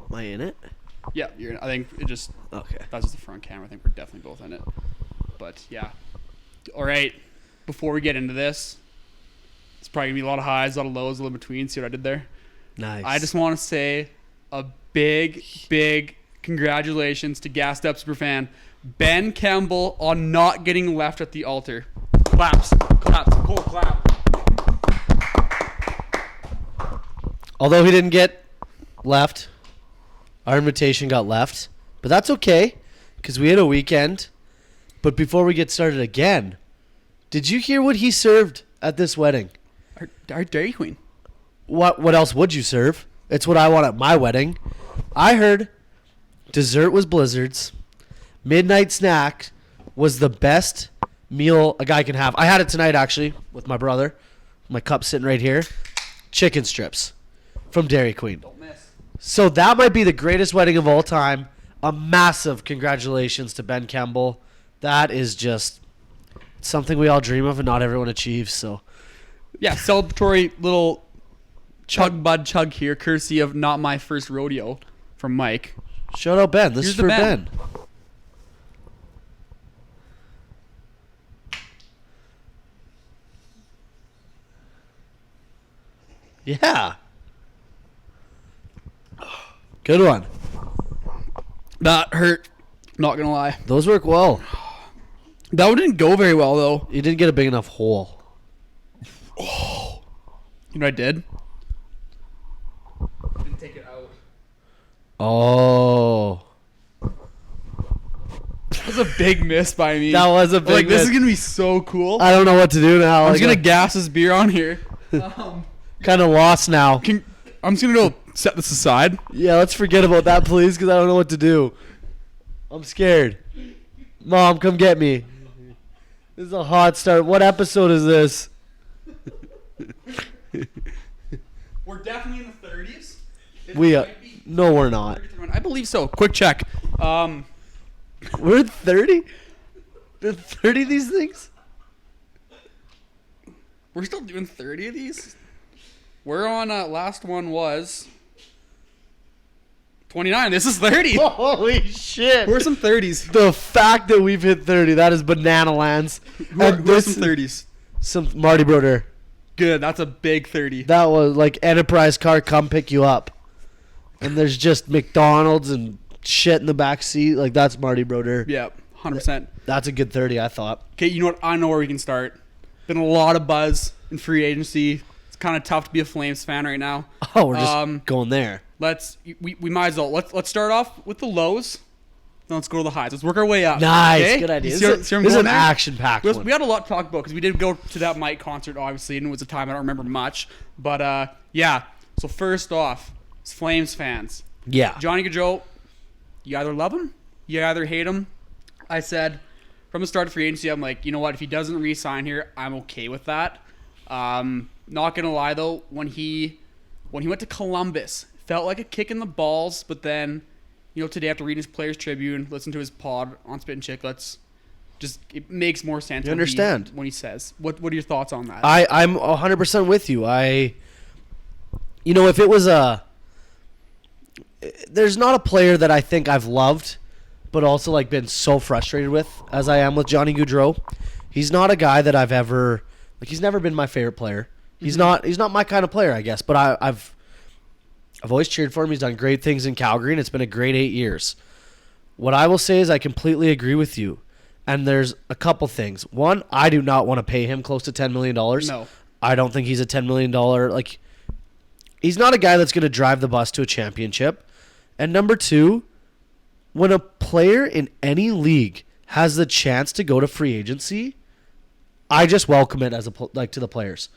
Am I in it? Yeah, I think it just. Okay. That's just the front camera. I think we're definitely both in it. But yeah. All right. Before we get into this, it's probably gonna be a lot of highs, a lot of lows, a little in between. See what I did there? Nice. I just want to say a big congratulations to Gassed Up Superfan Ben Kemball on not getting left at the altar. Claps. Cool clap. Although he didn't get left, our invitation got left. But that's okay, because we had a weekend. But before we get started again, did you hear what he served at this wedding? Our Dairy Queen. What else would you serve? It's what I want at my wedding. I heard dessert was blizzards. Midnight snack was the best meal a guy can have. I had it tonight, actually, with my brother. My cup sitting right here. Chicken strips from Dairy Queen. Don't miss. So that might be the greatest wedding of all time. A massive congratulations to Ben Kemball. That is just something we all dream of and not everyone achieves. So Yeah, celebratory little chug here, courtesy of Not My First Rodeo from Mike. shout out Ben. This Here's is the for Ben. Ben. Yeah. Good one. That hurt. Not gonna lie. Those work well. That one didn't go very well though. You didn't get a big enough hole. You know what I did? I didn't take it out. Oh. That was a big miss by me. That was a big Like, this miss. is gonna be so cool. I don't know what to do now. I'm just gonna gas this beer on here. Kind of lost now. I'm just gonna go set this aside. Yeah, let's forget about that, please, because I don't know what to do. I'm scared. Mom, come get me. This is a hot start. What episode is this? We're definitely in the 30s. We are. No, we're not. I believe so. Quick check. We're 30? There's 30 of these things? We're still doing 30 of these. We're on. Last one was 29. This is 30. Holy shit. We're some 30s. The fact that we've hit 30, that is banana lands. We're some 30s. Some Marty Broder. Good. That's a big 30. That was like Enterprise car come pick you up. And there's just McDonald's and shit in the back seat. Like, that's Marty Broder. Yeah, 100%. That's a good 30, I thought. Okay, you know what? I know where we can start. Been a lot of buzz in free agency. It's kind of tough to be a Flames fan right now. Oh, we're just going there. We might as well. Let's start off with the lows. Then let's go to the highs. Let's work our way up. Nice. Okay? Good idea. You This see where I'm is going an there? action-packed one. We had a lot to talk about because we did go to that Mike concert, obviously, and it was a time I don't remember much. But, yeah. So, first off, it's Flames fans. Yeah. Johnny Gaudreau, you either love him, you either hate him. I said from the start of free agency, I'm like, you know what? If he doesn't re-sign here, I'm okay with that. Not going to lie, though, when he went to Columbus, felt like a kick in the balls, but then, you know, today after reading his Players Tribune, listen to his pod on Spit and Chicklets, just it makes more sense. You understand when he says. What are your thoughts on that? I'm 100% with you. You know, if it was there's not a player that I think I've loved, but also like been so frustrated with as I am with Johnny Gaudreau. He's not a guy that I've ever he's never been my favorite player. He's not my kind of player, I guess. But I've always cheered for him. He's done great things in Calgary, and it's been a great 8 years. What I will say is I completely agree with you. And there's a couple things. One, I do not want to pay him close to $10 million. No. I don't think he's a $10 million. He's not a guy that's going to drive the bus to a championship. And number two, when a player in any league has the chance to go to free agency, I just welcome it as to the players.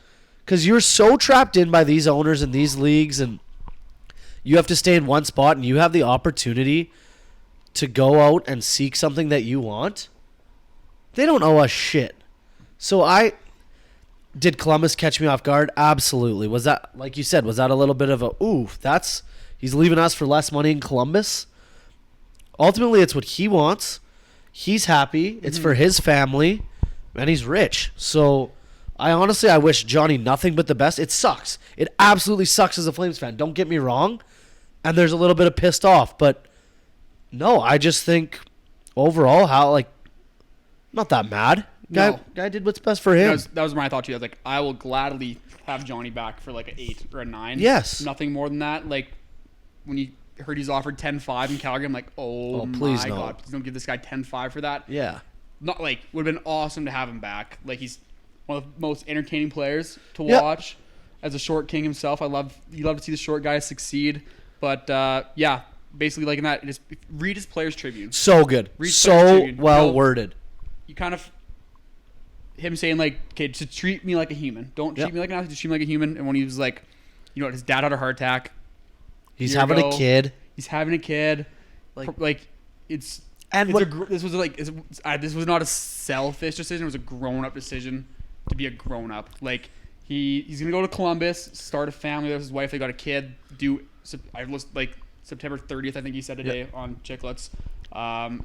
Because you're so trapped in by these owners and these leagues, and you have to stay in one spot, and you have the opportunity to go out and seek something that you want. They don't owe us shit. So did Columbus catch me off guard? Absolutely. Was that, like you said, was that a little bit of he's leaving us for less money in Columbus? Ultimately, it's what he wants. He's happy. It's for his family, and he's rich. So I wish Johnny nothing but the best. It sucks. It absolutely sucks as a Flames fan. Don't get me wrong. and there's a little bit of pissed off. But no, I just think overall not that mad. Guy did what's best for him. That was my thought too. I was like, I will gladly have Johnny back for like an 8 or a 9. Yes. Nothing more than that. Like when you heard he's offered 10-5 in Calgary, I'm like, please my no. God, please don't give this guy 10-5 for that. Yeah. Not like would have been awesome to have him back. Like he's one of the most entertaining players to Yep. watch. As a short king himself, you love to see the short guys succeed. But yeah, basically like in that, just read his Players Tribune. So good. Read Players So Tribune. well worded. You kind of him saying like, okay, to treat me like a human. Don't treat me like an athlete, just treat me like a human. And when he was like, you know what, his dad had a heart attack. He's having a kid. He's having a kid. Like it's and this was not a selfish decision. It was a grown up decision to be a grown up. Like he's gonna go to Columbus, start a family with his wife. They got a kid. Like September 30th, I think he said today on Chicklets.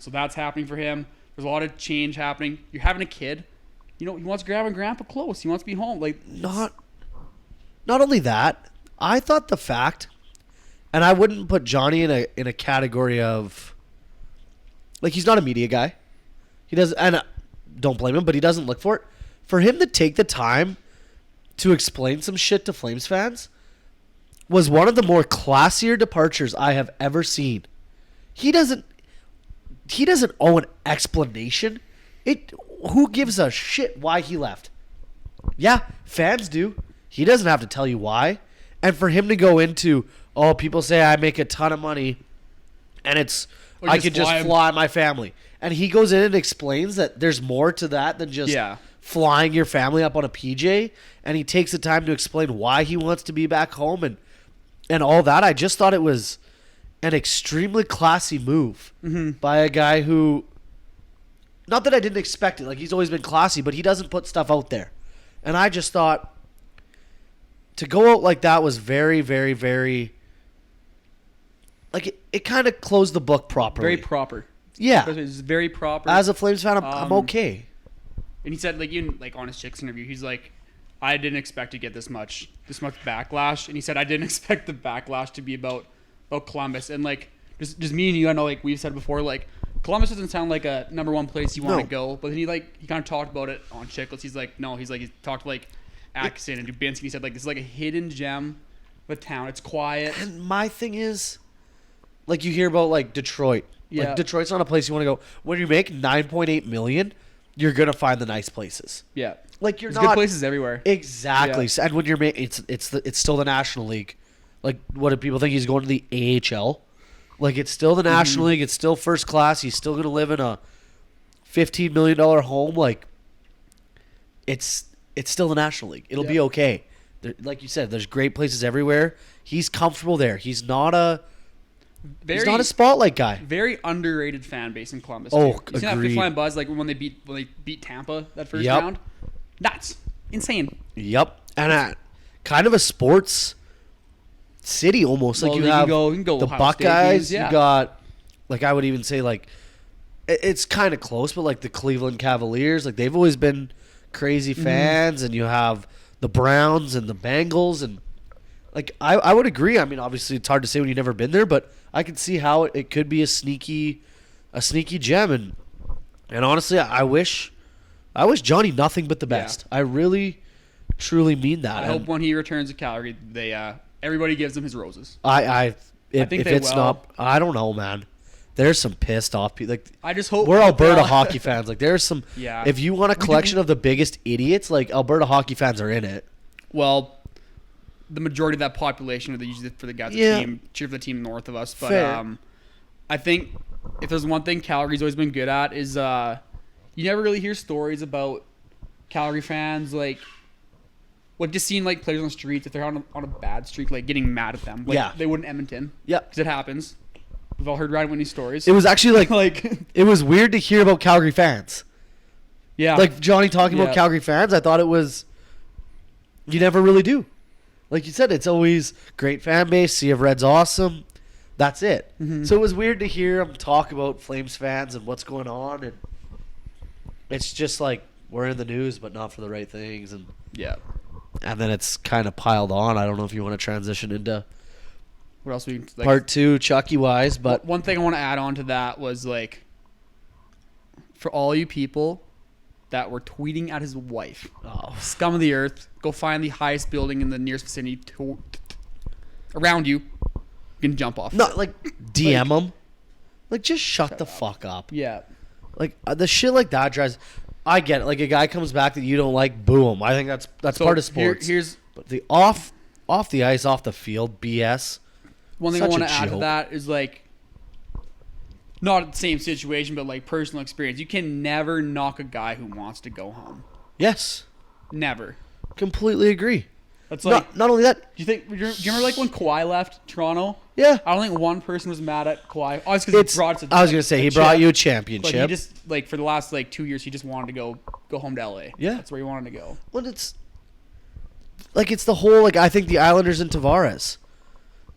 So that's happening for him. There's a lot of change happening. You're having a kid. You know, he wants grandma and grandpa close. He wants to be home. Like not only that, I thought the fact, and I wouldn't put Johnny in a category of like he's not a media guy. He doesn't, and don't blame him, but he doesn't look for it. For him to take the time to explain some shit to Flames fans was one of the more classier departures I have ever seen. He doesn't owe an explanation. Who gives a shit why he left? Yeah, fans do. He doesn't have to tell you why. And for him to go into, people say I make a ton of money and I could just fly my family. And he goes in and explains that there's more to that than just flying your family up on a PJ. And he takes the time to explain why he wants to be back home and all that. I just thought it was an extremely classy move by a guy who, not that I didn't expect it, like he's always been classy, but he doesn't put stuff out there. And I just thought to go out like that was very, very, very, like it kind of closed the book properly. very proper. Yeah. It's very proper. As a Flames fan, I'm okay. And he said, like, even like on his Chicks interview, he's like, I didn't expect to get this much backlash. And he said, I didn't expect the backlash to be about Columbus. And like, just me and you, I know, like we've said before, like Columbus doesn't sound like a number one place you want to go. But then he kind of talked about it on Chicklets. He's like, no, he talked to like Atkinson and Dubinsky. He said like this is like a hidden gem of a town. It's quiet. And my thing is, like you hear about like Detroit. Yeah. Like Detroit's not a place you want to go. When you make $9.8 million, you're gonna find the nice places. Yeah. Like there's good places everywhere. Exactly. Yeah. And when you're it's still the National League. Like what do people think he's going to the AHL? Like it's still the National League. It's still first class. He's still gonna live in a $15 million home. Like it's still the National League. It'll be okay. Like you said, there's great places everywhere. He's comfortable there. He's not a spotlight guy. Very underrated fan base in Columbus. Oh, too. You see that fifth line buzz like when they beat Tampa that first round? Nuts. Insane. Yep. And kind of a sports city almost. Like you have the Ohio Buckeyes. You got, like I would even say like it's kind of close, but like the Cleveland Cavaliers, like they've always been crazy fans, and you have the Browns and the Bengals, and like I would agree. I mean, obviously it's hard to say when you've never been there, but I can see how it could be a sneaky gem, and honestly, I wish Johnny nothing but the best. I really, truly mean that. I hope when he returns to Calgary, they everybody gives him his roses. I think it's not. I don't know, man. There's some pissed off people. Like I just hope we're Alberta hockey fans. Like there's some. Yeah. If you want a collection of the biggest idiots, like Alberta hockey fans are in it. Well, the majority of that population are usually for the guys that cheer for the team north of us. But I think if there's one thing Calgary's always been good at is you never really hear stories about Calgary fans like just seeing like players on the streets if they're on a bad streak, like getting mad at them. Like, they would in Edmonton. Yeah, because it happens. We've all heard Ryan Whitney stories. It was actually like it was weird to hear about Calgary fans. Yeah, like Johnny talking about Calgary fans. I thought it was. You never really do. Like you said, it's always great fan base. Sea of Red's awesome. That's it. So it was weird to hear him talk about Flames fans and what's going on, and it's just like we're in the news, but not for the right things, and then it's kind of piled on. I don't know if you want to transition into What else we like? Part 2, Chucky wise, but One thing I want to add on to that was like, for all you people that were tweeting at his wife, scum of the earth, go find the highest building in the nearest vicinity around you. You can jump off. not like DM him. Like, just shut the fuck up. Yeah. Like, the shit like that drives. I get it. Like, a guy comes back that you don't like, boo him. I think that's So part of sports. Here's But the off the ice, off the field, BS. one thing I Such want a to add to joke. that is like, not the same situation, but like personal experience. You can never knock a guy who wants to go home. Yes. Never. Completely agree. That's like, Not only that, do you remember like when Kawhi left Toronto? yeah. I don't think one person was mad at Kawhi. Oh, it's because he brought us I was going to say, he brought you a championship. But he just, like, for the last, like, 2 years, he just wanted to go home to L.A. Yeah. That's where he wanted to go. Well, it's the whole, like, I think the Islanders and Tavares.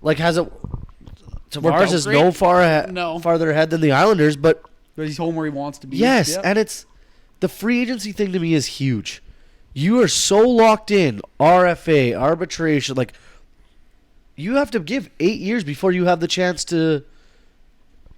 Like, Tavares is great. no farther ahead than the Islanders, but But he's home where he wants to be. yes, Yep. and it's the free agency thing to me is huge. You are so locked in, RFA, arbitration, like, you have to give 8 years before you have the chance to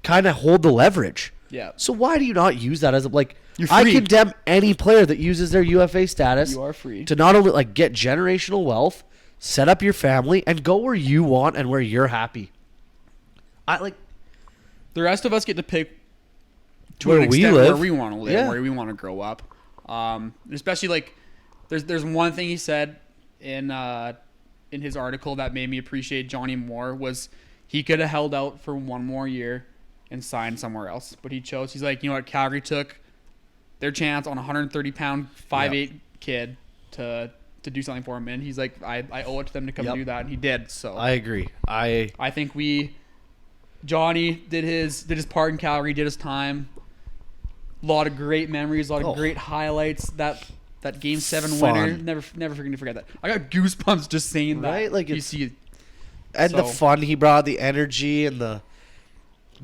kind of hold the leverage. Yeah. So why do you not use that as like, You're I free. condemn any player that uses their UFA status You are free. to not only like get generational wealth, set up your family, and go where you want and where you're happy. I like The rest of us get to pick to Where an we extent live. where we want to live, Yeah. where we want to grow up. Especially like, there's one thing he said in his article that made me appreciate Johnny more was he could have held out for one more year and signed somewhere else, but he chose. He's like, you know what, Calgary took their chance on a 130-pound 5'8" kid to do something for him, and he's like, I owe it to them to come Yep. do that, and he did. So I agree. I think Johnny did his part in Calgary, did his time. A lot of great memories, a lot of great highlights. That Game 7 Fun. winner, never going to forget that. I got goosebumps just saying that. Right? Like, you it's- see, and the So- fun he brought, the energy and the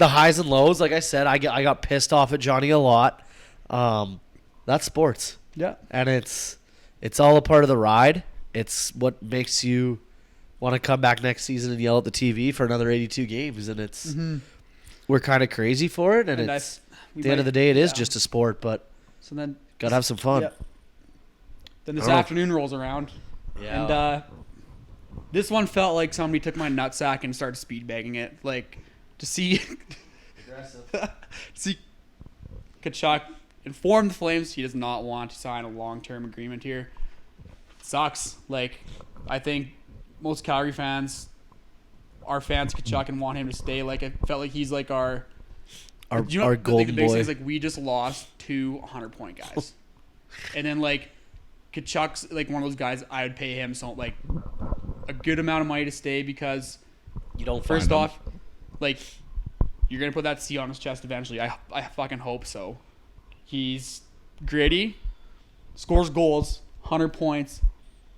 highs and lows. Like I said, I got pissed off at Johnny a lot. That's sports. yeah, And it's all a part of the ride. It's what makes you want to come back next season and yell at the TV for another 82 games. And it's we're kind of crazy for it. And And it's at the end of the day, it is just a sport. But So then, gotta have some fun. yeah. Then this I don't know. afternoon rolls around, and this one felt like somebody took my nutsack and started speed bagging it. Like, to see see Kachuk inform the Flames he does not want to sign a long-term agreement here. Sucks. Like, I think most Calgary fans are fans of Kachuk and want him to stay. Like, I felt like he's like our Our you know, golden the biggest boy. thing is, like, we just lost 2 100-point guys. And then, like, Kachuk's, like, one of those guys I would pay him so, like, a good amount of money to stay because, You don't first find off, like, you're going to put that C on his chest eventually. I fucking hope so. He's gritty, scores goals, 100 points,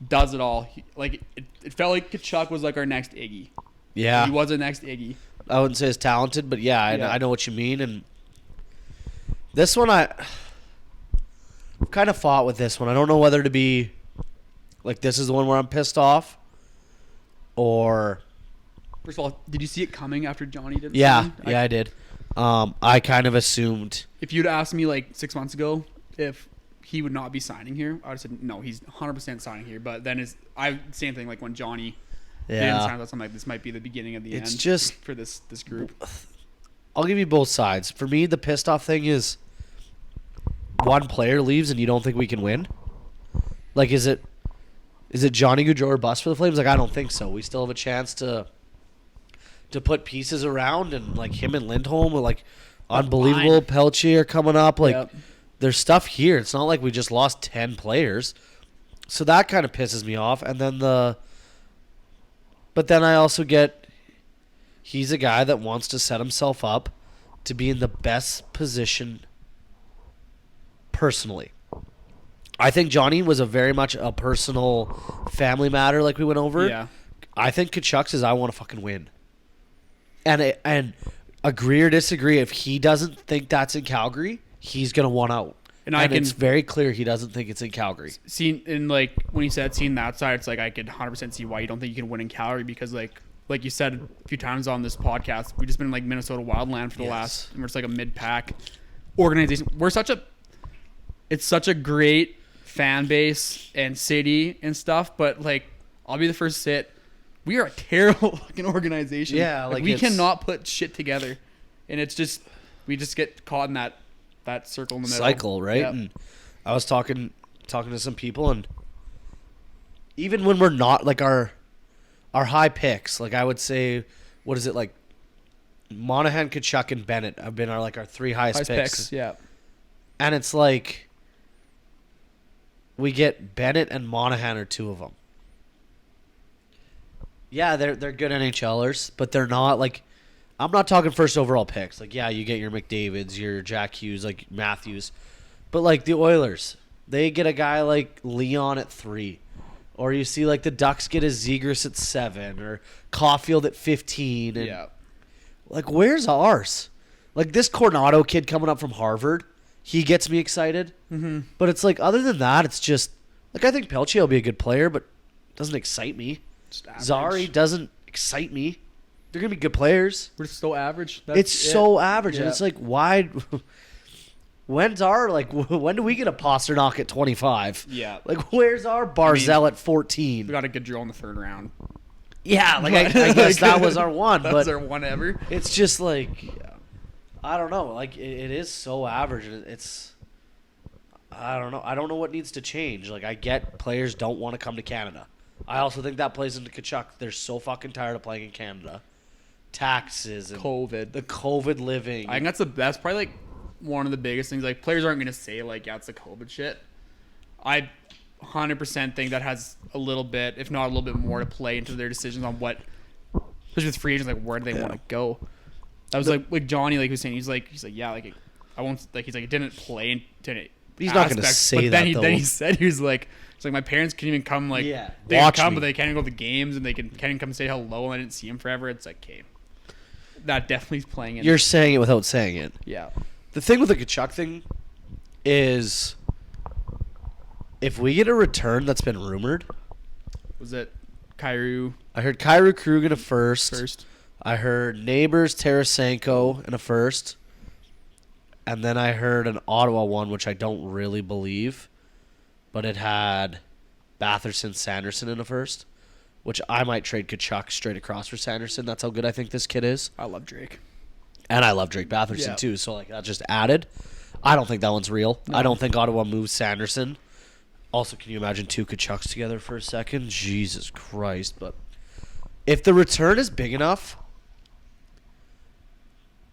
does it all. It felt like Kachuk was, like, our next Iggy. Yeah. He was the next Iggy. I wouldn't say as talented, but yeah, Yeah. I know what you mean. And this one, I've kind of fought with this one. I don't know whether to be like, this is the one where I'm pissed off, or First of all, did you see it coming after Johnny did yeah, something? I did. I kind of assumed. If you'd asked me like 6 months ago if he would not be signing here, I would have said no, he's 100% signing here. But then same thing, like when Johnny didn't Yeah, sign, I'm like, this might be the beginning of the It's end just- for this group. I'll give you both sides. For me, the pissed off thing is one player leaves and you don't think we can win. Like, is it Johnny Gaudreau or bust for the Flames? Like, I don't think so. We still have a chance to put pieces around, and like him and Lindholm are like unbelievable. line. Pelche are coming up. Like, Yep. there's stuff here. It's not like we just lost 10 players. So that kind of pisses me off. And then but then I also get he's a guy that wants to set himself up to be in the best position personally. I think Johnny was a very much a personal family matter, like we went over. Yeah. I think Kachuk says, I want to fucking win. And agree or disagree, if he doesn't think that's in Calgary, he's going to want out. And It's very clear he doesn't think it's in Calgary. see, and like when he said seeing that side, it's like I could 100% see why you don't think you can win in Calgary because like like you said a few times on this podcast, we've just been in like Minnesota Wildland for the last. We're just like a mid-pack organization. It's such a great fan base and city and stuff, but like I'll be the first to say it. We are a terrible fucking organization. Yeah, like we cannot put shit together, and it's just we just get caught in that circle in the middle. Cycle, right? Yep. And I was talking to some people, and even when we're not like our high picks, like I would say, what is it like? Monahan, Kachuk, and Bennett have been our three highest picks. Yeah. And it's like we get Bennett and Monahan are two of them. Yeah, they're good NHLers, but they're not like. I'm not talking first overall picks. Like, yeah, you get your McDavids, your Jack Hughes, like Matthews, but like the Oilers, they get a guy like Leon at 3, or you see like the Ducks get a Zegras at 7, or Caulfield at 15. And Yeah. like, where's ours? Like this Coronado kid coming up from Harvard, he gets me excited. Mm-hmm. But it's like, other than that, it's just like I think Pelche will be a good player, but doesn't excite me. Zari doesn't excite me. They're gonna be good players. We're so average. It's so average, and Yeah. it's like, why? When's our when do we get a Pasternak at 25? Yeah. Like, where's our Barzell at 14? We got a good drill in the third round. Yeah, like I guess that was our one, That was but our one ever. it's just like, I don't know. Like it is so average, and it's. I don't know. I don't know what needs to change. Like I get players don't want to come to Canada. I also think that plays into Kachuk. They're so fucking tired of playing in Canada. Taxes and COVID. the COVID living. I think that's probably like one of the biggest things. Like players aren't gonna say like, yeah, it's the COVID shit. I 100% think that has a little bit, if not a little bit more, to play into their decisions on what, especially with free agents, like where do they want to go. That was like Johnny, like he was saying, he's like yeah, like I won't like he's like it didn't play into He's not going to say but that, then he said he was like, it's like my parents couldn't even come, like Yeah. they can Watch come, me. but they can't even go to the games, and they can't even come say hello, and I didn't see him forever. It's like, okay, that definitely is playing in. You're saying it without saying it. Yeah. The thing with the Kachuk thing is, if we get a return that's been rumored, Was it Kyrou I heard Kyrou Krug in a first. first? I heard Neighbors Tarasenko in a first. And then I heard an Ottawa one, which I don't really believe. But it had Batherson Sanderson in a first, which I might trade Kachuk straight across for Sanderson. That's how good I think this kid is. I love Drake. And I love Drake Batherson Yeah. too, so like that just added. I don't think that one's real. No. I don't think Ottawa moves Sanderson. Also, can you imagine two Kachucks together for a second? Jesus Christ. But if the return is big enough,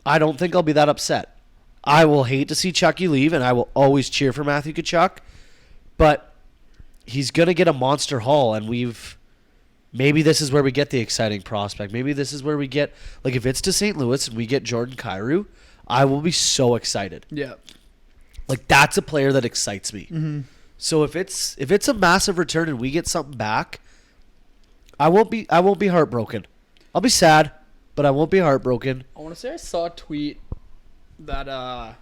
I don't think I'll be that upset. I will hate to see Chucky leave, and I will always cheer for Matthew Tkachuk. But he's going to get a monster haul, and maybe this is where we get the exciting prospect. Maybe this is where we get, like, if it's to St. Louis and we get Jordan Kyrou, I will be so excited. Yeah. Like, that's a player that excites me. Mm-hmm. So if it's a massive return and we get something back, I won't be heartbroken. I'll be sad, but I won't be heartbroken. I want to say I saw a tweet that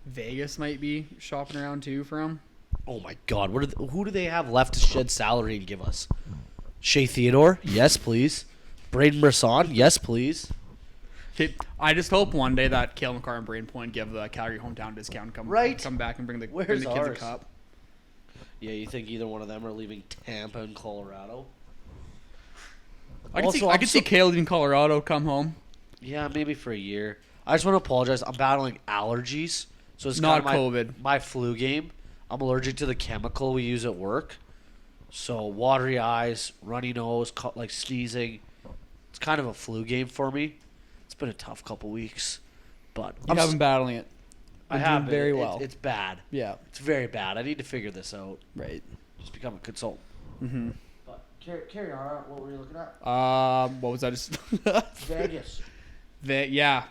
Vegas might be shopping around too for him. Oh my God, who do they have left to shed salary and give us? Shea Theodore? Yes, please. Braden Brisson? Yes, please. Okay, I just hope one day that Cale McCarr and Braden Point give the Calgary hometown discount and come back and bring the Where's kids a ours? cup. Yeah, you think either one of them are leaving Tampa and Colorado? I Also, could see Cale leaving Colorado, come home. Yeah, maybe for a year. I just want to apologize. I'm battling allergies, so it's Not kind of COVID. my flu game. I'm allergic to the chemical we use at work. So watery eyes, runny nose, like sneezing. It's kind of a flu game for me. It's been a tough couple weeks, but You have been battling it. I Been have doing very well. It's bad. Yeah. It's very bad. I need to figure this out. Right. Just become a consultant. Mm-hmm. But carry on. What were you looking at? What was that? Just Vegas. yeah.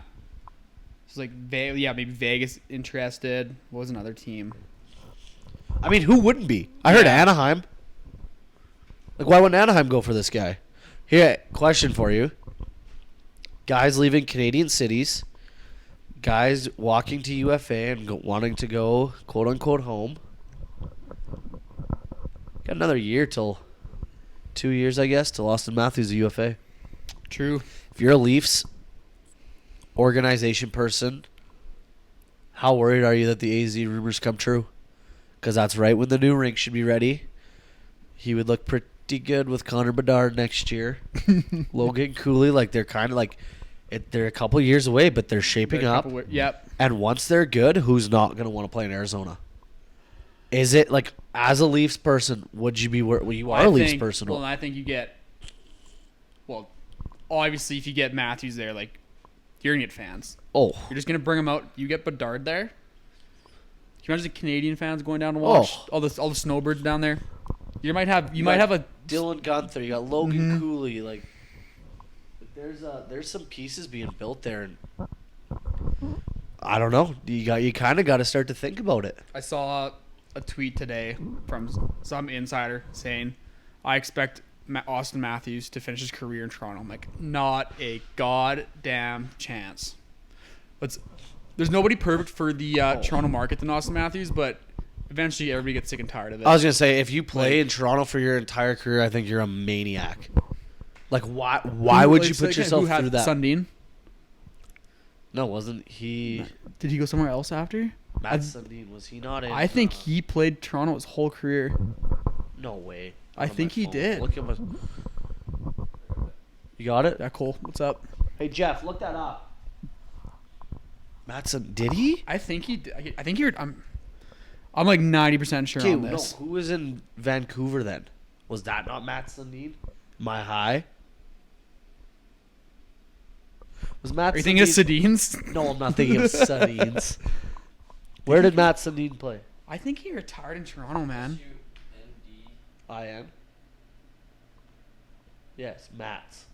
It's like maybe Vegas interested. What was another team? I mean, who wouldn't be? I heard Yeah. Anaheim. Like, why wouldn't Anaheim go for this guy? Here, question for you. Guys leaving Canadian cities. Guys walking to UFA and wanting to go, quote-unquote, home. Got another year till 2 years, I guess, till Austin Matthews, a UFA. True. If you're a Leafs organization person, how worried are you that the AZ rumors come true? Because that's right when the new rink should be ready. He would look pretty good with Connor Bedard next year. Logan Cooley, like they're kind of like, they're a couple years away, but they're shaping up. Yep. And once they're good, who's not going to want to play in Arizona? Is it like, as a Leafs person, would you be well, you are a Leafs person? Well, I think you get, well, obviously if you get Matthews there, like, you're going to get fans. Oh. You're just going to bring him out. You get Bedard there. Can you imagine the Canadian fans going down to watch all the snowbirds down there? You might have a Dylan Gunther, you got Logan Cooley, like there's some pieces being built there, and I don't know. You kind of got to start to think about it. I saw a tweet today from some insider saying, "I expect Austin Matthews to finish his career in Toronto." I'm like, not a goddamn chance. There's nobody perfect for the Toronto market than Austin Matthews, but eventually everybody gets sick and tired of it. I was gonna say, if you play in Toronto for your entire career, I think you're a maniac. Like, why would you put yourself through that? Sundin? No, wasn't he? Did he go somewhere else after? Matt Sundin, was he not in? I think he played Toronto his whole career. No way. I think he did. Look at my. You got it? Yeah, Cole. What's up? Hey Jeff, look that up. Matt Sundin, did he? I think he did. I think you're. I'm like 90% sure on this. No, who was in Vancouver then? Was that not Matt Sundin? My high. Was Matt? Are you thinking of Sedin's? No, I'm not thinking of Sedin's. Where did Matt Sundin play? I think he retired in Toronto, man. IN. Yes, Matt's.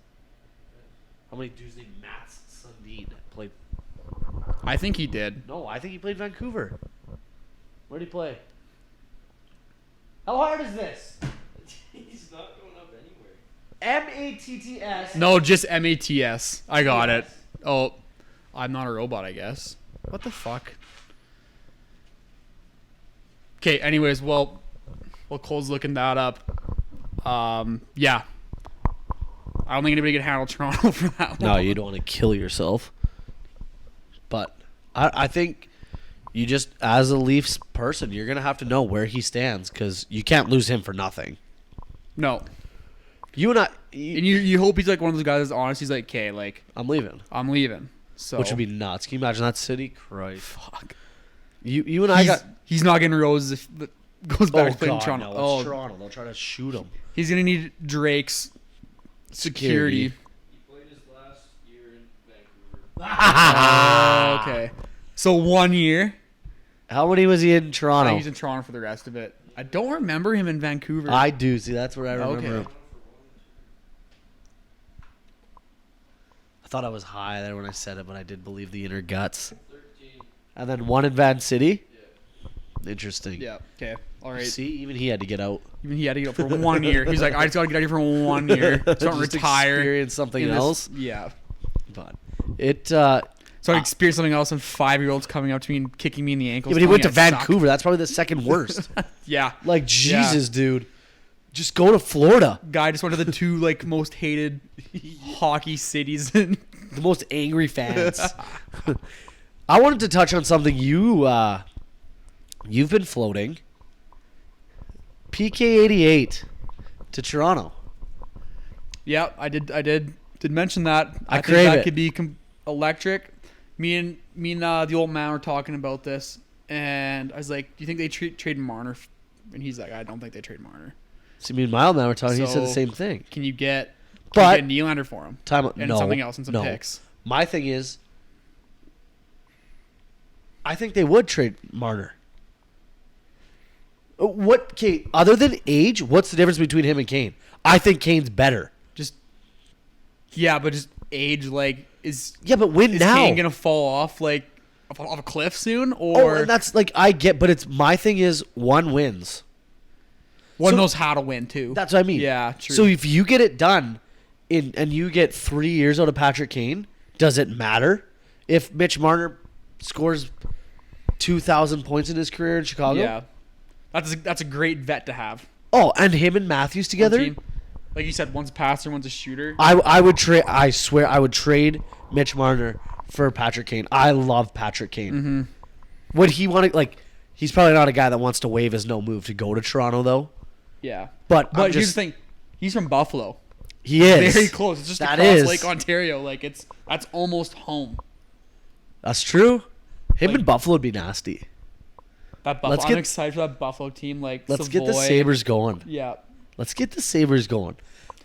How many dudes named Matt Sundin played? I think he did. No, I think he played Vancouver. Where'd he play? How hard is this? He's not going up anywhere. M-A-T-T-S. No, just MATS. I got it. Oh, I'm not a robot, I guess. What the fuck? Okay, anyways, while Cole's looking that up, yeah. I don't think anybody can handle Toronto for that long. No, you don't want to kill yourself. But I think you just, as a Leafs person, you're going to have to know where he stands because you can't lose him for nothing. No. You and I... And you hope he's like one of those guys that's honest. He's like, okay, like... I'm leaving. So, which would be nuts. Can you imagine that city? Christ. Fuck. You and I got... He's not getting roses if it goes back to playing God, Toronto. No, it's Toronto. They'll try to shoot him. He's going to need Drake's security. He played his last year in Vancouver. Okay. So 1 year. How many was he in I Toronto? think he's in Toronto for the rest of it. I don't remember him in Vancouver. I do. See, that's where I remember him. I thought I was high there when I said it, but I did believe the inner guts. 13. And then one in Van City? Yeah. Interesting. Yeah. Okay. All right. See, even he had to get out. Even he had to get out for 1 year. He's like, I just got to get out here for 1 year. So I don't Just retire. experience something else. Yeah. But it... So I experienced something else, and 5-year-olds coming up to me and kicking me in the ankles. Yeah, but he went to telling me I Vancouver. That's probably the second worst. suck. Yeah. Like, Jesus, dude. Just go to Florida. Guy just went to the two like most hated hockey cities. In The most angry fans. I wanted to touch on something you've been floating. PK88 to Toronto. Yeah, I did mention that. I think crave that it. could be electric. Me and the old man were talking about this, and I was like, "Do you think they trade Marner?" And he's like, "I don't think they trade Marner." See, me and Mild Man were talking. He said the So, same thing. Can you get But Nylander for him? time And no, something else and some no. picks. My thing is, I think they would trade Marner. What, Kate? Other than age, what's the difference between him and Kane? I think Kane's better. But just age, like is But win is now. Kane gonna fall off like off a cliff soon? Oh, Or and that's like I get, but it's my thing is one wins. one so- knows how to win too. That's what I mean. Yeah, true. So if you get it done, and you get 3 years out of Patrick Kane, does it matter if Mitch Marner scores 2,000 points in his career in Chicago? Yeah, that's a great vet to have. Oh, and him and Matthews on together. team. Like you said, one's a passer, one's a shooter. I would trade. I swear, I would trade Mitch Marner for Patrick Kane. I love Patrick Kane. Mm-hmm. Would he want to like? He's probably not a guy that wants to waive his no move to go to Toronto though. Yeah. But But here's the thing. He's from Buffalo. He is Very close. It's just That across is. Lake Ontario. Like that's almost home. That's true. Him Like- in Buffalo would be nasty. That Buffalo. Let's I'm get- excited for that Buffalo team. Like Let's get the Savoy. Sabres going. Yeah. Let's get the Sabres going.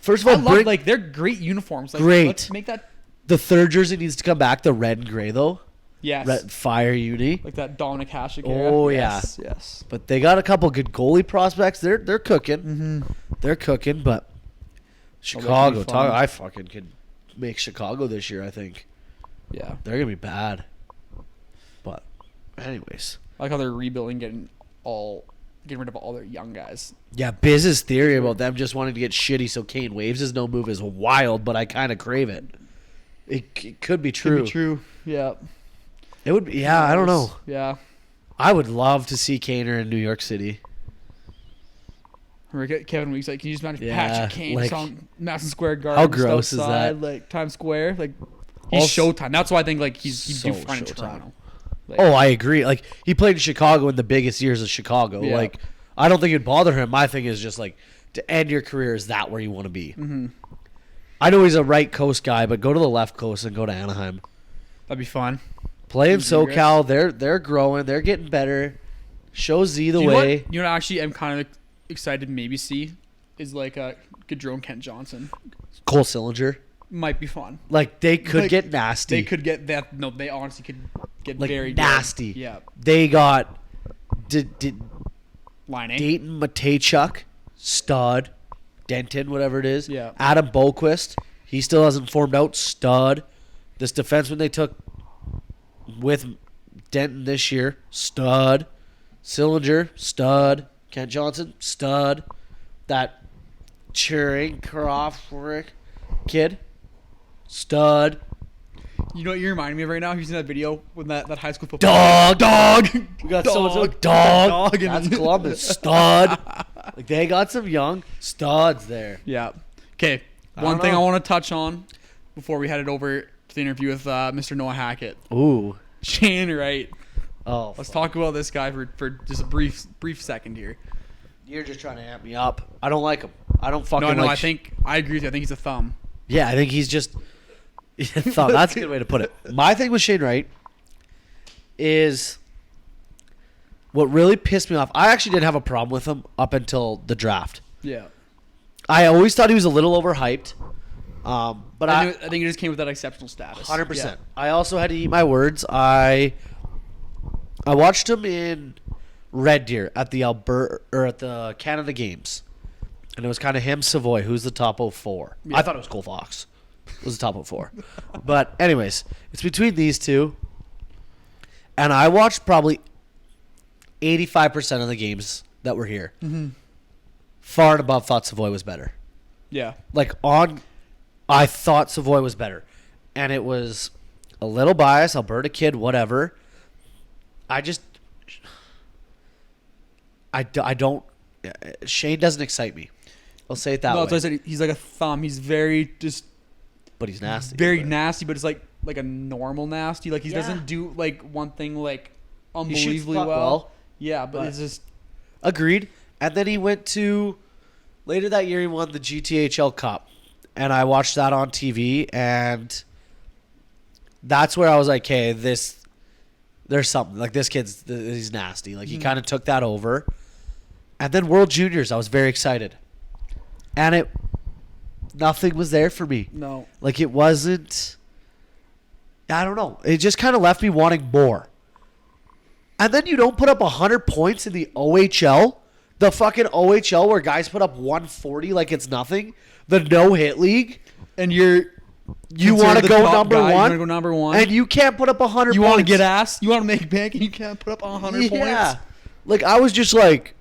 First of I all, love bring like they're great uniforms. Like, Great. Let's make that. the third jersey needs to come back. The red and gray though. Yes. Red Fire Uni. Like that Dominic Hasek Oh, era. yeah. Yes. Yes. But they got a couple good goalie prospects. They're cooking. Mm-hmm. They're cooking. But Oh, that Chicago, could be fun. I fucking could make Chicago this year. I think Yeah. they're gonna be bad. But anyways, I like how they're rebuilding, getting rid of all their young guys. yeah. Biz's theory about them just wanting to get shitty so Kane waves his no move is wild, but I kind of crave it. It could be true. Could be true. Yeah. It would be. Yeah, I don't know. Yeah. I would love to see Kaner in New York City. Kevin Weeks like, can you just imagine Yeah, Patrick Kane like, on Madison Square Garden? how just gross is outside, that? Like Times Square, like he's Also- Showtime. That's why I think like he'd So do fine in Showtime. Toronto. Like, Oh, I agree. Like he played in Chicago in the biggest years of Chicago. Yeah. Like I don't think it'd bother him. My thing is just like to end your career, is that where you want to be? mm-hmm. I know he's a right coast guy, but go to the left coast and go to Anaheim. That'd be fun. Play in Would you agree? SoCal. They're growing. They're getting better. Show Z the You know way. what? You know what actually I'm kind of excited to maybe see is like a Gaudreau Kent Johnson. Cole Sillinger. Might be fun. Like they could Like, get nasty. They could get that. No, they honestly could get like very nasty. Good. Yeah. They got did Line A. Dayton Matejchuk, stud. Denton, whatever it is. Yeah. Adam Boquist, he still hasn't formed out. Stud. This defenseman they took with Denton this year, stud. Sillinger, stud. Kent Johnson, stud. That Cheering Crawford kid, stud. You know what you're reminding me of right now? Have you seen that video when that high school football? Dog. We got so Dog. dog. Dog. That's Columbus. Stud. Like they got some young studs there. Yeah. Okay. I One don't thing know. I want to touch on before we headed over to the interview with Mr. Noah Hackett. Ooh. Shane Wright. Oh. Let's talk about this guy for just a brief second here. You're just trying to amp me up. I don't like him. I don't fucking No, like. I think I agree with you. I think he's a thumb. Yeah, I think he's just. That's a good way to put it. My thing with Shane Wright is what really pissed me off. I actually didn't have a problem with him up until the draft. Yeah. I always thought he was a little overhyped. But I think it just came with that exceptional status. 100%. I also had to eat my words. I watched him in Red Deer at the Alberta or at the Canada Games, and it was kind of him, Savoy, who's the top 04. Yeah. I thought it was Cole Fox. It was the top 04. But anyways, it's between these two, and I watched probably 85% of the games that were here. Mm-hmm. Far and above thought Savoy was better. Yeah. I thought Savoy was better. And it was a little biased, Alberta kid, whatever. I don't. Shane doesn't excite me. I'll say it that No, way. that's what I said. He's like a thumb. He's very just But he's nasty. very But nasty, but it's like a normal nasty. Like he Yeah. doesn't do like one thing like He shoots unbelievably puck well. Yeah, but but- it's just Agreed. And then he went to later that year. He won the GTHL Cup, and I watched that on TV, and that's where I was like, "Hey, there's something. Like this he's nasty. Like he kind of took that over." And then World Juniors, I was very excited, and nothing was there for me. no. Like it wasn't. I don't know. It just kind of left me wanting more. And then you don't put up 100 points in the OHL, the fucking OHL where guys put up 140 like it's nothing, the no-hit league. And you Want to the go top number guy, you one, wanna go number one, and you can't put up 100 you points. want to get ass, you want to make bank, and you can't put up 100 Yeah. points. Like I was just like,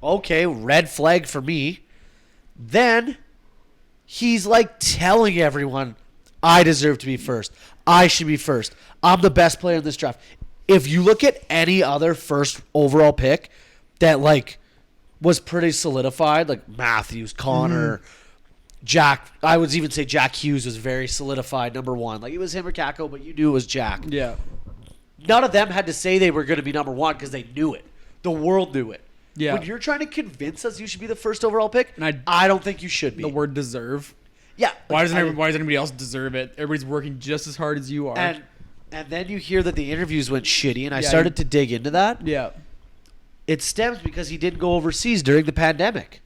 okay, red flag for me. Then he's like telling everyone, I deserve to be first. I should be first. I'm the best player in this draft. If you look at any other first overall pick that like was pretty solidified, like Matthews, Connor, Jack, I would even say Jack Hughes was very solidified number one. Like, it was him or Kako, but you knew it was Jack. Yeah. None of them had to say they were going to be number one because they knew it. The world knew it. Yeah. When you're trying to convince us you should be the first overall pick, And I don't think you should be. The word deserve. Yeah. Why does anybody else deserve it? Everybody's working just as hard as you are. And then you hear that the interviews went shitty, and I Yeah, started to dig into that. yeah. It stems because he didn't go overseas during the pandemic.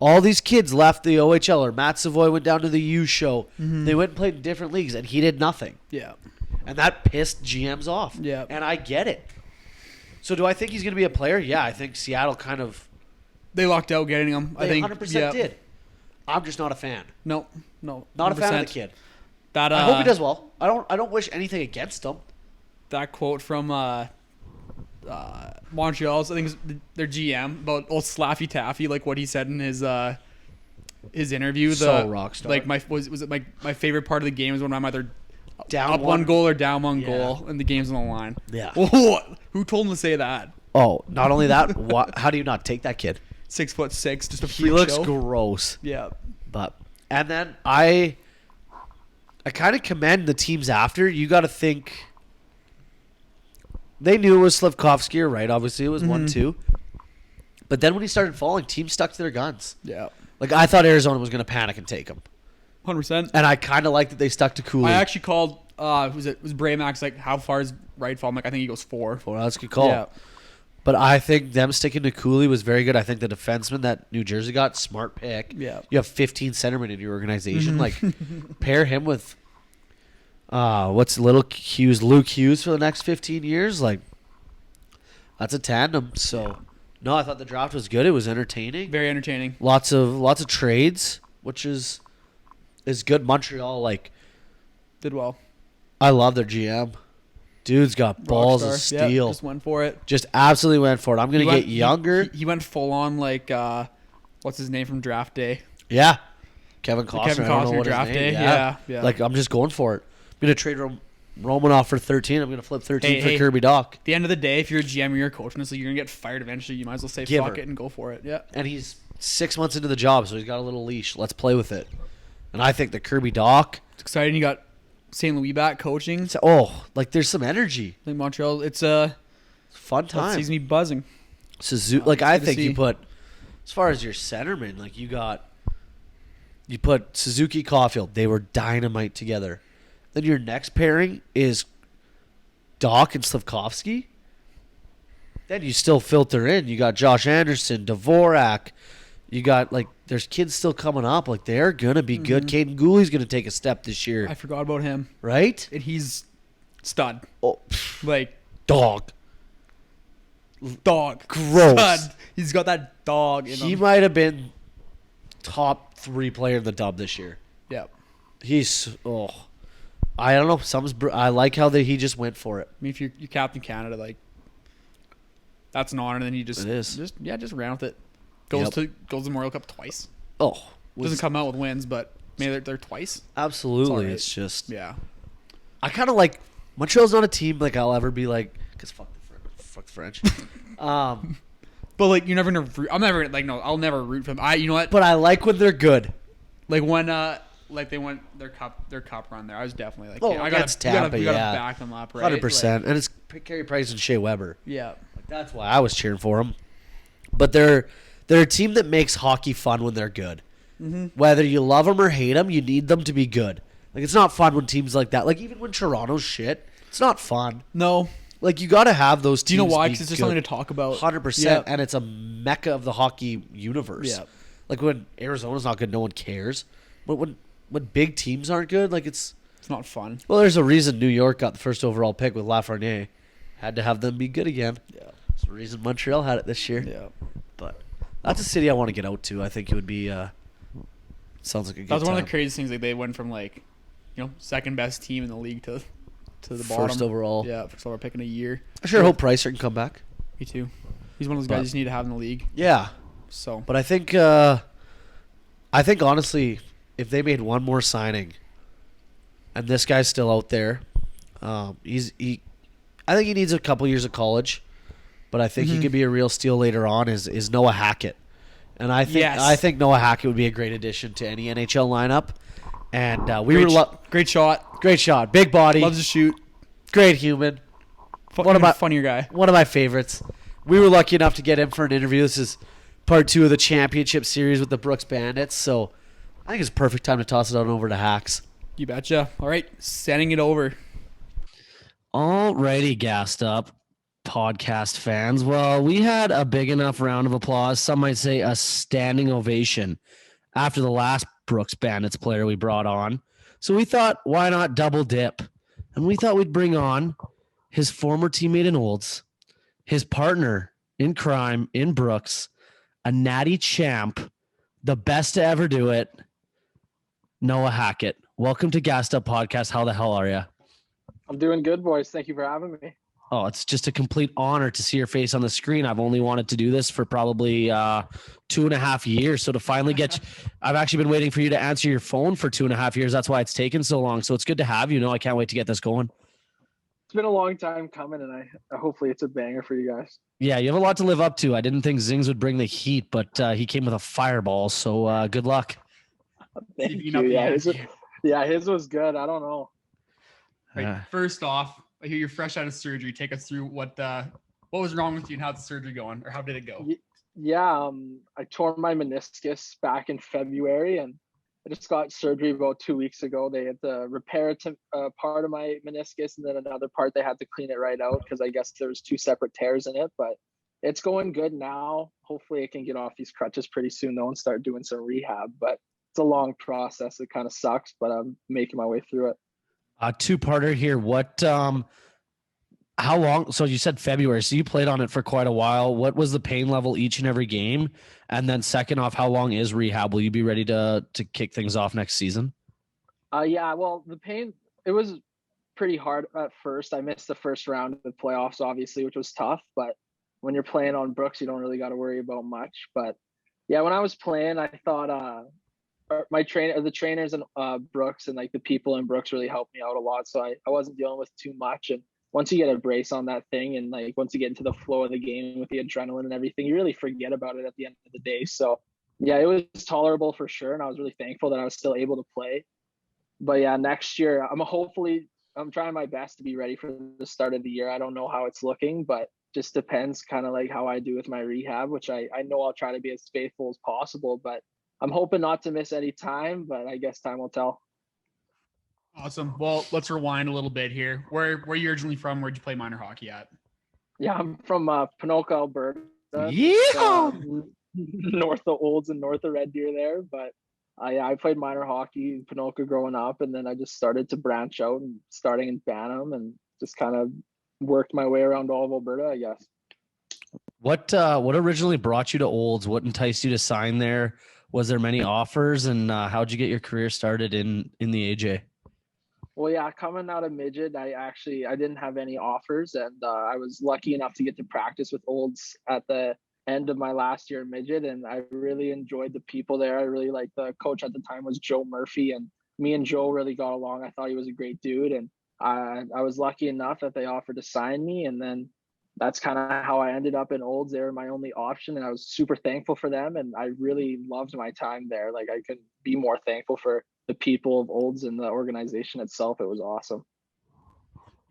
All these kids left the OHL, or Matt Savoy went down to the U show. They went and played in different leagues, and he did nothing. Yeah. And that pissed GMs off. Yeah. And I get it. So do I think he's going to be a player? Yeah, I think Seattle kind of They locked out getting him. I they think 100% did. I'm just not a fan. No. Not a fan of the 100%. kid. That I hope he does well. I don't wish anything against him. That quote from Montreal's, I think it's their GM about old Slaffy Taffy, like what he said in his interview. So rock star. Like was it my favorite part of the game is when I'm either Down up one. one goal or down one Yeah. goal and the game's on the line. Yeah. Who told him to say that? Oh, not only that, how do you not take that kid? 6'6", just a freak He looks show. gross. Yeah. But and then I kind of commend the teams after. You got to think they knew it was Slivkovsky, right? Obviously, it was 1-2. But then when he started falling, teams stuck to their guns. Yeah. Like, I thought Arizona was going to panic and take him, 100%. and I kind of like that they stuck to Cooley. I actually called. Was Braymax like how far is right fall? I'm like I think he goes 4. Well, that's a good call. Yeah. But I think them sticking to Cooley was very good. I think the defenseman that New Jersey got, smart pick. Yeah. You have 15 centermen in your organization. Like, pair him with what's Luke Hughes for the next 15 years. Like, that's a tandem. So, no, I thought the draft was good. It was entertaining. Very entertaining. Lots of trades, which is good. Montreal, like, Did well. I love their GM. Dude's got balls of Rockstar. Yeah, steel. just went for it. Just absolutely went for it. I'm going to get younger. He went full on like what's his name from draft day? Yeah. Kevin Costner. Kevin I don't know Costner what his draft name- day. Yeah. Like, I'm just going for it. I'm going to trade Romanoff for 13. I'm going to flip 13 for Hey. Kirby Doc. At the end of the day, if you're a GM or you're a coach in this league, you're gonna get fired eventually. You might as well say Give fuck her. it and go for it. Yeah. And he's 6 months into the job, so he's got a little leash. Let's play with it. And I think the Kirby Doc, It's exciting. You got St. Louis back coaching. like, there's some energy. Like Montreal, it's Fun that time. sees me buzzing. Suzuki, like, I good to think you see. put, as far as your centerman, like, you put Suzuki Caulfield. They were dynamite together. Then your next pairing is Doc and Slavkovsky. Then you still filter in. You got Josh Anderson, Dvorak. You got, like, there's kids still coming up. Like, they're going to be good. Caden Gooley's going to take a step this year. I forgot about him. Right? And he's stud. Oh, Like dog. dog. Gross. Stud. He's got that dog in He him. might have been top 3 player in the dub this year. Yeah. I don't know. I like how he just went for it. I mean, if you're Captain Canada, like that's an honor. And then you just It is. just ran with it. Goes to Memorial Cup twice. Oh, Doesn't come out with wins, but maybe they're twice. absolutely. alright. It's just Yeah. I kind of like Montreal's not a team like I'll ever be like because fuck the French. But like you're never gonna root. I'm never like no. I'll never root for them. You know what? But I like when they're good. Like when like they went their cup run there. I was definitely like, Oh, yeah, against we gotta Tampa, yeah. back them up, right? 100%, and it's Carey Price and Shea Weber. Like, yeah. Like, that's why I was cheering for them. But they're a team that makes hockey fun when they're good. Whether you love them or hate them, you need them to be good. Like, it's not fun when teams like that. Like, even when Toronto's shit, it's not fun. No. Like, you got to have those teams. Do you know why? be Because it's just good. something to talk about. 100%, Yeah. and it's a mecca of the hockey universe. Yeah. Like, when Arizona's not good, no one cares. But when big teams aren't good, like, it's not fun. well, there's a reason New York got the first overall pick with Lafreniere. Had to have them be good again. Yeah. There's a reason Montreal had it this year. Yeah. But that's a city I want to get out to. I think it would be sounds like a good That was one of time. the craziest things. Like they went from like, second best team in the league to the bottom. First overall. Yeah, first overall pick in a year. I sure hope Pricer can come back. Me too. He's one of those guys you just need to have in the league. Yeah. So But I think honestly, if they made one more signing, and this guy's still out there, I think he needs a couple years of college, but I think he could be a real steal later on. Is Noah Hackett, And I think Noah Hackett would be a great addition to any NHL lineup. And great shot. Great shot. Big body. Loves to shoot. Great human. Funnier guy. One of my favorites. We were lucky enough to get him for an interview. This is part 2 of the championship series with the Brooks Bandits. So I think it's a perfect time to toss it on over to Hacks. You betcha. All right, sending it over. Alrighty, gassed up podcast fans. Well, we had a big enough round of applause. Some might say a standing ovation after the last Brooks Bandits player we brought on. So we thought, why not double dip? And we thought we'd bring on his former teammate in Olds, his partner in crime in Brooks, a natty champ, the best to ever do it, Noah Hackett. Welcome to Gassed Up Podcast. How the hell are you? I'm doing good, boys. Thank you for having me. Oh, it's just a complete honor to see your face on the screen. I've only wanted to do this for probably 2.5 years. So to finally I've actually been waiting for you to answer your phone for 2.5 years. That's why it's taken so long. So it's good to have you. I can't wait to get this going. It's been a long time coming, and I hopefully it's a banger for you guys. Yeah, you have a lot to live up to. I didn't think Zings would bring the heat, but he came with a fireball. So good luck. Thank you. Yeah, his was good. I don't know. Right. First off, I hear you're fresh out of surgery. Take us through what was wrong with you and how's the surgery going, or how did it go? Yeah, I tore my meniscus back in February, and I just got surgery about 2 weeks ago. They had to repair part of my meniscus, and then another part they had to clean it right out because I guess there's 2 separate tears in it. But it's going good now. Hopefully, I can get off these crutches pretty soon though and start doing some rehab. But it's a long process. It kind of sucks, but I'm making my way through it. 2-parter here. How long? So you said February. So you played on it for quite a while. What was the pain level each and every game? And then second off, how long is rehab? Will you be ready to kick things off next season? Yeah, well, the pain, it was pretty hard at first. I missed the first round of the playoffs, obviously, which was tough. But when you're playing on Brooks, you don't really got to worry about much. But yeah, when I was playing, I thought the trainers and Brooks and like the people in Brooks really helped me out a lot. So I wasn't dealing with too much. And once you get a brace on that thing and like once you get into the flow of the game with the adrenaline and everything, you really forget about it at the end of the day. So yeah, it was tolerable for sure. And I was really thankful that I was still able to play. But yeah, next year, I'm trying my best to be ready for the start of the year. I don't know how it's looking, but just depends kind of like how I do with my rehab, which I know I'll try to be as faithful as possible, but I'm hoping not to miss any time, but I guess time will tell. Awesome. Well, let's rewind a little bit here. Where are you originally from? Where'd you play minor hockey at? Yeah, I'm from Ponoka, Alberta. Yeah. North of Olds and north of Red Deer there. But I played minor hockey in Ponoka growing up, and then I just started to branch out and starting in Bantam and just kind of worked my way around all of Alberta, I guess. What originally brought you to Olds? What enticed you to sign there? Was there many offers, and how'd you get your career started in the AJ? Well, yeah, coming out of midget, I didn't have any offers, and I was lucky enough to get to practice with Olds at the end of my last year in midget, and I really enjoyed the people there. I really liked the coach at the time was Joe Murphy, and me and Joe really got along. I thought he was a great dude, and I was lucky enough that they offered to sign me, and then that's kind of how I ended up in Olds. They were my only option, and I was super thankful for them, and I really loved my time there. Like, I couldn't be more thankful for the people of Olds and the organization itself. It was awesome.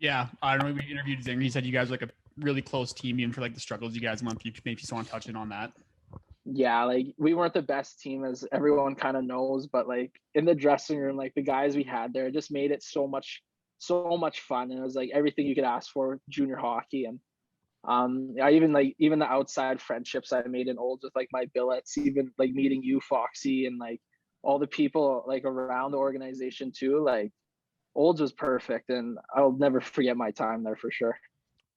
Yeah, I don't know. We interviewed Zinger. He said you guys were like a really close team, even for like the struggles you guys went through. Maybe you just want to touch in on that. Yeah, like we weren't the best team, as everyone kind of knows, but like in the dressing room, like the guys we had there, it just made it so much fun. And it was like everything you could ask for junior hockey. And I even the outside friendships I made in Olds with like my billets, even like meeting you, Foxy, and like all the people like around the organization too. Like Olds was perfect, and I'll never forget my time there for sure.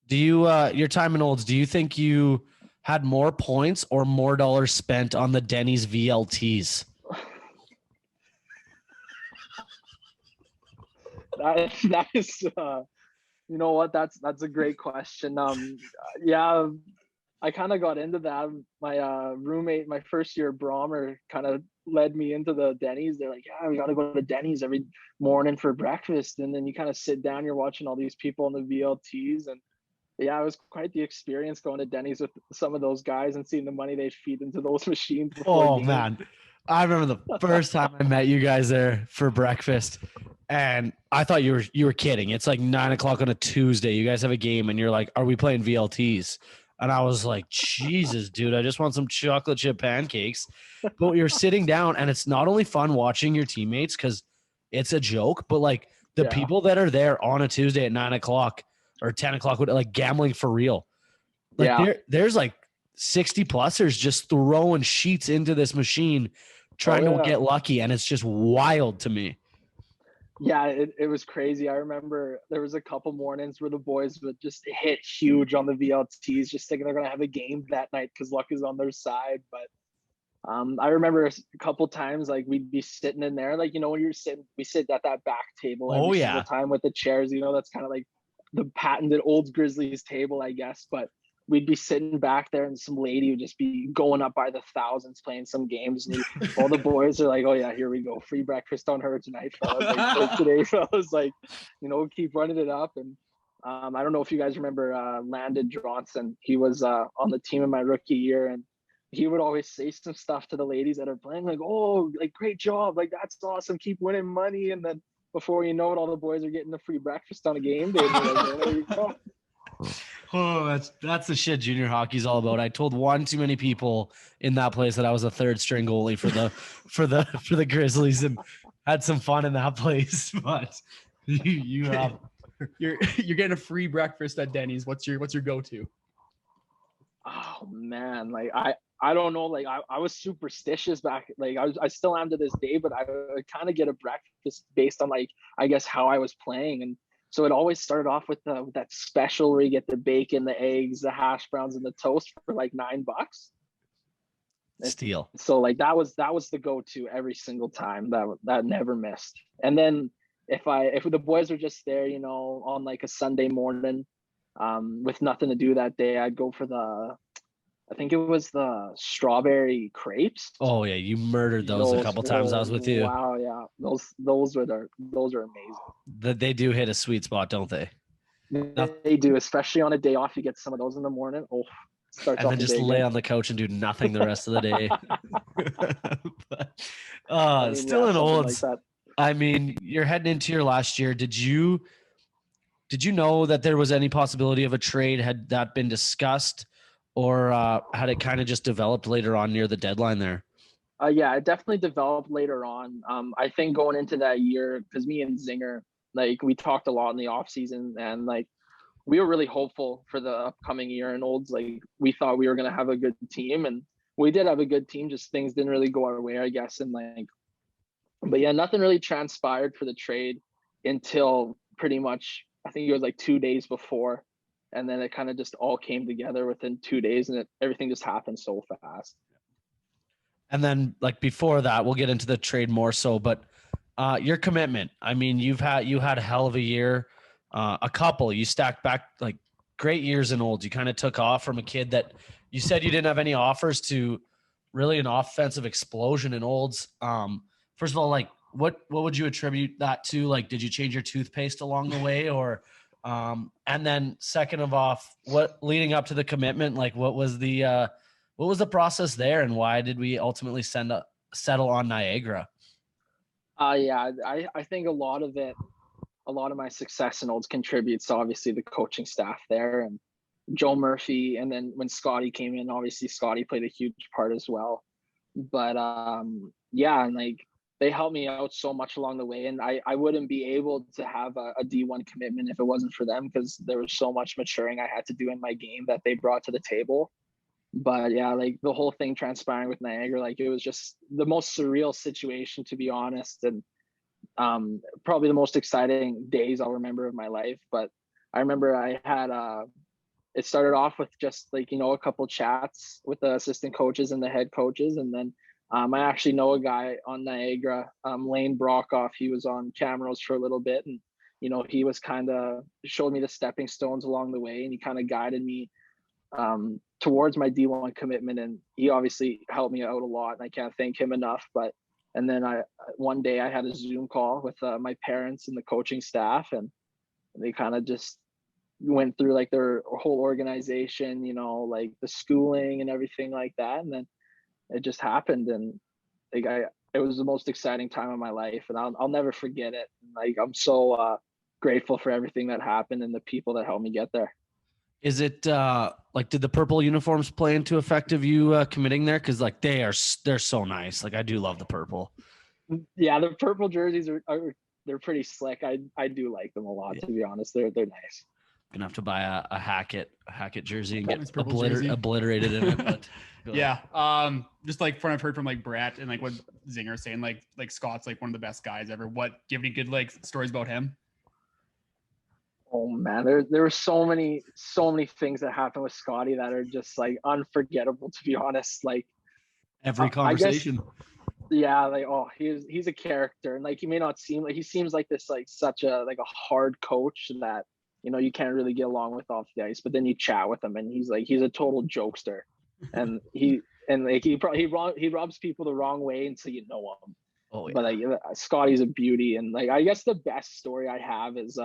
Do you your time in Olds, do you think you had more points or more dollars spent on the Denny's VLTs? that is you know what, that's a great question. Yeah, I kind of got into that. My roommate my first year, Brommer, kind of led me into the Denny's. They're like, yeah, we got to go to Denny's every morning for breakfast, and then you kind of sit down, you're watching all these people in the VLTs, and Yeah, it was quite the experience going to Denny's with some of those guys and seeing the money they feed into those machines before Oh games. man, I remember the first time I met you guys there for breakfast, and I thought you were kidding. It's like 9 o'clock on a Tuesday. You guys have a game, and you're like, "Are we playing VLTs?" And I was like, "Jesus, dude, I just want some chocolate chip pancakes." But you're sitting down, and it's not only fun watching your teammates because it's a joke, but like the Yeah. people that are there on a Tuesday at 9 o'clock or 10 o'clock, like gambling for real. Like Yeah. there's like 60 plusers just throwing sheets into this machine, trying to yeah. get lucky, and it's just wild to me. Yeah, it was crazy. I remember there was a couple mornings where the boys would just hit huge on the VLTs, just thinking they're gonna have a game that night because luck is on their side. But I remember a couple times like we'd be sitting in there, like when you're sitting, we sit at that back table Oh every yeah, single time with the chairs. That's kind of like the patented old Grizzlies table, I guess. But we'd be sitting back there, and some lady would just be going up by the thousands playing some games, and all the boys are like, "Oh yeah, here we go, free breakfast on her tonight, fellas." Like, or today, fellas. Like, keep running it up. And I don't know if you guys remember Landon Johnson. He was on the team in my rookie year, and he would always say some stuff to the ladies that are playing, like, "Oh, like great job, like that's awesome, keep winning money." And then before you know it, all the boys are getting the free breakfast on a game day. Like, "Oh, there you go." oh that's the shit junior hockey's all about. I told one too many people in that place that I was a third string goalie for the Grizzlies and had some fun in that place. But you You're getting a free breakfast at Denny's. What's your go-to? Oh man, like I don't know, like I was superstitious back, like I still am to this day, but I would kind of get a breakfast based on, like, I guess how I was playing. And so it always started off with that special where you get the bacon, the eggs, the hash browns, and the toast for like $9. steal. So like that was the go-to every single time, that never missed. And then if the boys were just there, on like a Sunday morning, with nothing to do that day, I'd go for I think it was the strawberry crepes. Oh yeah, you murdered those a couple times I was with you. Wow, yeah, those are amazing. That they do hit a sweet spot, don't they? They do, especially on a day off. You get some of those in the morning. Oh, starts And off then the just day lay good. on the couch and do nothing the rest of the day. But, I mean, still yeah, in something olds. like that. I mean, you're heading into your last year. Did you know that there was any possibility of a trade? Had that been discussed, or had it kind of just developed later on near the deadline there? Yeah, it definitely developed later on. I think going into that year, because me and Zinger, like, we talked a lot in the off season, and like we were really hopeful for the upcoming year in Olds. Like, we thought we were gonna have a good team, and we did have a good team. Just things didn't really go our way, I guess. And like, but yeah, nothing really transpired for the trade until pretty much, I think it was like 2 days before, and then it kind of just all came together within 2 days, and everything just happened so fast. And then, like, before that, we'll get into the trade more so, but your commitment. I mean, you had a hell of a year, a couple. You stacked back like great years in Olds. You kind of took off from a kid that you said you didn't have any offers to really an offensive explosion in Olds. First of all, like, what would you attribute that to? Like, did you change your toothpaste along the way, or and then second of off, what leading up to the commitment, like what was the process there, and why did we ultimately settle on Niagara? Yeah, I think a lot of my success in Olds contributes to obviously the coaching staff there, and Joe Murphy, and then when Scotty came in, obviously Scotty played a huge part as well. But yeah, and like they helped me out so much along the way, and I wouldn't be able to have a D1 commitment if it wasn't for them, because there was so much maturing I had to do in my game that they brought to the table. But yeah, like the whole thing transpiring with Niagara, like it was just the most surreal situation, to be honest, and probably the most exciting days I'll remember of my life. But I remember I had it started off with just like, a couple chats with the assistant coaches and the head coaches, and then I actually know a guy on Niagara, Lane Brockoff. He was on Camrose for a little bit, and he was kind of showed me the stepping stones along the way, and he kind of guided me towards my D1 commitment, and he obviously helped me out a lot, and I can't thank him enough. But and then one day I had a Zoom call with my parents and the coaching staff, and they kind of just went through like their whole organization, you know, like the schooling and everything like that. And then it just happened. And like, it was the most exciting time of my life, and I'll never forget it. Like, I'm so grateful for everything that happened and the people that helped me get there. Is it like, did the purple uniforms play into effect of you committing there? Because like they're so nice. Like I do love the purple. Yeah, the purple jerseys are they're pretty slick. I do like them a lot, to be honest. They're nice. Gonna have to buy a Hackett jersey and Nice get purple jersey. obliterated in it. But Yeah. Just like from what I've heard from like Brett and like what Zinger's saying, like Scott's like one of the best guys ever. Do you have any good like stories about him? Oh man, there were so many things that happened with Scotty that are just like unforgettable, to be honest. Like every conversation. Yeah, like, oh, he's a character, and like he may not seem like, he seems like this like such a like a hard coach that, you know, you can't really get along with off the ice, but then you chat with him and he's a total jokester, and he rubs people the wrong way until you know him. Oh yeah. But like Scotty's a beauty, and like I guess the best story I have is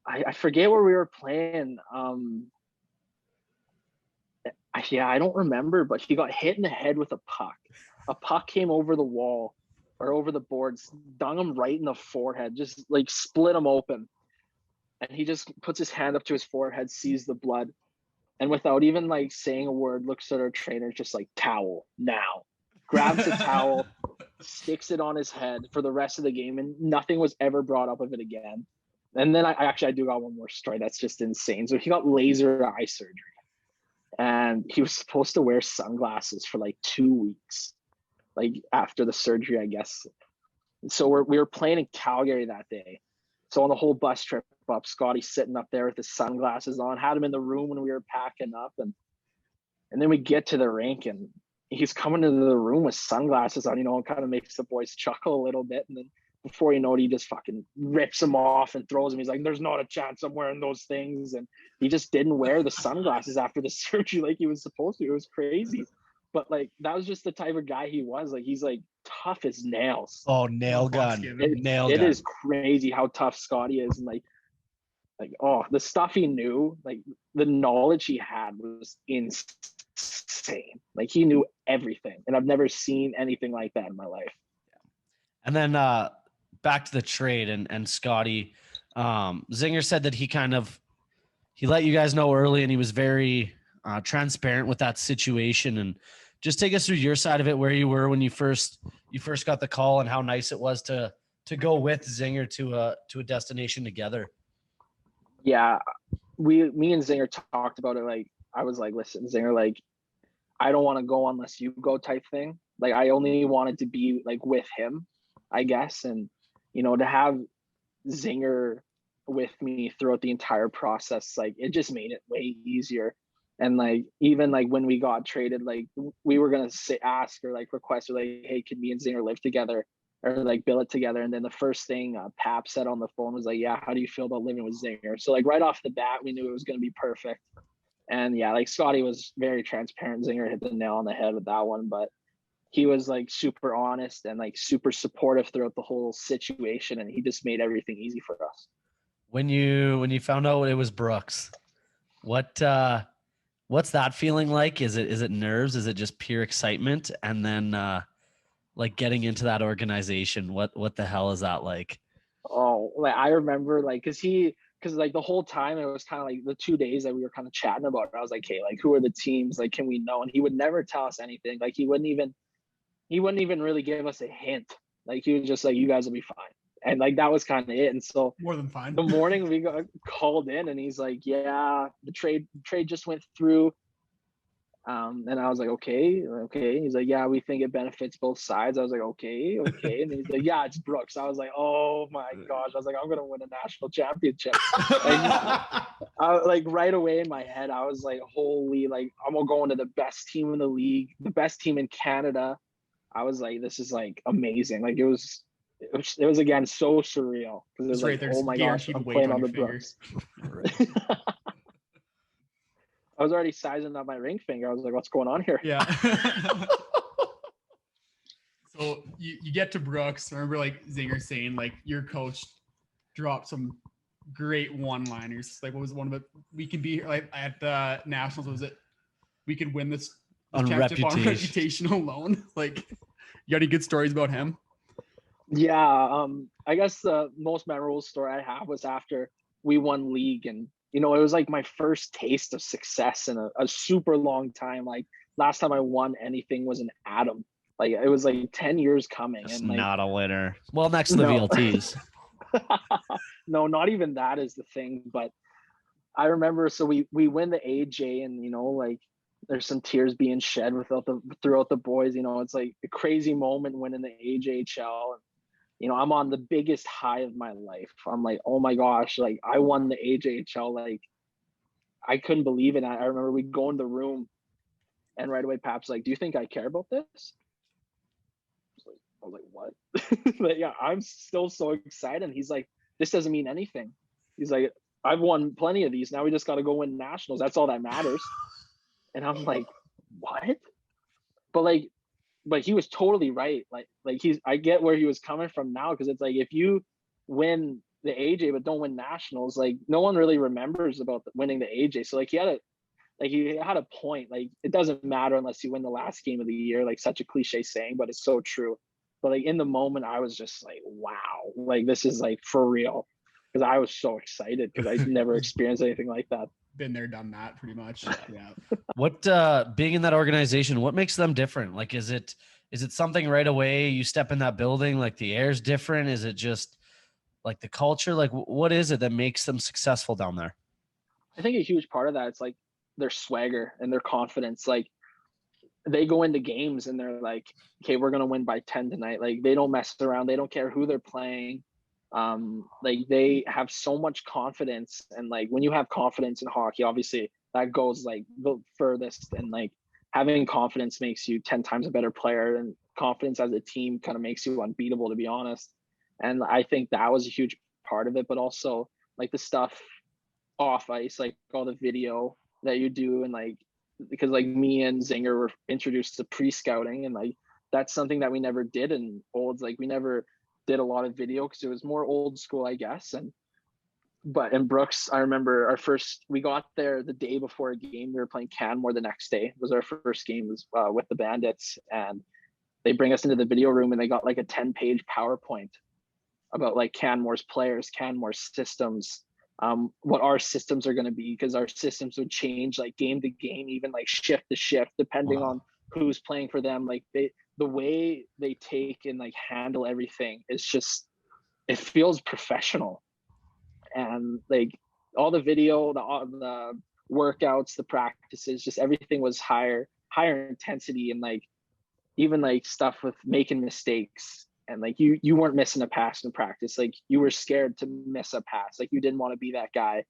I forget where we were playing. I don't remember, but he got hit in the head with a puck. A puck came over the wall or over the boards, stung him right in the forehead, just like split him open. And he just puts his hand up to his forehead, sees the blood, and without even like saying a word, looks at our trainer, just like, towel now. Grabs a towel, sticks it on his head for the rest of the game, and nothing was ever brought up of it again. And then I do got one more story that's just insane. So he got laser eye surgery, and he was supposed to wear sunglasses for like 2 weeks, like after the surgery, I guess. So we were playing in Calgary that day. So on the whole bus trip up, Scotty's sitting up there with his sunglasses on, had him in the room when we were packing up. And then we get to the rink and he's coming into the room with sunglasses on, you know, and kind of makes the boys chuckle a little bit. And then before you know it, he just fucking rips them off and throws them. He's like, there's not a chance I'm wearing those things. And he just didn't wear the sunglasses after the surgery like he was supposed to. It was crazy. But like, that was just the type of guy he was. Like, he's like tough as nails. Oh, nail gun. It is crazy how tough Scotty is. And like, oh, the stuff he knew, like the knowledge he had was insane. Like, he knew everything. And I've never seen anything like that in my life. And then back to the trade and Scotty, Zinger said that he let you guys know early, and he was very transparent with that situation. And just take us through your side of it, where you were when you first got the call, and how nice it was to go with Zinger to a destination together. Yeah, me and Zinger talked about it. Like, I was like, listen, Zinger, like, I don't want to go unless you go, type thing. Like, I only wanted to be like with him, I guess. And, you know, to have Zinger with me throughout the entire process, like, it just made it way easier. And like, even like when we got traded, like we were going to ask or like request or like, hey, can me and Zinger live together or like bill it together? And then the first thing Pap said on the phone was like, yeah, how do you feel about living with Zinger? So like right off the bat, we knew it was going to be perfect. And yeah, like Scotty was very transparent. Zinger hit the nail on the head with that one, but he was like super honest and like super supportive throughout the whole situation. And he just made everything easy for us. When you found out it was Brooks, what's that feeling like? Is it nerves? Is it just pure excitement? And then like getting into that organization, what the hell is that like? Oh, like I remember like, cause like the whole time it was kind of like the 2 days that we were kind of chatting about it. I was like, hey, like, who are the teams? Like, can we know? And he would never tell us anything. Like, he wouldn't even really give us a hint. Like, he was just like, you guys will be fine. And like, that was kind of it. And so more than fine. The morning we got called in and he's like, yeah, the trade just went through. And I was like, okay. He's like, yeah, we think it benefits both sides. I was like, okay. And he's like, yeah, it's Brooks. I was like, oh my gosh. I was like, I'm going to win a national championship. Like right away in my head, I was like, holy, like, I'm going to the best team in the league, the best team in Canada. I was like, this is like amazing. Like it was again, so surreal. Because it was like, oh my gosh, I'm playing on the Brooks. I was already sizing up my ring finger. I was like, what's going on here? Yeah. So you get to Brooks. I remember like Zinger saying like your coach dropped some great one-liners. Like, what was one of it? We can be like at the Nationals. Was it? We could win this On championship on reputation. reputation alone. Like, you got any good stories about him? Yeah, I guess the most memorable story I have was after we won league, and it was like my first taste of success in a super long time. Like last time I won anything was an Atom. Like it was like 10 years coming, It's and like not a winner. Well, next to the No. VLTs. no, not even that is the thing. But I remember, so we win the AJ, and like there's some tears being shed throughout the boys. It's like a crazy moment winning the AJHL. I'm on the biggest high of my life. I'm like, oh my gosh, like I won the AJHL. Like I couldn't believe it. I remember we go in the room, and right away Pap's like, do you think I care about this? I was like, what? But yeah, I'm still so excited. And he's like, this doesn't mean anything. He's like, I've won plenty of these. Now we just got to go win nationals. That's all that matters. And I'm like, what? But he was totally right. I get where he was coming from now, because it's like if you win the AJ but don't win nationals, like no one really remembers about winning the AJ. So he had a point. Like it doesn't matter unless you win the last game of the year. Like such a cliche saying, but it's so true. But like in the moment, I was just like, wow, like this is like for real, because I was so excited because I never experienced anything like that. Been there, done that, pretty much. Yeah. What being in that organization, what makes them different? Like, is it something right away you step in that building, like the air's different? Is it just like the culture? Like, what is it that makes them successful down there? I think a huge part of that, it's like their swagger and their confidence. Like they go into games and they're like, okay, we're gonna win by 10 tonight. Like they don't mess around. They don't care who they're playing. Like they have so much confidence, and like when you have confidence in hockey, obviously that goes like the furthest, and like having confidence makes you 10 times a better player, and confidence as a team kind of makes you unbeatable, to be honest. And I think that was a huge part of it, but also like the stuff off ice, like all the video that you do, and like because like me and Zinger were introduced to pre-scouting, and like that's something that we never did in Olds. Like we never did a lot of video because it was more old school, I guess. But in Brooks, I remember we got there the day before a game. We were playing Canmore the next day. It was our first game with the Bandits, and they bring us into the video room, and they got like a 10-page PowerPoint about like Canmore's players, Canmore's systems, what our systems are going to be, because our systems would change like game to game, even like shift to shift, depending on who's playing for them. Like the way they take and like handle everything is just, it feels professional. And like all the video, the workouts, the practices, just everything was higher intensity, and like even like stuff with making mistakes. And like you weren't missing a pass in practice. Like you were scared to miss a pass. Like you didn't want to be that guy.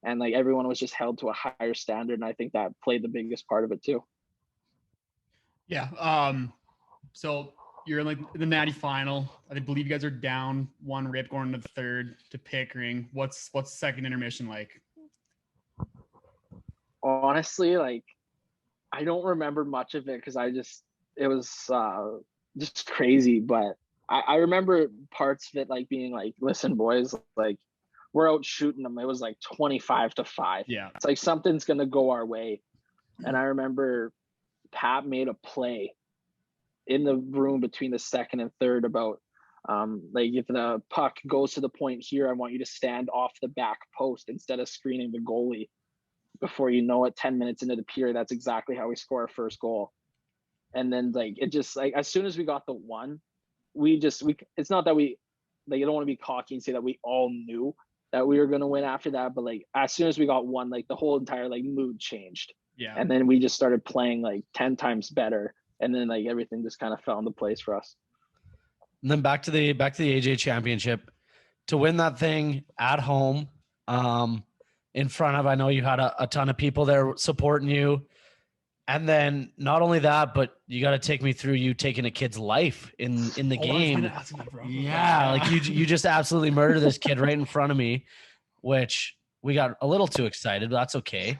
And like everyone was just held to a higher standard. And I think that played the biggest part of it too. Yeah. So you're in like the Natty final. I believe you guys are down 1-rip going to the third to Pickering. What's the second intermission like? Honestly, like I don't remember much of it because it was just crazy. But I remember parts of it like being like, listen, boys, like we're out shooting them. It was like 25-5. Yeah. It's like something's gonna go our way. And I remember Pat made a play in the room between the second and third about like if the puck goes to the point here, I want you to stand off the back post instead of screening the goalie. Before you know it, 10 minutes into the period, that's exactly how we score our first goal. And then like it just like as soon as we got the one, it's not that we like, you don't want to be cocky and say that we all knew that we were going to win after that, but like as soon as we got one, like the whole entire like mood changed. Yeah. And then we just started playing like 10 times better, and then like everything just kind of fell into place for us. And then back to the AJ championship, to win that thing at home, in front of, I know you had a ton of people there supporting you. And then not only that, but you got to take me through you taking a kid's life in the game. Yeah, like you just absolutely murdered this kid right in front of me, which we got a little too excited, but that's okay.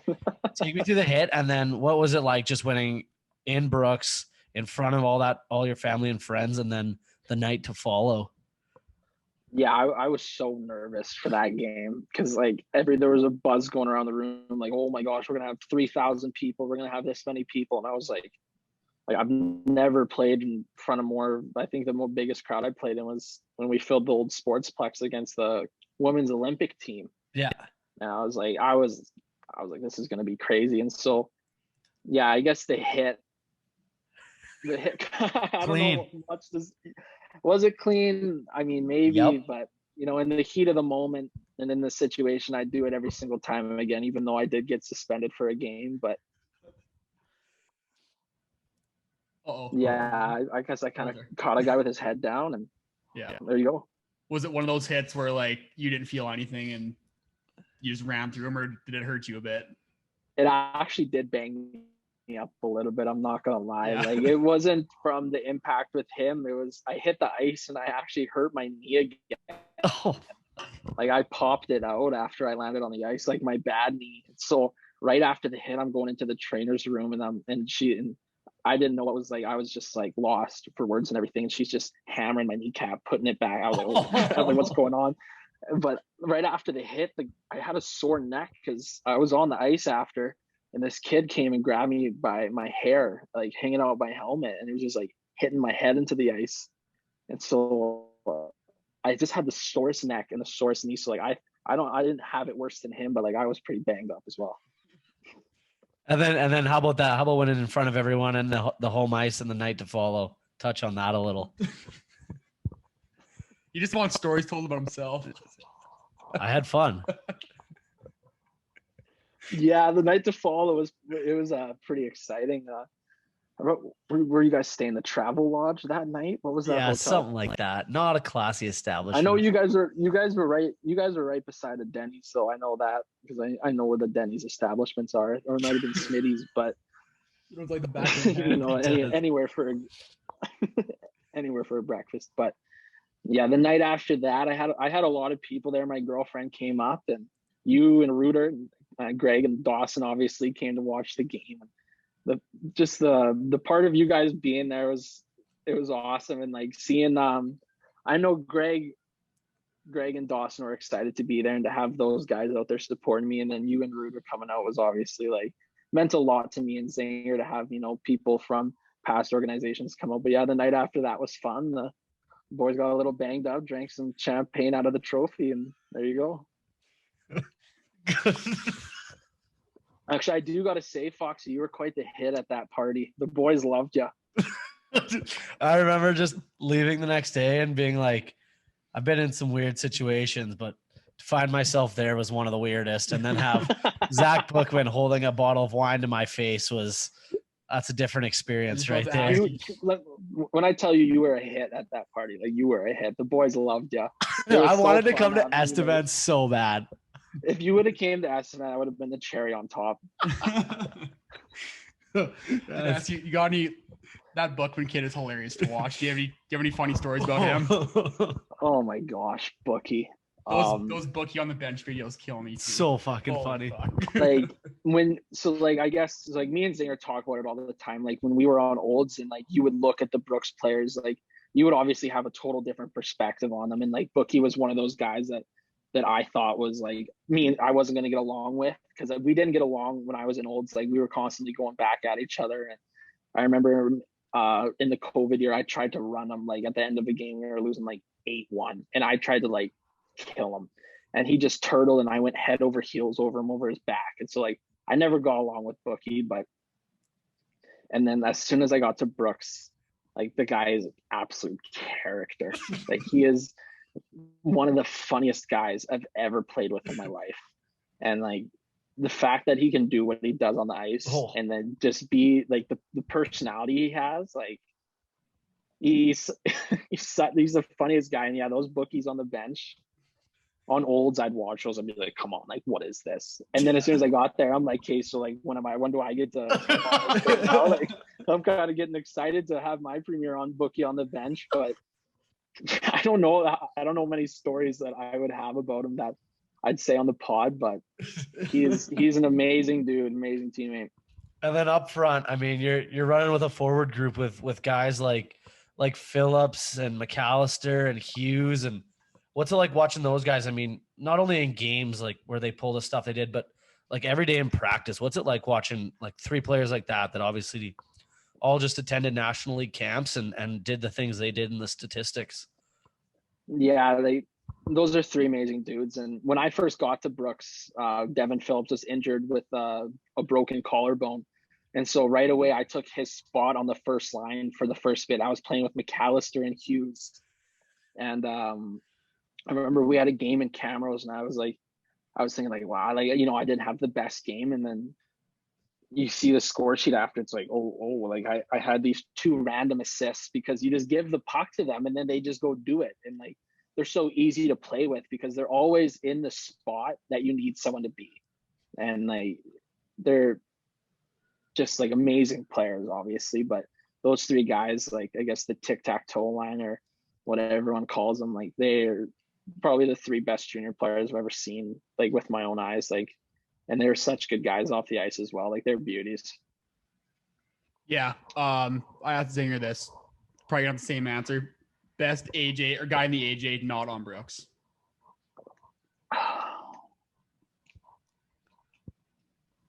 Take me through the hit, and then what was it like just winning in Brooks in front of all your family and friends, and then the night to follow? Yeah, I was so nervous for that game because like there was a buzz going around the room, like, oh my gosh, we're gonna have 3,000 people, we're gonna have this many people, and I was like I've never played in front of more. I think the biggest crowd I played in was when we filled the old Sportsplex against the women's Olympic team. Yeah. And I was like, this is gonna be crazy, and so yeah, I guess the hit. I don't Clean. know much this was it clean. I mean, maybe, Yep. but in the heat of the moment and in the situation, I do it every single time again, even though I did get suspended for a game. But Uh-oh. yeah, I guess I kind of caught a guy with his head down, and Yeah. there you go. Was it one of those hits where like you didn't feel anything and you just ran through him, or did it hurt you a bit? It actually did bang me up a little bit. I'm not gonna lie. Yeah. Like, it wasn't from the impact with him. It was I hit the ice and I actually hurt my knee again. Oh, Like, I popped it out after I landed on the ice, like my bad knee. So right after the hit, I'm going into the trainer's room, and I didn't know what was like. I was just like lost for words and everything. And she's just hammering my kneecap, putting it back. I was like, what's going on? But right after the hit, I had a sore neck because I was on the ice after, and this kid came and grabbed me by my hair, like hanging out my helmet, and it was just like hitting my head into the ice. And so I just had the sorest neck and the sorest knee. So like I didn't have it worse than him, but like I was pretty banged up as well. and then how about that? How about winning in front of everyone and the home ice and the night to follow? Touch on that a little. You just want stories told about himself. I had fun. Yeah, the night to follow was pretty exciting. Were you guys staying the Travel Lodge that night? What was that? Yeah, hotel? something like that. Not a classy establishment. I know you guys were right beside the Denny's, so I know that because I know where the Denny's establishments are, or it might have been Smitty's, but It was like the back of the head. anywhere for anywhere for a breakfast. But yeah, the night after that, I had a lot of people there. My girlfriend came up, and you and Reuter and Greg and Dawson obviously came to watch the game. The part of you guys being there was awesome, and like seeing I know Greg and Dawson were excited to be there, and to have those guys out there supporting me, and then you and Reuter coming out was obviously like meant a lot to me and Zanger to have people from past organizations come up. But yeah, the night after that was fun. The boys got a little banged up, drank some champagne out of the trophy, and there you go. Actually, I do got to say, Foxy, you were quite the hit at that party. The boys loved you. I remember just leaving the next day and being like, I've been in some weird situations, but to find myself there was one of the weirdest. And then have Zach Bookman holding a bottle of wine to my face that's a different experience right there. When I tell you, you were a hit at that party, like you were a hit. The boys loved you. I wanted to come to Estevan so bad. If you would have came to Estevan, I would have been the cherry on top. You got any? That Bookman kid is hilarious to watch. Do you have any funny stories about him? Oh my gosh, Bookie. Those Bookie on the bench videos kill me too. So fucking funny. Fuck. I guess like me and Zinger talk about it all the time. Like when we were on Olds, and like you would look at the Brooks players, like you would obviously have a total different perspective on them. And like Bookie was one of those guys that I thought was like me and I wasn't going to get along with, because we didn't get along when I was in Olds. Like we were constantly going back at each other. And I remember in the COVID year, I tried to run him. Like at the end of the game, we were losing like 8-1, and I tried to like kill him, and he just turtled, and I went head over heels over him over his back. And so like I never got along with Bookie, and then as soon as I got to Brooks, like the guy is an absolute character. Like he is one of the funniest guys I've ever played with in my life. And like the fact that he can do what he does on the ice, and then just be like the personality he has, like he's the funniest guy. And yeah, those Bookies on the bench on Olds, I'd watch those and be like, come on, like what is this? And then as soon as I got there, I'm like, okay, so like when do I get to now? Like I'm kind of getting excited to have my premiere on Bookie on the bench. But I don't know many stories that I would have about him that I'd say on the pod, but he's an amazing dude, amazing teammate. And then up front, I mean, you're running with a forward group with guys like Phillips and McAllister and Hughes, and What's it like watching those guys? I mean, not only in games like where they pull the stuff they did, but like every day in practice. What's it like watching like 3 players like that obviously all just attended National League camps and did the things they did in the statistics? Yeah, those are 3 amazing dudes. And when I first got to Brooks, Devin Phillips was injured with a broken collarbone. And so right away I took his spot on the first line for the first bit. I was playing with McAllister and Hughes. And I remember we had a game in Camrose, and I was thinking like, wow, like, you know, I didn't have the best game. And then you see the score sheet after, it's like, like I had these 2 random assists because you just give the puck to them and then they just go do it. And like, they're so easy to play with because they're always in the spot that you need someone to be. And like, they're just like amazing players, obviously, but those 3 guys, like, I guess the tic-tac-toe line or what everyone calls them, like, they're probably the 3 best junior players I've ever seen, like, with my own eyes. Like, and they're such good guys off the ice as well. Like, they're beauties. Yeah. I have to say this. Probably gonna have the same answer. Best AJ or guy in the AJ not on Brooks.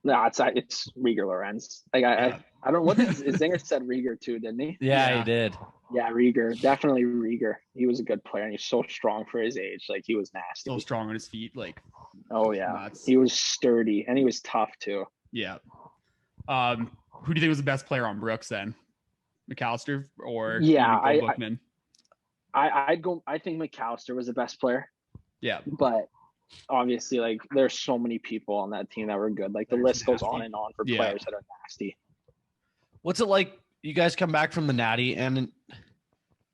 No, it's Rieger Lorenz. Like, I don't know what Zinger said Rieger too, didn't he? Yeah, he did. Yeah, Rieger, definitely Rieger. He was a good player, and he's so strong for his age. Like, he was nasty. So strong on his feet, like. Oh yeah, nuts. He was sturdy, and he was tough too. Yeah. Who do you think was the best player on Brooks then? McAllister or Bookman? I'd go. I think McAllister was the best player. Yeah, but obviously, like, there's so many people on that team that were good. Like, the list goes on and on for players that are nasty. What's it like? You guys come back from the Natty, and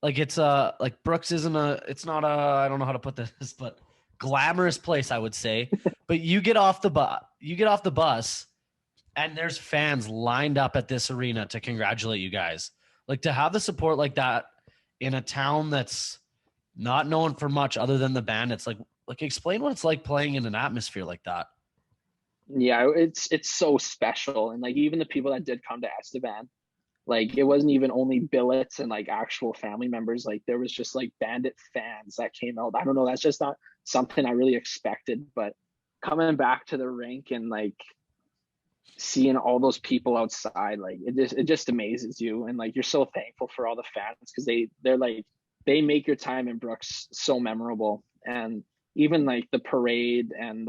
like, it's like Brooks isn't it's not I don't know how to put this, but glamorous place, I would say. But you get off the bus, and there's fans lined up at this arena to congratulate you guys. Like, to have the support like that in a town that's not known for much other than the Bandits, like explain what it's like playing in an atmosphere like that. Yeah, it's so special. And like, even the people that did come to Estevan, like, it wasn't even only billets and like actual family members. Like, there was just like Bandit fans that came out. I don't know, that's just not something I really expected. But coming back to the rink and like seeing all those people outside, like, it just amazes you. And like, you're so thankful for all the fans because they make your time in Brooks so memorable. And even like the parade and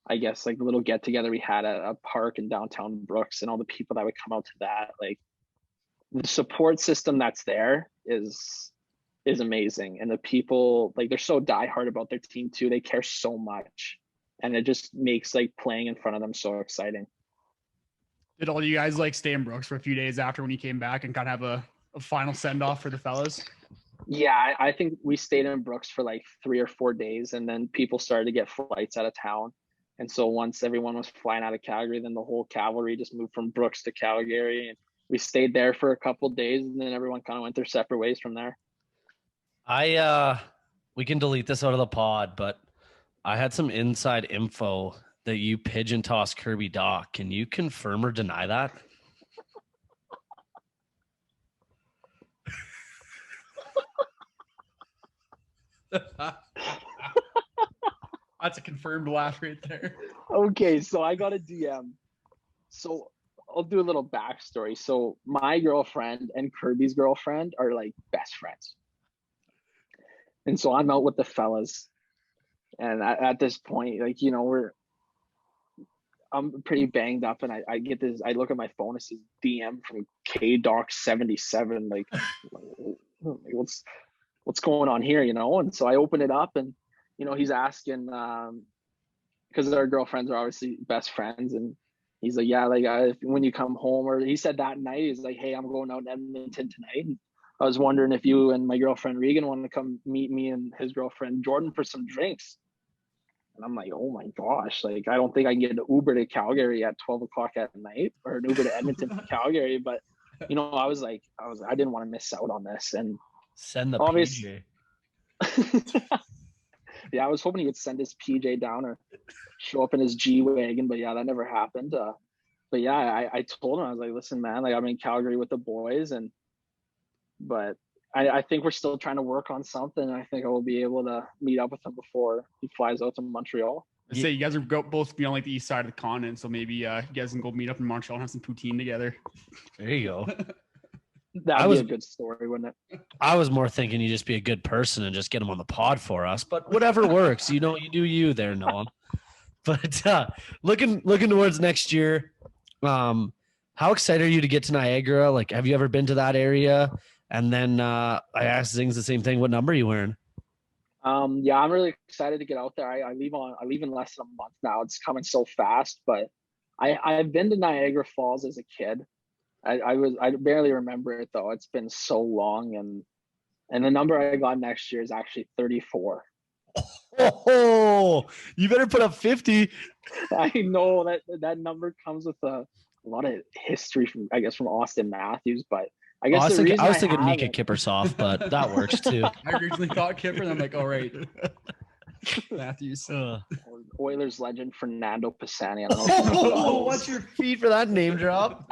I guess like the little get together we had at a park in downtown Brooks, and all the people that would come out to that, like, the support system that's there is amazing. And the people, like, they're so diehard about their team too. They care so much, and it just makes like playing in front of them so exciting. Did all you guys like stay in Brooks for a few days after when you came back and kind of have a final send off for the fellas? Yeah, I think we stayed in Brooks for like 3 or 4 days, and then people started to get flights out of town. And so once everyone was flying out of Calgary, then the whole cavalry just moved from Brooks to Calgary, and we stayed there for a couple of days, and then everyone kind of went their separate ways from there. We can delete this out of the pod, but I had some inside info that you pigeon tossed Kirby Dach. Can you confirm or deny that? That's a confirmed laugh right there. Okay, so I got a DM. So I'll do a little backstory. So my girlfriend and Kirby's girlfriend are like best friends. And so I'm out with the fellas. And at this point, like, you know, I'm pretty banged up, and I get this, I look at my phone, it says DM from KDoc77. Like, what's going on here, you know? And so I open it up, and, you know, he's asking, because our girlfriends are obviously best friends, and he's like, yeah, like, when you come home, or he said that night, he's like, hey, I'm going out in Edmonton tonight. And I was wondering if you and my girlfriend Regan want to come meet me and his girlfriend Jordan for some drinks. And I'm like, oh my gosh, like, I don't think I can get an Uber to Calgary at 12 o'clock at night, or an Uber to Edmonton from Calgary. But, you know, I didn't want to miss out on this. And send the obviously, PJ. Yeah, I was hoping he would send his PJ down or show up in his G-Wagon, but yeah, that never happened. But yeah, I told him, I was like, listen, man, like, I'm in Calgary with the boys, but I think we're still trying to work on something. I think I will be able to meet up with him before he flies out to Montreal. I say you guys are both on like the east side of the continent, so maybe you guys can go meet up in Montreal and have some poutine together. There you go. That'd be a good story, wouldn't it? I was more thinking you just be a good person and just get him on the pod for us, but whatever works. You know, you do you there, Noah. But looking towards next year, how excited are you to get to Niagara? Like, have you ever been to that area? And then I asked Zings the same thing. What number are you wearing? Yeah, I'm really excited to get out there. I leave in less than a month now. It's coming so fast, but I've been to Niagara Falls as a kid. I barely remember it though. It's been so long, and the number I got next year is actually 34. Oh, you better put up 50. I know that number comes with a lot of history from Austin Matthews, but I guess I was thinking Mika Kippersoff, but that works too. I originally thought Kipper, and I'm like, all right, Matthews. Oilers legend Fernando Pisani. I don't know. Oh, what's your feet for that name drop?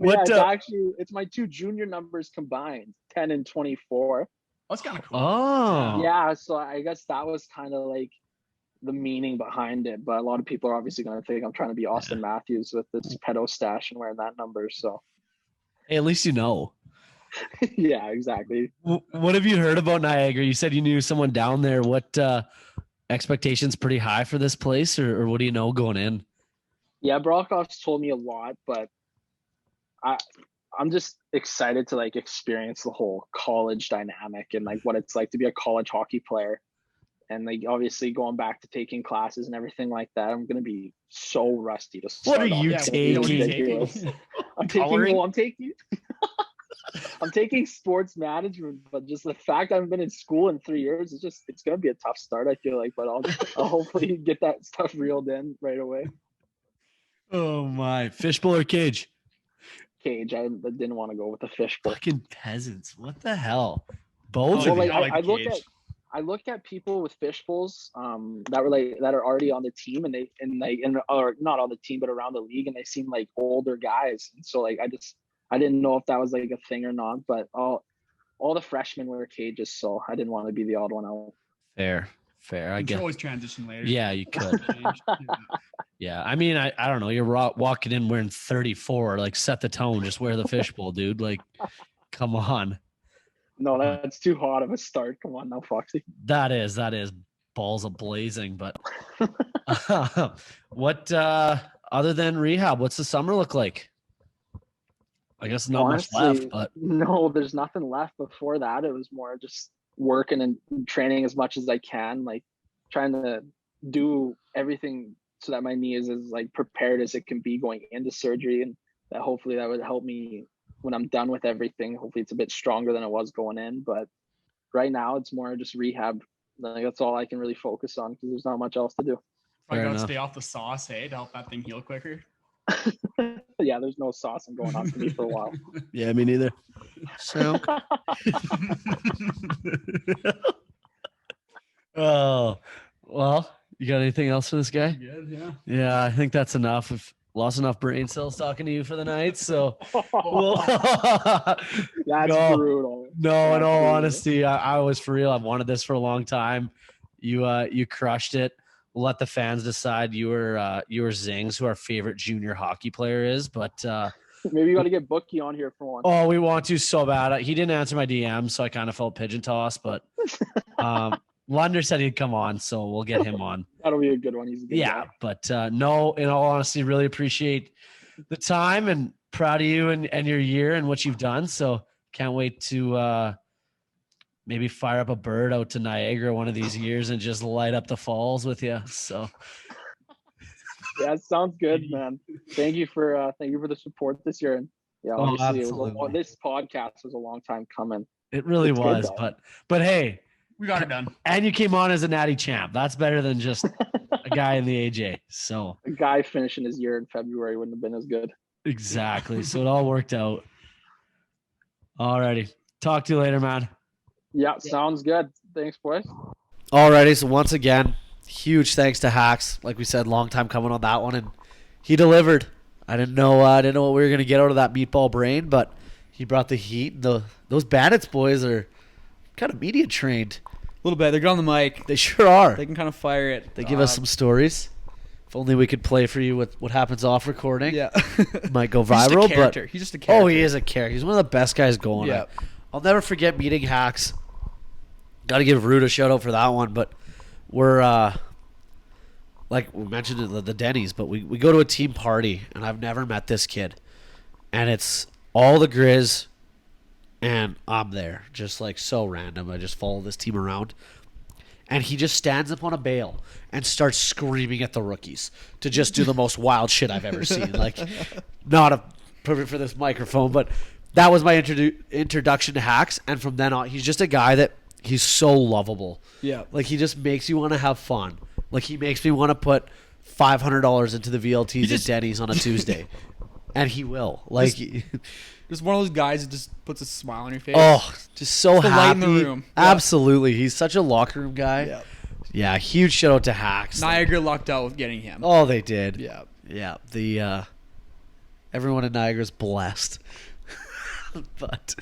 It's my two junior numbers combined, 10 and 24. That's kind of cool. Oh, yeah. So I guess that was kind of like the meaning behind it. But a lot of people are obviously going to think I'm trying to be Austin Matthews with this pedo stash and wearing that number. So hey, at least you know. Yeah, exactly. What have you heard about Niagara? You said you knew someone down there. What expectations pretty high for this place, or what do you know going in? Yeah, Brockoff's told me a lot, but I'm just excited to like experience the whole college dynamic and like what it's like to be a college hockey player. And like obviously going back to taking classes and everything like that, I'm gonna be so rusty to start. What are you taking? I'm taking sports management, but just the fact I haven't been in school in 3 years, it's gonna be a tough start, I feel like, but I'll hopefully get that stuff reeled in right away. Oh my, fishbowl or cage? Cage. I didn't want to go with the fishbowl. Fucking peasants. What the hell? Both well, of like, you. I look at people with fishbowls that are already on the team or not on the team but around the league, and they seem like older guys. And so like I didn't know if that was like a thing or not, but all the freshmen wear cages, so I didn't want to be the odd one out. Fair. I You guess. can always transition later. Yeah, you could. Yeah, I mean, I don't know. You're walking in wearing 34. Like, set the tone. Just wear the fishbowl, dude. Like, come on. No, that's too hot of a start. Come on now, Foxy. That is balls a blazing. But what other than rehab, what's the summer look like? I guess not Honestly, much left, but no, there's nothing left before that. It was more just working and training as much as I can, like trying to do everything so that my knee is as like prepared as it can be going into surgery, and that hopefully that would help me when I'm done with everything. Hopefully it's a bit stronger than it was going in, but right now it's more just rehab. Like, that's all I can really focus on because there's not much else to do. I gotta enough. stay off the sauce, hey, to help that thing heal quicker. Yeah, there's no sauce going on for me for a while. yeah, me neither. So, oh, well, you got anything else for this guy? Good, yeah. Yeah, I think that's enough. We've lost enough brain cells talking to you for the night. So, That's brutal. No, in all honesty, I was for real. I've wanted this for a long time. You crushed it. We'll let the fans decide. You were Zings, who our favorite junior hockey player is, but maybe you got to get Bookie on here for one. Oh, we want to so bad. He didn't answer my DM, so I kind of felt pigeon tossed, but Lunder said he'd come on, so we'll get him on. That'll be a good one. He's a good guy. But no, in all honesty, really appreciate the time and proud of you and your year and what you've done. So can't wait to maybe fire up a bird out to Niagara one of these years and just light up the falls with you. So yeah, it sounds good, man. Thank you for the support this year. And yeah, obviously this podcast was a long time coming. It really was, but hey, we got it done. And you came on as a natty champ. That's better than just a guy in the AJ. So a guy finishing his year in February wouldn't have been as good. Exactly. So it all worked out. Alrighty. Talk to you later, man. Yeah, sounds good. Thanks, boys. Alrighty. So once again, huge thanks to Hacks. Like we said, long time coming on that one, and he delivered. I didn't know what we were gonna get out of that meatball brain, but He brought the heat. Those Bandits boys are kind of media trained. A little bit. They're good on the mic. They sure are. They can kind of fire it. They give us some stories. If only we could play for you what happens off recording. Yeah. Might go He's just a viral, character. but He's just a character. oh, he is a character. He's one of the best guys going. Yeah. I'll never forget meeting Hacks. Got to give Rude a shout out for that one, but we're like we mentioned the Denny's, but we go to a team party, and I've never met this kid, and it's all the Grizz, and I'm there, just like so random. I just follow this team around. And he just stands up on a bale and starts screaming at the rookies to just do the most wild shit I've ever seen. Like, not a perfect for this microphone, but that was my introduction to Hacks. And from then on, he's just a guy that he's so lovable. Yeah. Like, he just makes you want to have fun. Like, he makes me want to put $500 into the VLTs at Denny's on a Tuesday. And he will. Like, Just one of those guys that just puts a smile on your face. oh, just so the happy. light in the room. Yeah. Absolutely. He's such a locker room guy. Yeah. Yeah, huge shout out to Hacks. Niagara lucked out with getting him. Oh, they did. Yeah. Yeah. The everyone in Niagara's blessed. But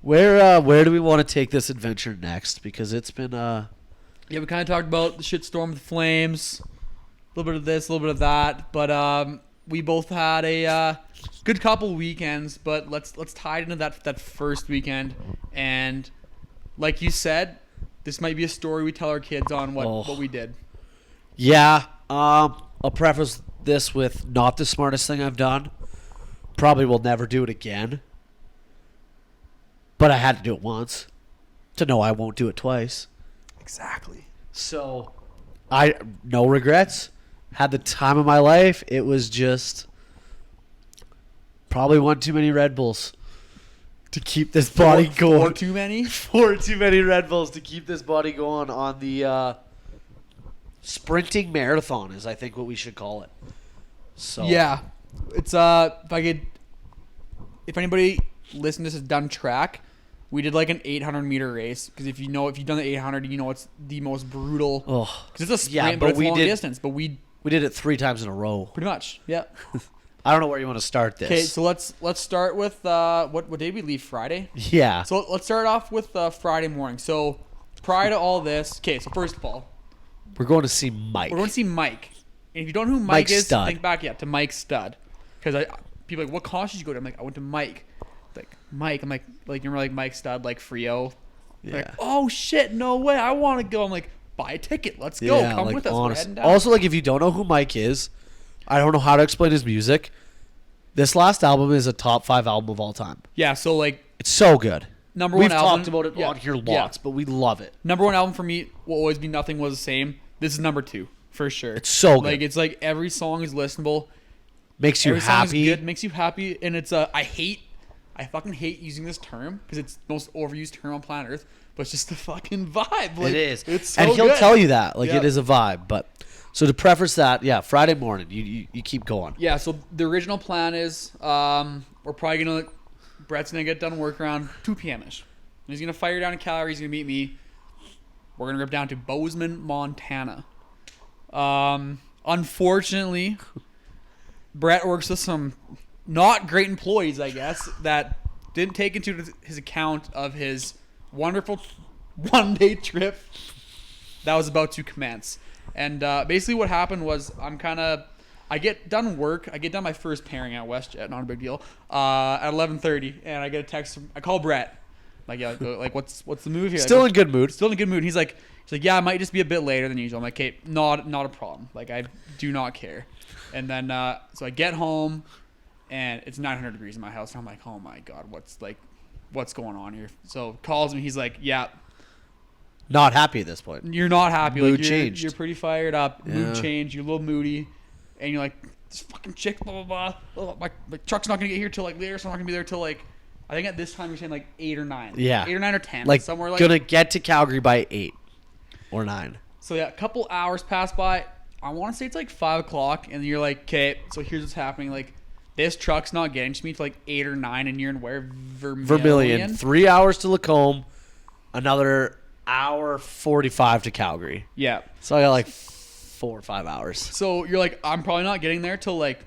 where do we want to take this adventure next? Because it's been Yeah, we kind of talked about the shitstorm with the Flames. A little bit of this, a little bit of that. But we both had a good couple weekends. But let's tie it into that first weekend. And like you said, this might be a story we tell our kids on what we did. yeah. I'll preface this with not the smartest thing I've done. Probably will never do it again. But I had to do it once to know I won't do it twice. Exactly. So, no regrets. Had the time of my life. It was just probably one too many Red Bulls to keep this body going. Four too many? Four too many Red Bulls to keep this body going on the sprinting marathon is I think what we should call it. So Yeah. It's if anybody listening to this has done track, we did like an 800 meter race because if you've done the 800, you know it's the most brutal. Oh, Because it's a sprint, yeah, but but it's we long did- distance. But we we did it 3 times in a row. pretty much, yeah. I don't know where you want to start this. Okay, so let's start with what day did we leave? Friday. Yeah. So let's start off with Friday morning. So prior to all this, okay. So first of all, We're going to see Mike. we're going to see Mike. And if you don't know who Mike Mike is, Stud. think back to Mike Stud. Because people are like, what college did you go to? I'm like, I went to Mike. Like Mike, I'm like you remember like Mike Stud, like Frio. Yeah. Like, oh shit, no way, I want to go. I'm like, buy a ticket, let's go, come like, with us. We're honest- heading down. Also, like if you don't know who Mike is, I don't know how to explain his music. This last album is a top 5 album of all time. Yeah, so like It's so good. number We've one album. talked about it yeah, on here yeah. lots, but we love it. Number one album for me will always be Nothing Was the Same. This is number 2 for sure. It's so good. Like it's like every song is listenable. Makes you Every song is happy. good, makes you happy, and it's I fucking hate using this term because it's the most overused term on planet Earth, but it's just the fucking vibe. Like, It is. It's so and he'll good. tell you that. Like Yeah. it is a vibe. But so to preface that, yeah, Friday morning, you keep going. Yeah, so the original plan is we're probably gonna Brett's gonna get done work around 2 p.m. ish. He's gonna fire down to Calgary. He's gonna meet me. We're gonna rip down to Bozeman, Montana. Unfortunately, Brett works with some not great employees, I guess, that didn't take into his account of his wonderful one-day trip that was about to commence. And basically what happened was I get done work. I get done my first pairing at WestJet, not a big deal, at 11:30, and I get a text from, I call Brett. Like, yeah, like what's the move here? Still in good mood. Still in a good mood. He's like, yeah, it might just be a bit later than usual. I'm like, okay, not a problem. Like, I do not care. And then so I get home, and it's 900 degrees in my house. And I'm like, oh my god, what's going on here? So calls me. He's like, yeah, Not happy at this point. you're not happy. Mood Like, changed. You're pretty fired up. Mood Yeah. change. You're a little moody, and you're like, this fucking chick, blah blah blah. Oh, my truck's not gonna get here till like later, so I'm not gonna be there till like, I think at this time you're saying like 8 or 9. Yeah. 8 or 9 or 10. Like somewhere like. gonna get to Calgary by 8 or 9. So yeah, a couple hours pass by. I want to say it's like 5 o'clock, and you're like, okay, so here's what's happening. Like, this truck's not getting to me till like 8 or 9, and you're in where? Vermilion. 3 hours to Lacombe. Another hour 45 to Calgary. Yeah. So I got like 4 or 5 hours. So you're like, I'm probably not getting there till like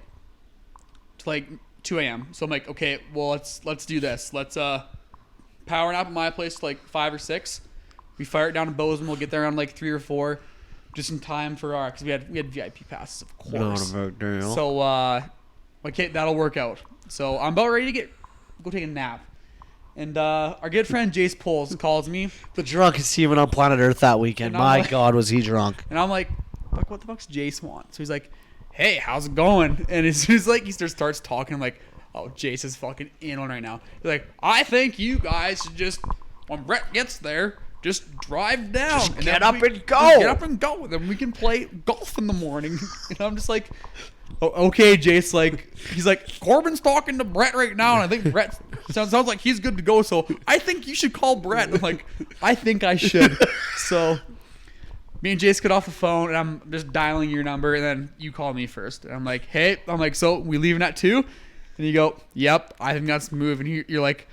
2 a.m. So I'm like, okay, well let's do this. Let's power nap at my place to like 5 or 6. We fire it down to Bozeman. We'll get there around like 3 or 4, just in time for our because we had VIP passes, of course. Not a big deal. So okay, that'll work out. So I'm about ready to go take a nap. And our good friend Jace Poles calls me. The drunkest human on planet Earth that weekend. And I'm My like- God, was he drunk? And I'm like, what the fuck's Jace want? So he's like, hey, how's it going? And as soon as like he starts talking, I'm like, oh, Jace is fucking in on right now. He's like, I think you guys should just, when Brett gets there, just drive down. Just and get then up we- and go. Get up and go. Then we can play golf in the morning. And I'm just like, oh, okay, Jace. Like, he's like, Corbin's talking to Brett right now. And I think Brett sounds like he's good to go. So I think you should call Brett. I'm like, I think I should. So me and Jace get off the phone, and I'm just dialing your number, and then you call me first. And I'm like, hey, so we leaving at 2? And you go, yep, I think that's the move. And you're like,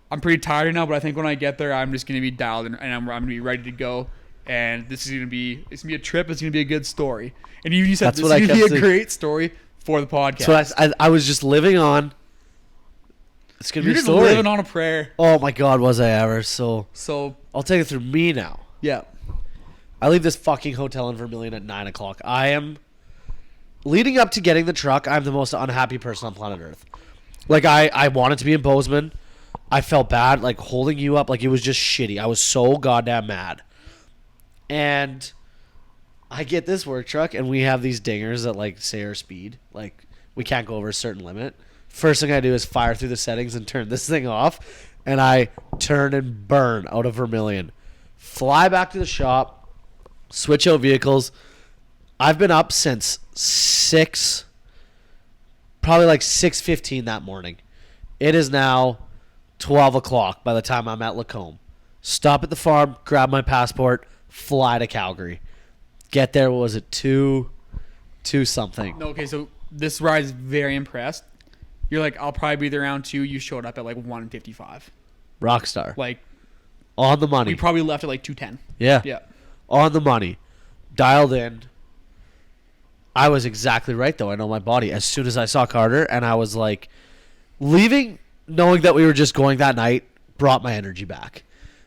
I'm pretty tired now, but I think when I get there, I'm just going to be dialed and I'm going to be ready to go. And this is going to be a trip. It's going to be a good story. And you said That's this is what I going to be kept a saying. great story for the podcast. So I was just living on. It's going to You're be a just story. living on a prayer. Oh my God, was I ever? So So, I'll take it through me now. yeah. I leave this fucking hotel in Vermilion at 9 o'clock. I am, leading up to getting the truck, I'm the most unhappy person on planet Earth. Like, I wanted to be in Bozeman. I felt bad, like, holding you up. Like, it was just shitty. I was so goddamn mad. And I get this work truck, and we have these dingers that, like, say our speed. Like, we can't go over a certain limit. First thing I do is fire through the settings and turn this thing off. And I turn and burn out of Vermilion. Fly back to the shop. Switch out vehicles. I've been up since 6, probably like 6:15 that morning. It is now 12 o'clock by the time I'm at Lacombe. Stop at the farm, grab my passport, fly to Calgary. Get there, what was it, 2 something. No, okay, so this ride is very impressed. You're like, I'll probably be there around 2. You showed up at like 1:55. Rockstar. Like, On the money. we probably left at like 2:10. Yeah. Yeah. On the money. Dialed in. I was exactly right, though. I know my body. As soon as I saw Carter, and I was like, leaving, knowing that we were just going that night, brought my energy back.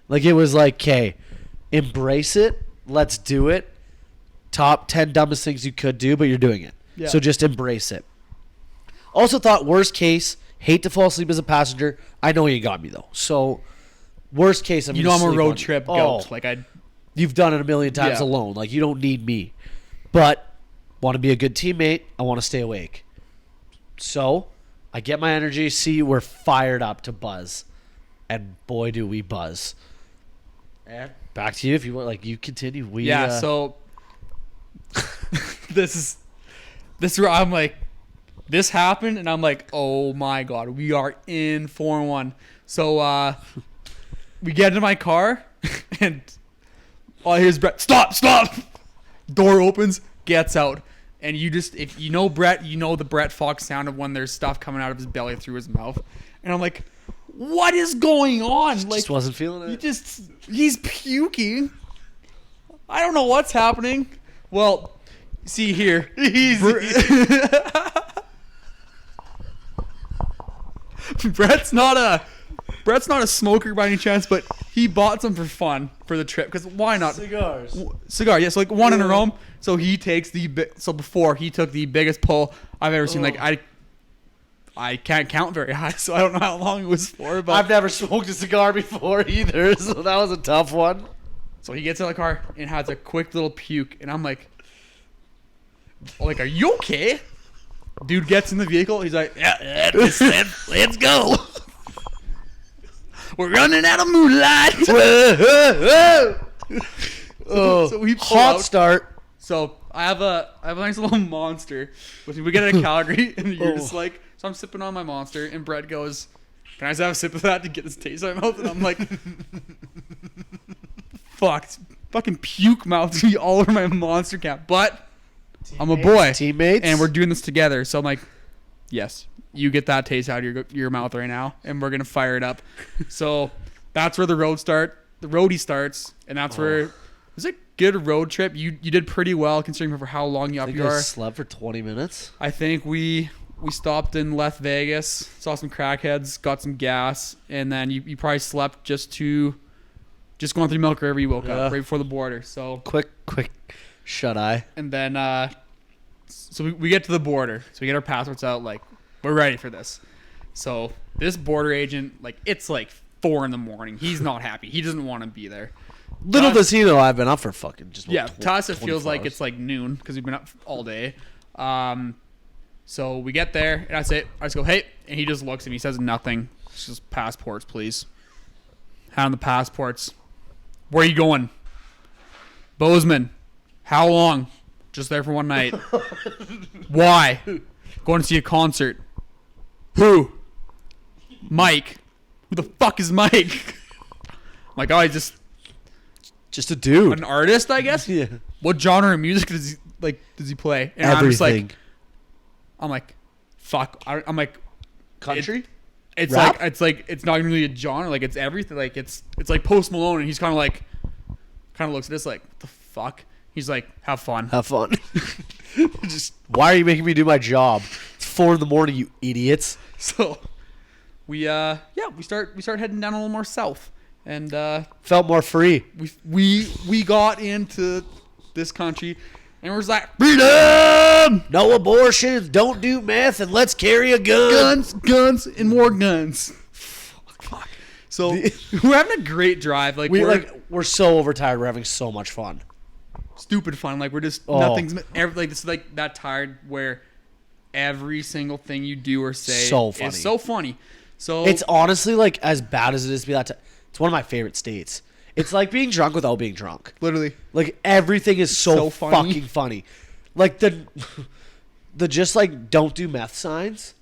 Like, it was like, okay, embrace it. Let's do it. Top 10 dumbest things you could do, but you're doing it. Yeah. So just embrace it. Also thought, worst case, hate to fall asleep as a passenger. I know you got me, though. So, worst case, I'm You gonna know I'm a sleep road on you. trip Oh, goat. Like, you've done it a million times Yeah. alone. Like, you don't need me. But want to be a good teammate. I want to stay awake. So I get my energy. See, we're fired up to buzz. And boy, do we buzz. And back to you if you want. Like, you continue. We, yeah, so this is where I'm like, this happened, and I'm like, oh my God, we are in 4-1. So we get into my car, and all I hear is Brett, stop. Door opens, gets out. And you just, if you know Brett, you know the Brett Fox sound of when there's stuff coming out of his belly through his mouth. And I'm like, what is going on? Like, just wasn't feeling it. He's puking. I don't know what's happening. Well, see here. Brett's not a smoker by any chance, but he bought some for fun for the trip. Because why not? Cigars. Cigar, yes, like one in a room. So he takes before he took the biggest pull I've ever seen. Like I can't count very high, so I don't know how long it was for. But I've never smoked a cigar before either, so that was a tough one. so he gets in the car and has a quick little puke, and I'm like, are you okay? Dude gets in the vehicle. He's like, yeah, let's go. We're running out of moonlight. Oh, so we pull hot out. start. So I have a nice little monster. Which we get to Calgary, and you're just like, so I'm sipping on my monster, and Brett goes, "Can I just have a sip of that to get this taste out of my mouth?" And I'm like, "Fuck, it's fucking puke mouth to be all over my monster cap." But I'm a boy, Teammates. and we're doing this together. So I'm like, yes, you get that taste out of your mouth right now, and we're gonna fire it up. So that's where the roadie starts, and that's where it was a good road trip. You did pretty well considering for how long I up think you I are. slept for 20 minutes. I think we we stopped in Las Vegas, saw some crackheads, got some gas, and then you probably slept just going through Milk River. You woke up right before the border. So Quick shut eye. and then so we get to the border. So we get our passports out. Like, we're ready for this. So this border agent, like, it's like 4 a.m. He's not happy. He doesn't want to be there. Little does he know I've been up for fucking just Yeah, to us it 24 feels like hours. it's like noon because we've been up all day. So we get there and I just go, hey, and he just looks at me. He says nothing. It's just passports, please. Hand the passports. Where are you going? Bozeman. How long? Just there for one night. Why? Going to see a concert. Who? Mike. Who the fuck is Mike? I'm like, oh, he's just a dude. an artist, I guess. Yeah. What genre of music does he play? And Everything. I'm like, fuck. I'm like, Country? it's Rap? it's not even really a genre. Like, it's everything. Like, it's like Post Malone, and he's kind of looks at this like, what the fuck? He's like, have fun. Have fun. Just why are you making me do my job? It's 4 a.m, you idiots. So we start heading down a little more south, and Felt more free. we got into this country, and we're just like, freedom, No abortions, don't do meth, and let's carry a gun. guns, and more guns. Fuck. So we're having a great drive. Like, We're so overtired. We're having so much fun. stupid fun. Like, we're just Oh. nothing's like this is like that tired where every single thing you do or say So funny. is so funny. So It's honestly like as bad as it is to be that. It's one of my favorite states. It's like being drunk without being drunk. literally Like everything is so So funny. fucking funny. Like the just like don't do meth signs.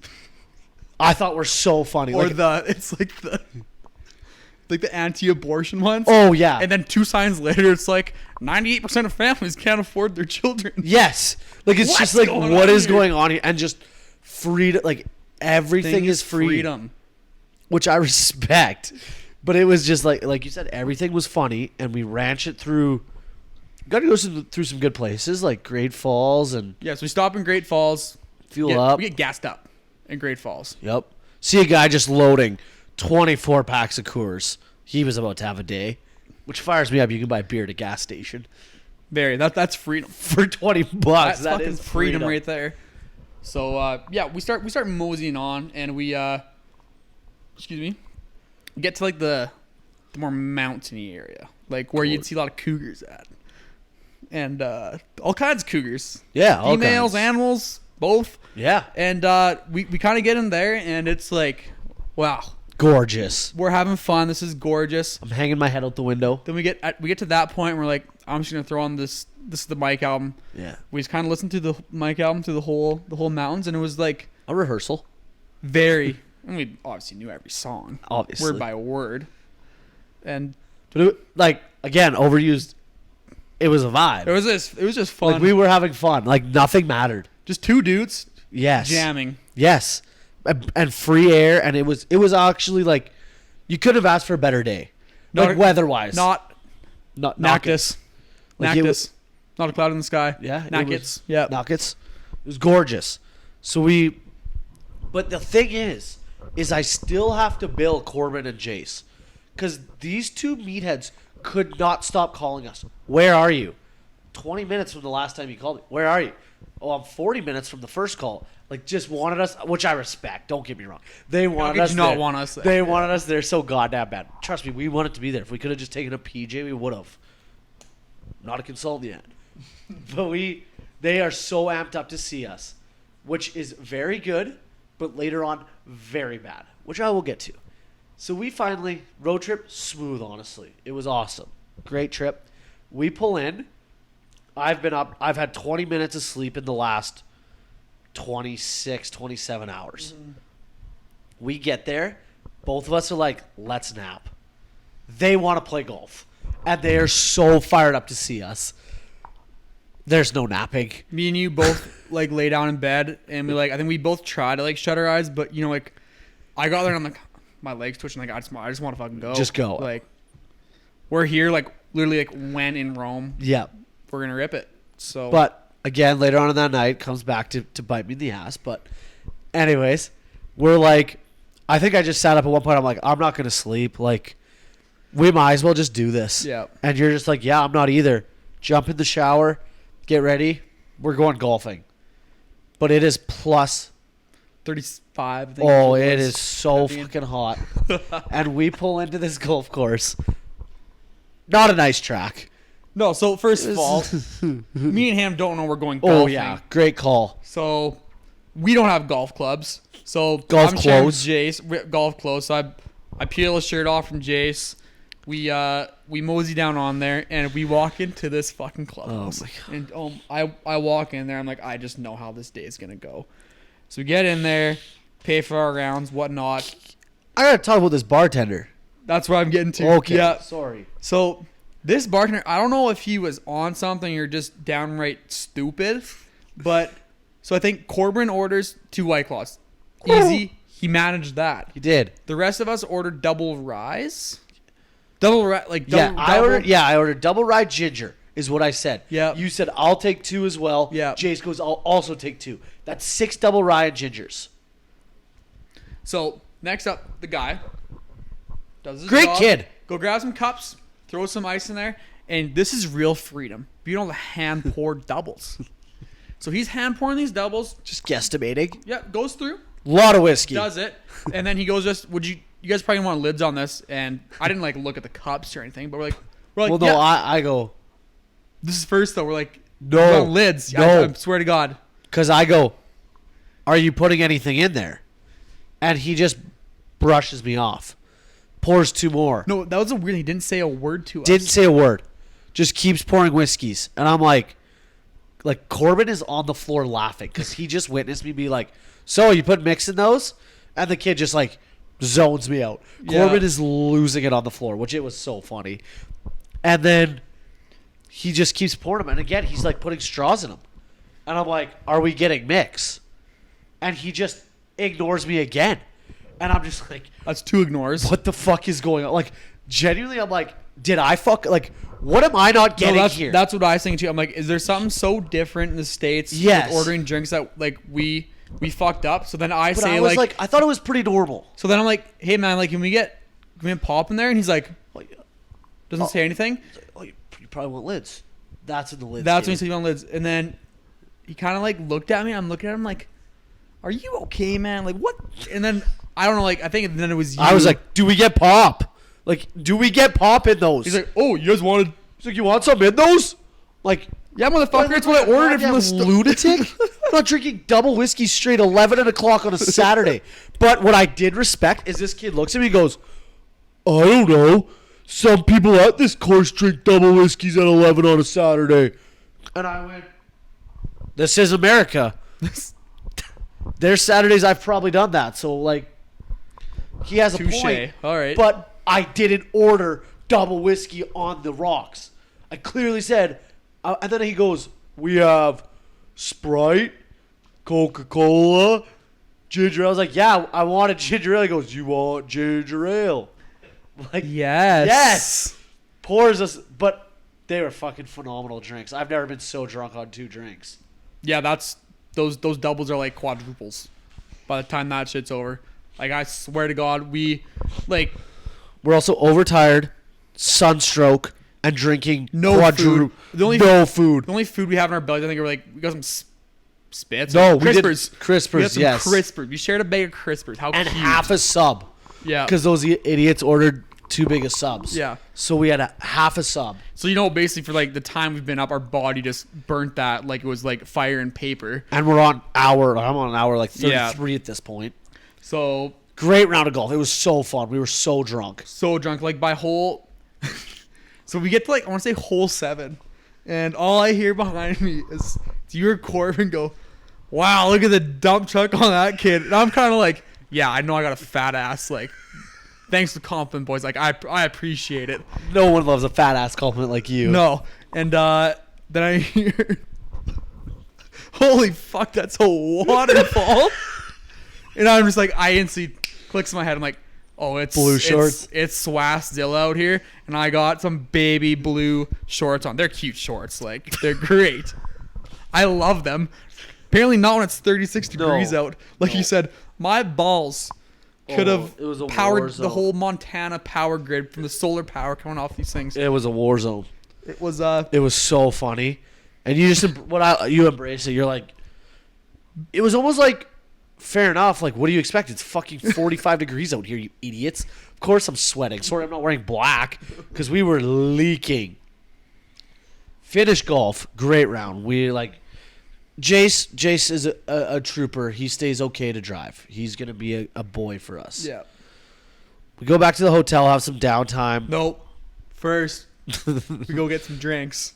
I thought were so funny. or Like, it's like the anti-abortion ones. oh yeah. And then 2 signs later, it's like 98% of families can't afford their children. Yes. Like it's What's just like going what on is here? going on here, and just freedom. Like everything is free, freedom. which I respect. But it was just like you said, everything was funny, and we ranched it through. Got to go through some good places like Great Falls and Yeah, so we stop in Great Falls. fuel up. We get gassed up in Great Falls. Yep. See a guy just loading 24 packs of Coors. He was about to have a day, which fires me up. You can buy beer at a gas station That's freedom. for $20. That's That fucking is freedom right there. So yeah, we start moseying on, and we get to like the more mountainy area, like where you'd see a lot of cougars at, and all kinds of cougars. Yeah, all Females, kinds. animals, both. Yeah, And we kind of get in there, and it's like, wow, gorgeous. we're having fun. This is gorgeous. I'm hanging my head out the window. Then we get to that point, and we're like, I'm just gonna throw on this. This is the Mike album. Yeah, We just kind of listened to the Mike album through the whole mountains, and it was like a rehearsal. very. And we obviously knew every song, Obviously, word by word, and but it, like again, overused. It was a vibe. it was just fun. Like we were having fun. Like nothing mattered. just 2 dudes Yes, jamming. yes, and free air, and it was actually like you could have asked for a better day, Not like a- weather-wise. Not not Nactus. Like it Nactus. Not a cloud in the sky. Yeah, it Nackets. was- Yeah. Nuggets. It was gorgeous. So but the thing is I still have to bill Corbin and Jace, because these 2 meatheads could not stop calling us. Where are you? 20 minutes from the last time you called me. Where are you? Oh, I'm 40 minutes from the first call. Like, just wanted us, which I respect. Don't get me wrong. They wanted could us you not there. want us there? They wanted us there so goddamn bad. Trust me, we wanted to be there. If we could have just taken a PJ, we would have. Not a consultant yet. But they are so amped up to see us, which is very good, but later on, very bad, which I will get to. So we finally, road trip, smooth, honestly. It was awesome. Great trip. We pull in. I've been up. I've had 20 minutes of sleep in the last 26, 27 hours. We get there. Both of us are like, let's nap. They want to play golf. And they are so fired up to see us. There's no napping. Me and you both like lay down in bed, and I think we both tried to like shut our eyes, but like I got there and I'm like, my legs twitching, like I just want to fucking go. Just go. Like we're here, like literally, like when in Rome, Yeah. we're gonna rip it. So, But again, later on in that night, comes back to bite me in the ass. But Anyways, we're like, I think I just sat up at one point. I'm like, I'm not gonna sleep. Like, we might as well just do this. Yeah. And you're just like, yeah, I'm not either. Jump in the shower, get ready. We're going golfing. But it is plus. 35. I think Oh, it it was. is so Heavy. fucking hot. And we pull into this golf course. Not a nice track. No, so first of all, me and him don't know we're going golfing. Oh yeah, great call. So we don't have golf clubs. So Golf I'm sharing with clothes. Jace, golf clothes. So I peel a shirt off from Jace. We mosey down on there and we walk into this fucking clubhouse. Oh my And I walk in there. I'm like, I just know how this day is gonna go. So we get in there, pay for our rounds, whatnot. I gotta talk about this bartender. That's where I'm getting to. Okay. Yeah. Sorry. So this bartender, I don't know if he was on something or just downright stupid, but so I think Corbin orders 2 White Claws. Easy. He managed that. He did. The rest of us ordered double ryes. Double rye, like Yeah, double, I ordered double rye ginger is what I said. Yeah. You said I'll take 2 as well. Yeah. Jace goes, I'll also take 2. That's 6 double rye and gingers. So next up, the guy does his Great job. kid. Go grab some cups, throw some ice in there, and this is real freedom. You don't hand pour doubles. So he's hand pouring these doubles. Just guesstimating. Yeah, goes through. Lot of whiskey. Does it, and then he goes, just would you guys probably want lids on this? And I didn't like look at the cups or anything, but we're like Well, no, yeah. I go, This is first though. We're like, No. we want lids. No. I swear to God. because I go, are you putting anything in there? And he just brushes me off. Pours 2 more. No, that was a weird. He didn't say a word to us. Didn't say a word. Just keeps pouring whiskeys. And I'm like Corbin is on the floor laughing because he just witnessed me be like, so you put mix in those? And the kid just like zones me out. Yeah. Corbin is losing it on the floor, which it was so funny. And then he just keeps pouring them. And again, he's like putting straws in them. And I'm like, are we getting mix? And he just ignores me again. And I'm just like, That's 2 ignores. what the fuck is going on? Like, genuinely, I'm like, did I fuck? Like, what am I not getting here? That's what I was thinking too. I'm like, is there something so different in the States Yes. with ordering drinks that like we fucked up? So then I but say I was like, I thought it was pretty normal. so then I'm like, hey man, like can we get pop in there? And he's like, Like, doesn't say anything. oh, you probably want lids. That's in the lids. That's when he game. said he wanted lids. And then he kind of like looked at me. I'm looking at him like, are you okay, man? Like what? And then I don't know. Like I think then it was you. I was like, do we get pop? Like, do we get pop in those? he's like, oh, you guys wanted? He's like, you want some in those? Like, Yeah, motherfucker. It's what I ordered from the store. lunatic. I'm not drinking double whiskey straight 11 o'clock on a Saturday. But what I did respect is this kid looks at me and goes, I don't know. Some people at this course drink double whiskeys at 11 on a Saturday. And I went, this is America. There's Saturdays I've probably done that. So, like, he has a Touche. point. All right. But I didn't order double whiskey on the rocks. I clearly said, and then he goes, we have Sprite, Coca-Cola, ginger ale. I was like, yeah, I wanted ginger ale. He goes, you want ginger ale? Like, yes. Pours us, but they were fucking phenomenal drinks. I've never been so drunk on 2 drinks. Yeah, that's those doubles are like quadruples by the time that shit's over. Like I swear to God, we like We're also overtired, sunstroke, and drinking no food. no food. The only food we have in our bellies, I think, we got some spits. No, or we did crispers. Crispers, We got some yes. crispers. We shared a bag of crispers. How And cute. half a sub. Yeah. Because those idiots ordered too big of subs. Yeah. So we had half a sub. So basically for like the time we've been up, our body just burnt that like it was like fire and paper. And I'm on hour like 33 at this point. So Great round of golf. It was so fun. We were so drunk. so drunk, like by hole. So we get to like I want to say hole 7, and all I hear behind me is you or Corbin go, "Wow, look at the dump truck on that kid." And I'm kind of like, "Yeah, I know I got a fat ass." Like, thanks for compliment, boys. Like I appreciate it. No one loves a fat ass compliment like you. No, and then I hear, "Holy fuck, that's a waterfall!" And I'm just like, I instantly clicks in my head. I'm like, oh, it's Blue shorts. It's Swastill out here, and I got some baby blue shorts on. They're cute shorts, like they're great. I love them. Apparently not when it's 36 degrees No. out. Like you said, my balls could have it was a war powered zone. the whole Montana power grid from the solar power coming off these things. It was a war zone. It was It was so funny, and you just you embrace it. You're like, it was almost like, fair enough. Like, what do you expect? It's fucking 45 degrees out here, you idiots. Of course I'm sweating. Sorry, I'm not wearing black because we were leaking. Finish golf, great round. We like, Jace is a trooper. He stays okay to drive. He's gonna be a boy for us. yeah. We go back to the hotel, have some downtime. Nope. First, we go get some drinks.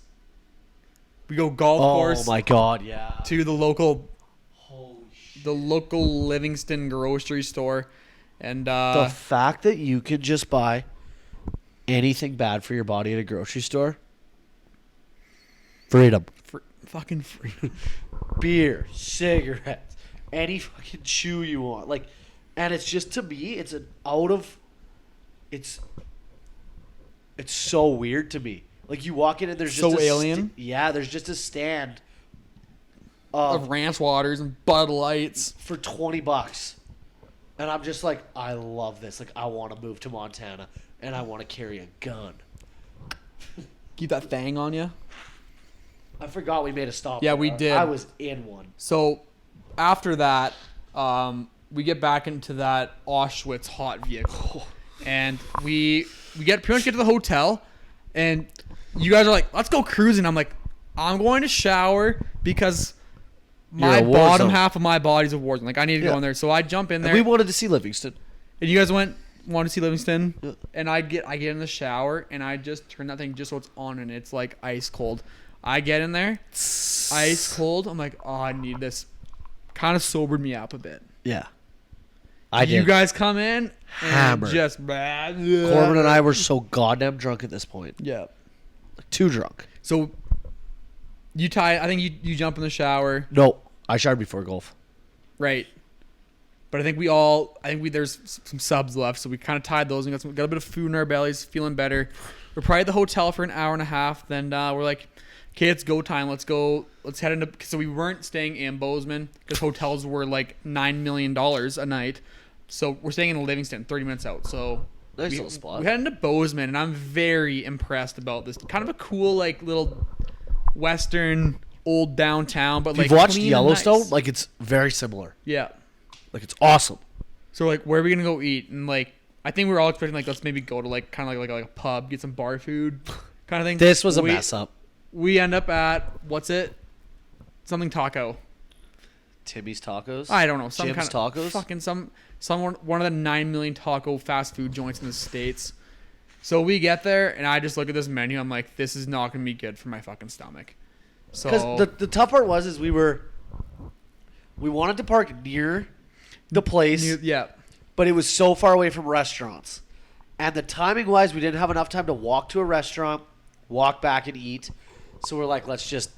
We go golf Oh course my god, yeah. to the local Holy shit. Livingston grocery store, and The fact that you could just buy anything bad for your body at a grocery store. Freedom. fucking free. Beer, cigarettes, any fucking chew you want. Like, and it's just, to me, it's so weird to me. Like, you walk in and there's just So alien? there's just a stand Of of Ranch Waters and Bud Lights. for $20. And I'm just like, I love this. Like, I want to move to Montana and I want to carry a gun. Keep that thing on you. I forgot we made a stop. Yeah, there. we did. I was in one. So after that, we get back into that Auschwitz hot vehicle, and we pretty much get to the hotel, and you guys are like, "Let's go cruising." I'm like, "I'm going to shower because my You're a war bottom zone. half of my body's a war zone. Like I need to Yeah. go in there." So I jump in And there, we wanted to see Livingston. and you guys wanted to see Livingston, Yeah. and I get in the shower, and I just turn that thing just so it's on, and it's like ice cold. I get in there, ice cold. I'm like, oh, I need this. Kind of sobered me up a bit. Yeah. I did. You guys come in and Hammered. just Corbin and I were so goddamn drunk at this point. Yeah. Like, too drunk. So I think you jump in the shower, No, I showered before golf. right? But I think there's some subs left, so we kind of tied those and got a bit of food in our bellies, feeling better. We're probably at the hotel for an hour and a half. Then we're like, okay, it's go time. Let's go. Let's head into. So we weren't staying in Bozeman because hotels were like $9 million a night. So we're staying in Livingston, 30 minutes out. So Nice little spot. we head into Bozeman, and I'm very impressed about this. Kind of a cool, like, little western old downtown, but If like you've watched clean and Yellowstone, nice. like, it's very similar. Yeah. Like, it's awesome. So like, where are we gonna go eat? And like, I think we were all expecting like, let's maybe go to like kind of like a pub, get some bar food, kind of thing. This was a We- mess up. We end up at what's it? Something taco. Timmy's Tacos. I don't know. Some Jim's kind of Tacos? fucking one of the 9 million taco fast food joints in the States. So we get there and I just look at this menu. I'm like, this is not gonna be good for my fucking stomach. So Because the tough part was we wanted to park near the place, yeah. but it was so far away from restaurants. And the timing wise, we didn't have enough time to walk to a restaurant, walk back and eat. So we're like, let's just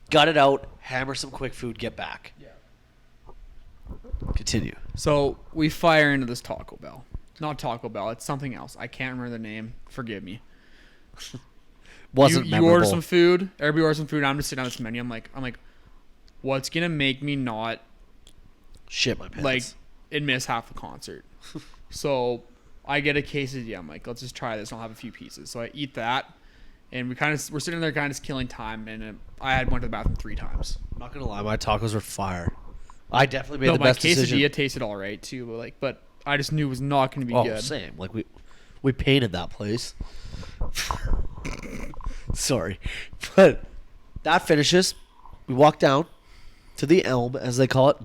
gut it out, hammer some quick food, get back. Yeah. Continue. So we fire into this Taco Bell. Not Taco Bell. It's something else. I can't remember the name. Forgive me. Wasn't you memorable. order some food. Everybody orders some food. I'm just sitting on this menu. I'm like, what's gonna make me not Shit my pants. like and miss half the concert? So I get a quesadilla. I'm like, let's just try this. I'll have a few pieces. So I eat that, and we're sitting there kind of just killing time. And I had went to the bathroom 3 times. I'm not gonna lie, my tacos were fire. I definitely made No, the my best quesadilla decision. tasted all right too. But I just knew it was not going to be Oh, good. same. Like we painted that place. Sorry, but that finishes. We walk down to the Elm, as they call it.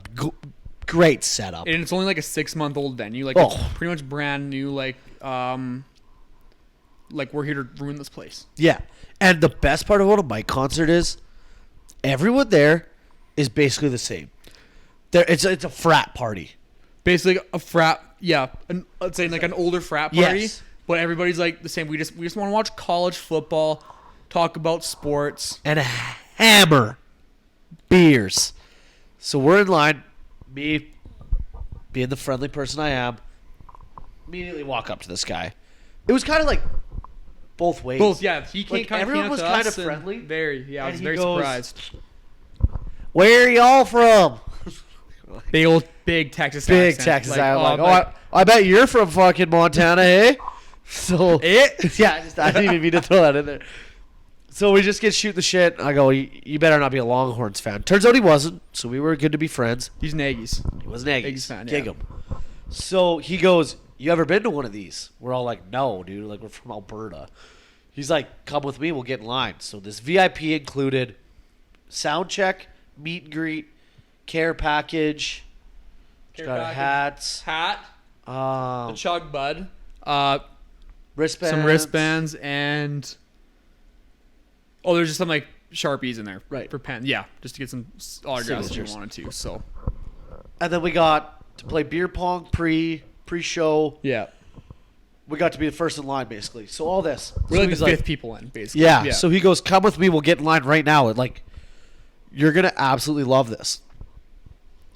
Great setup. And it's only like a 6-month-old venue. Like Oh. it's pretty much brand new. Like we're here to ruin this place. Yeah, and the best part of what a Mike concert is, everyone there is basically the same. It's a frat party. Basically a frat. Yeah, let's say like an older frat party. Yes. But everybody's like the same. We just want to watch college football, talk about sports. And hammer beers. So we're in line. Me, being the friendly person I am, immediately walk up to this guy. It was kind of like both ways. Both, yeah. He came Like, kind of everyone was kind kinda of friendly, Very, yeah. I and was he very goes- surprised. Where are y'all from? Big Texas Big accent. Texas. I'm like, like, I bet you're from fucking Montana, eh? So yeah, I didn't even mean to throw that in there. So we just get shoot the shit. I go, you better not be a Longhorns fan. Turns out he wasn't, so we were good to be friends. he's an Aggies. He was an Aggies. Aggies fan, Gig yeah. him. So he goes, you ever been to one of these? We're all like, no, dude. Like, we're from Alberta. He's like, come with me. We'll get in line. So this VIP included sound check, meet and greet, care package, got hats, hat, the chug bud, wristbands. some wristbands, and there's just some like Sharpies in there, Right. for pens. Yeah, just to get some autographs if you Signatures. wanted to. So And then we got to play beer pong pre-show. yeah, We got to be the first in line, basically. So all this. we're So like he's the fifth people in, basically. Yeah. So he goes, come with me. We'll get in line right now. And like, you're going to absolutely love this.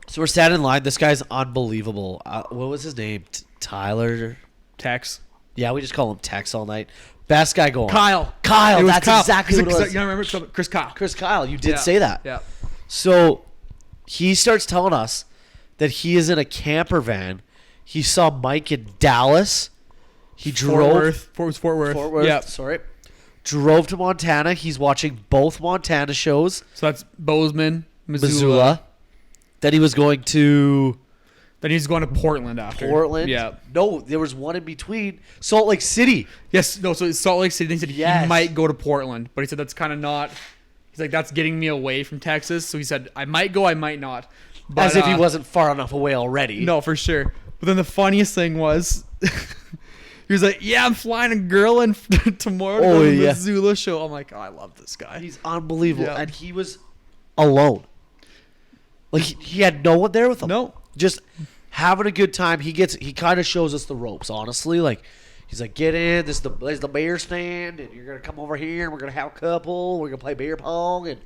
So we're standing in line. This guy's unbelievable. What was his name? Tyler? Tex. Yeah, we just call him Tex all night. Best guy going. Kyle. Kyle. It was That's Kyle. exactly He's what it like, was. you remember Chris Kyle? Chris Kyle. You did Yeah. say that. Yeah. So he starts telling us that he is in a camper van. He saw Mike in Dallas. He drove Fort Worth. Fort Worth. Yeah. Sorry. Drove to Montana. He's watching both Montana shows. So that's Bozeman, Missoula. Missoula. Then he was going to Then he's going to Portland after. Portland. Yeah. No, there was one in between. Salt Lake City. Yes. No. So it's Salt Lake City. He said Yes. he might go to Portland, but he said that's kind of not. He's like, that's getting me away from Texas. So he said, I might go, I might not. But, As if he wasn't far enough away already. No, for sure. But then the funniest thing was, he was like, yeah, I'm flying a girl in tomorrow to go to the Missoula show. I'm like, oh, I love this guy. He's unbelievable. Yeah. And he was alone. Like, he had no one there with him. No. Just having a good time. He kind of shows us the ropes, honestly. Like, he's like, get in. There's the beer stand, and you're gonna come over here, and we're gonna have a couple. We're gonna play beer pong, and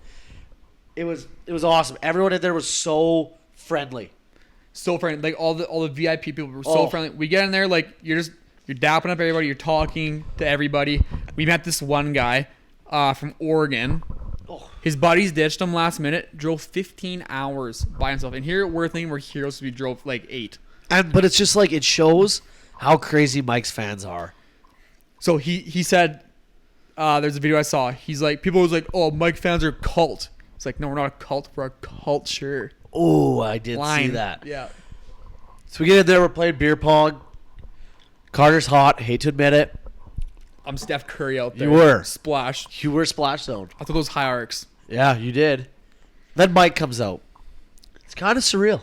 it was awesome. Everyone in there was so friendly. So friendly. Like all the VIP people were so friendly. We get in there, like you're dapping up everybody. You're talking to everybody. We met this one guy from Oregon. Oh. His buddies ditched him last minute. Drove 15 hours by himself. And here we're thinking we're heroes. We drove like 8. But it's just like, it shows how crazy Mike's fans are. So he said, there's a video I saw. He's like, people was like, oh, Mike fans are a cult. It's like, no, we're not a cult. We're a culture. Oh, I did see that. Yeah. So we get in there. We're playing beer pong. Carter's hot. Hate to admit it. I'm Steph Curry out there. You were. Splashed. You were splash zone. I thought those high arcs. Yeah, you did. Then Mike comes out. It's kind of surreal.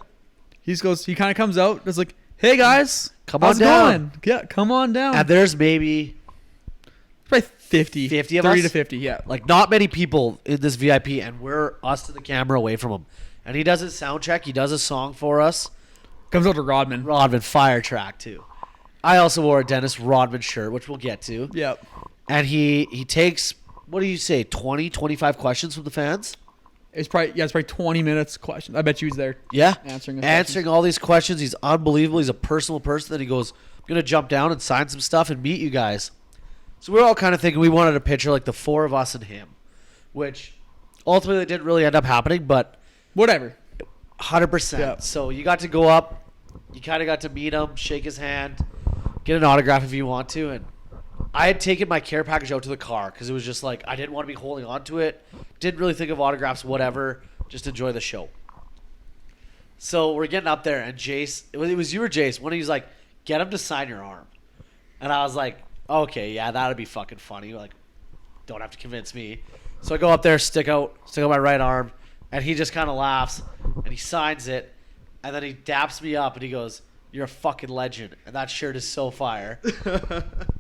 He kind of comes out. It's like, hey guys, Come how's on it down. going? Yeah, come on down. And there's maybe, Probably 50. 50 of 30 us? to 50, yeah. like, not many people in this VIP, and we're us to the camera away from him. And he does his sound check. He does a song for us. Comes out to Rodman. Rodman fire track, too. I also wore a Dennis Rodman shirt, which we'll get to. Yeah. And he takes, what do you say, 20, 25 questions from the fans? It's probably 20 minutes question. I bet you he's there. Yeah. Answering all these questions. He's unbelievable. He's a personal person. Then he goes, I'm going to jump down and sign some stuff and meet you guys. So we're all kind of thinking we wanted a picture like the 4 of us and him, which ultimately didn't really end up happening, but Whatever. 100%. Yeah. So you got to go up. You kind of got to meet him, shake his hand, get an autograph if you want to. And I had taken my care package out to the car because it was just like I didn't want to be holding on to it. Didn't really think of autographs, whatever. Just enjoy the show. So we're getting up there, and Jace, it was you or Jace. One of you's like, get him to sign your arm. And I was like, okay, yeah, that'd be fucking funny. Like, don't have to convince me. So I go up there, stick out my right arm, and he just kind of laughs, and he signs it, and then he daps me up, and he goes, you're a fucking legend, and that shirt is so fire.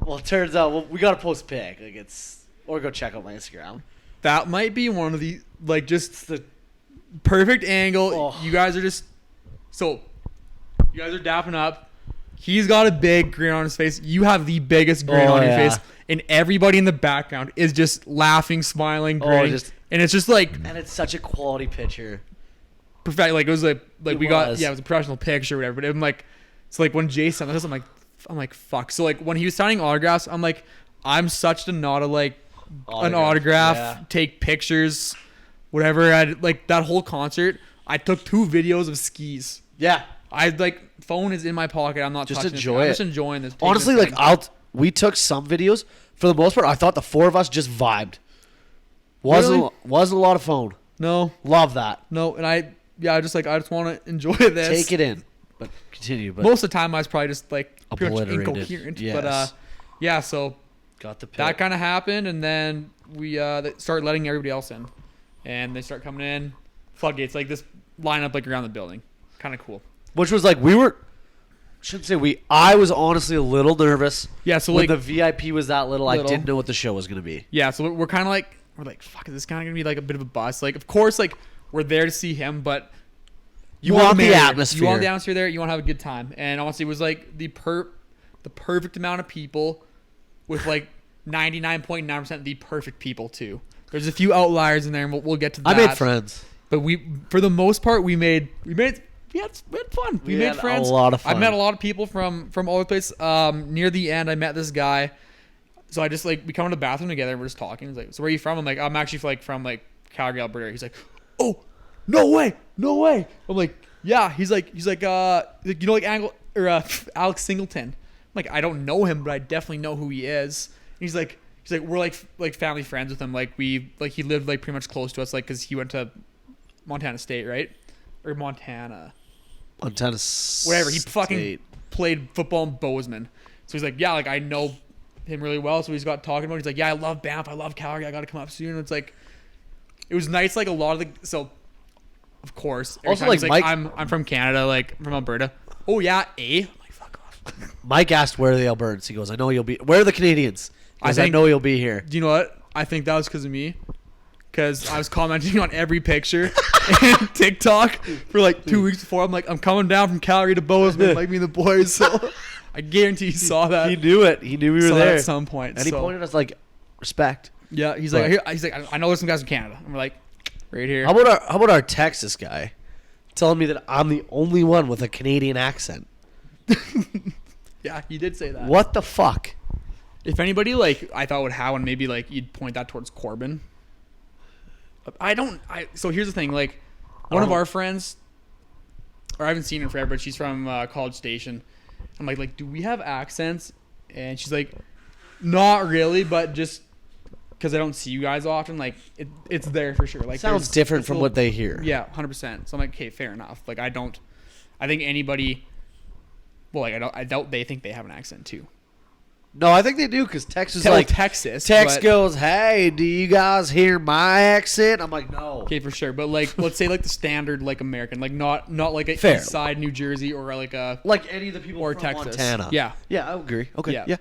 Well, it turns out we got to post a pic, or go check out my Instagram. That might be one of the, like, just the perfect angle. Oh. You guys are dapping up. He's got a big grin on his face. You have the biggest grin on your yeah. face. And everybody in the background is just laughing, smiling, grinning. And it's just like And it's such a quality picture. perfect. Like it was like It we got was. it was a professional picture or whatever. But I'm like, so like when Jason this, I'm like fuck. So like when he was signing autographs, I'm like, I'm such a not a like an autograph, Yeah. take pictures. whatever. I like that whole concert. I took 2 videos of skis. Yeah. I like phone is in my pocket. I'm not Just touching enjoy I'm it. just enjoying this. taking Honestly, this like thing. we took some videos. For the most part, I thought the 4 of us just vibed. Wasn't a lot of phone. No, Love that. and I just want to enjoy this. Take it in. But continue. But Most of the time, I was probably just like pretty much Obliterated. incoherent. Yes. But yeah, so got the pick. that kind of happened, and then we they start letting everybody else in, and they start coming in. Floodgates, like this lineup like around the building, kind of cool. Which was like shouldn't say we. I was honestly a little nervous. Yeah, so when like the VIP was that little, I Little. didn't know what the show was gonna be. yeah, so we're kind of like fuck, is this kind of gonna be like a bit of a bust? Like, of course, like we're there to see him, but You want the marry her. atmosphere. You want the atmosphere there. You want to have a good time. And honestly, it was like the perfect amount of people, with like 99.9% the perfect people too. There's a few outliers in there, and we'll get to that. I made friends. But for the most part, we had fun. We made had friends. a lot of fun. I met a lot of people from all over the place. Near the end, I met this guy. So I just like we come in the bathroom together and we're just talking. He's like, "So where are you from?" I'm like, "I'm actually from Calgary, Alberta." He's like, "Oh, no way." I'm like, "Yeah." He's like, you know, like Alex Singleton. I'm like, I don't know him, but I definitely know who he is. And he's like, we're like family friends with him. Like he lived like pretty much close to us, like because he went to Montana State, right? Or Montana. Whatever. He fucking played football in Bozeman. So he's like, yeah, like I know him really well. So he's got talking about it. He's like, yeah, I love Banff. I love Calgary. I got to come up soon. And it's like, it was nice. Like a lot of so of course. Every Also, time like, he's Mike- I'm from Canada, like from Alberta. Oh yeah, I'm like, fuck off. Mike asked where are the Albertans. He goes, I know you'll be. Where are the Canadians? He goes, I think- know you'll be here. Do you know what? I think that was because of me. Because I was commenting on every picture and TikTok for like 2 weeks before. I'm like, I'm coming down from Calgary to Bozeman, like me and the boys. So I guarantee he saw that. He knew it. He knew we were Saw that there. at some point. And he so, pointed us like respect. yeah, he's But- like, I know there's some guys from Canada. And we're like, right here. How about our Texas guy telling me that I'm the only one with a Canadian accent? Yeah, he did say that. What the fuck? If anybody like I thought would have one, maybe like you'd point that towards Corbin. So here's the thing, like one of our friends, or I haven't seen her forever, but she's from College Station. I'm like, do we have accents? And she's like, not really, but just because I don't see you guys often, like it's there for sure. Like Sounds different from what they hear. Yeah, 100%. So I'm like, okay, fair enough. Like I think anybody. Well, like I doubt they think they have an accent too. No, I think they do because Texas Tell like Texas. Tex but- goes, hey, do you guys hear my accent? I'm like, no. Okay, for sure. But like, let's say like the standard like American, like not like a Fair. East Side New Jersey or like a Like any of the people or from Texas. Montana. Yeah, Yeah, I agree. Okay. Yeah. Yeah.